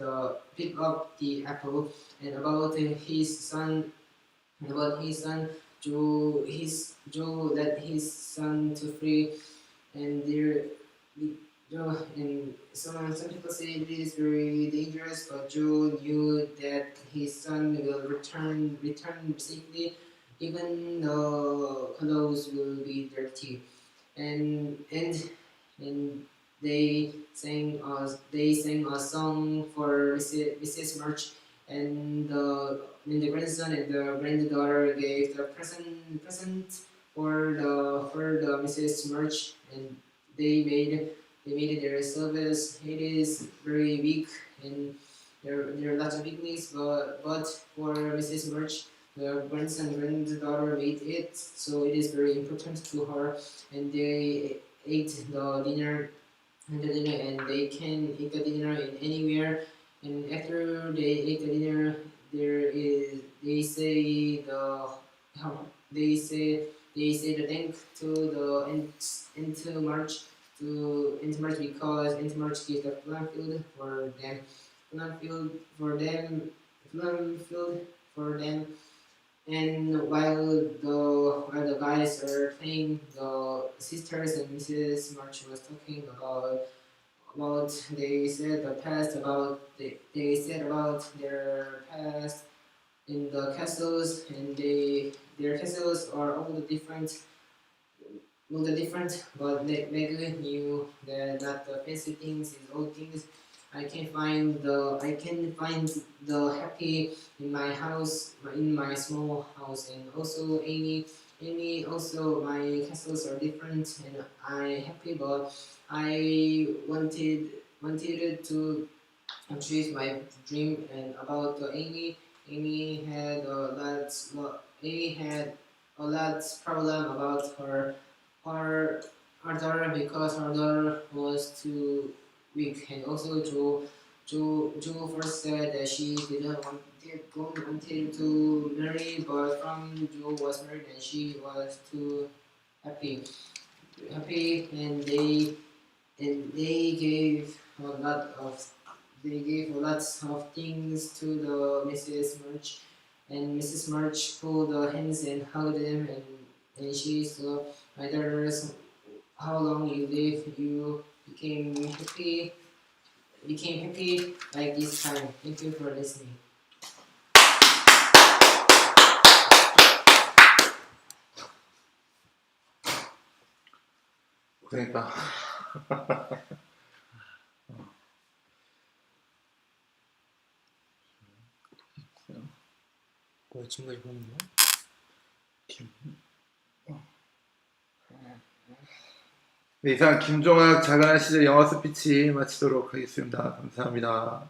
the apple, and about his son Joe let his son to free, and there Joe and some people say it is very dangerous, but Joe knew that his son will return safely, even though clothes will be dirty, and they sang a song for Mrs. March, and the grandson and the granddaughter gave the present for the Mrs. March, and they made their service. It is very big, and there are lots of picnics, but for Mrs. March, the grandson and granddaughter made it, so it is very important to her, and they ate the dinner and they can eat the dinner in anywhere. And after they ate the dinner, they say the thank to the into March because into March gives the plant field for them, plant field for them, plant field for them. And while the guys are playing, the sisters and Mrs. March was talking about they said about their past in the castles, and their castles are all the different, but Meg knew that not the fancy things is old things. I can find the happy in my house, in my small house, and also Amy also my castles are different, and I happy, but I wanted to achieve my dream. And about Amy had Amy had a lot problem about her daughter because her daughter was too weak, and also Joe first said that she didn't wanted to marry, but from Joe was married and she was too happy, and they gave a lot of lots of things to the Mrs. March, and Mrs. March pulled the hands and hugged them, and she saw my daughters, how long you live, you became happy like this time. Thank you for listening. 고생했다. 뭐야 지금까지 보는 거야? 네, 이상 김종학 작은 시절 영어 스피치 마치도록 하겠습니다. 감사합니다.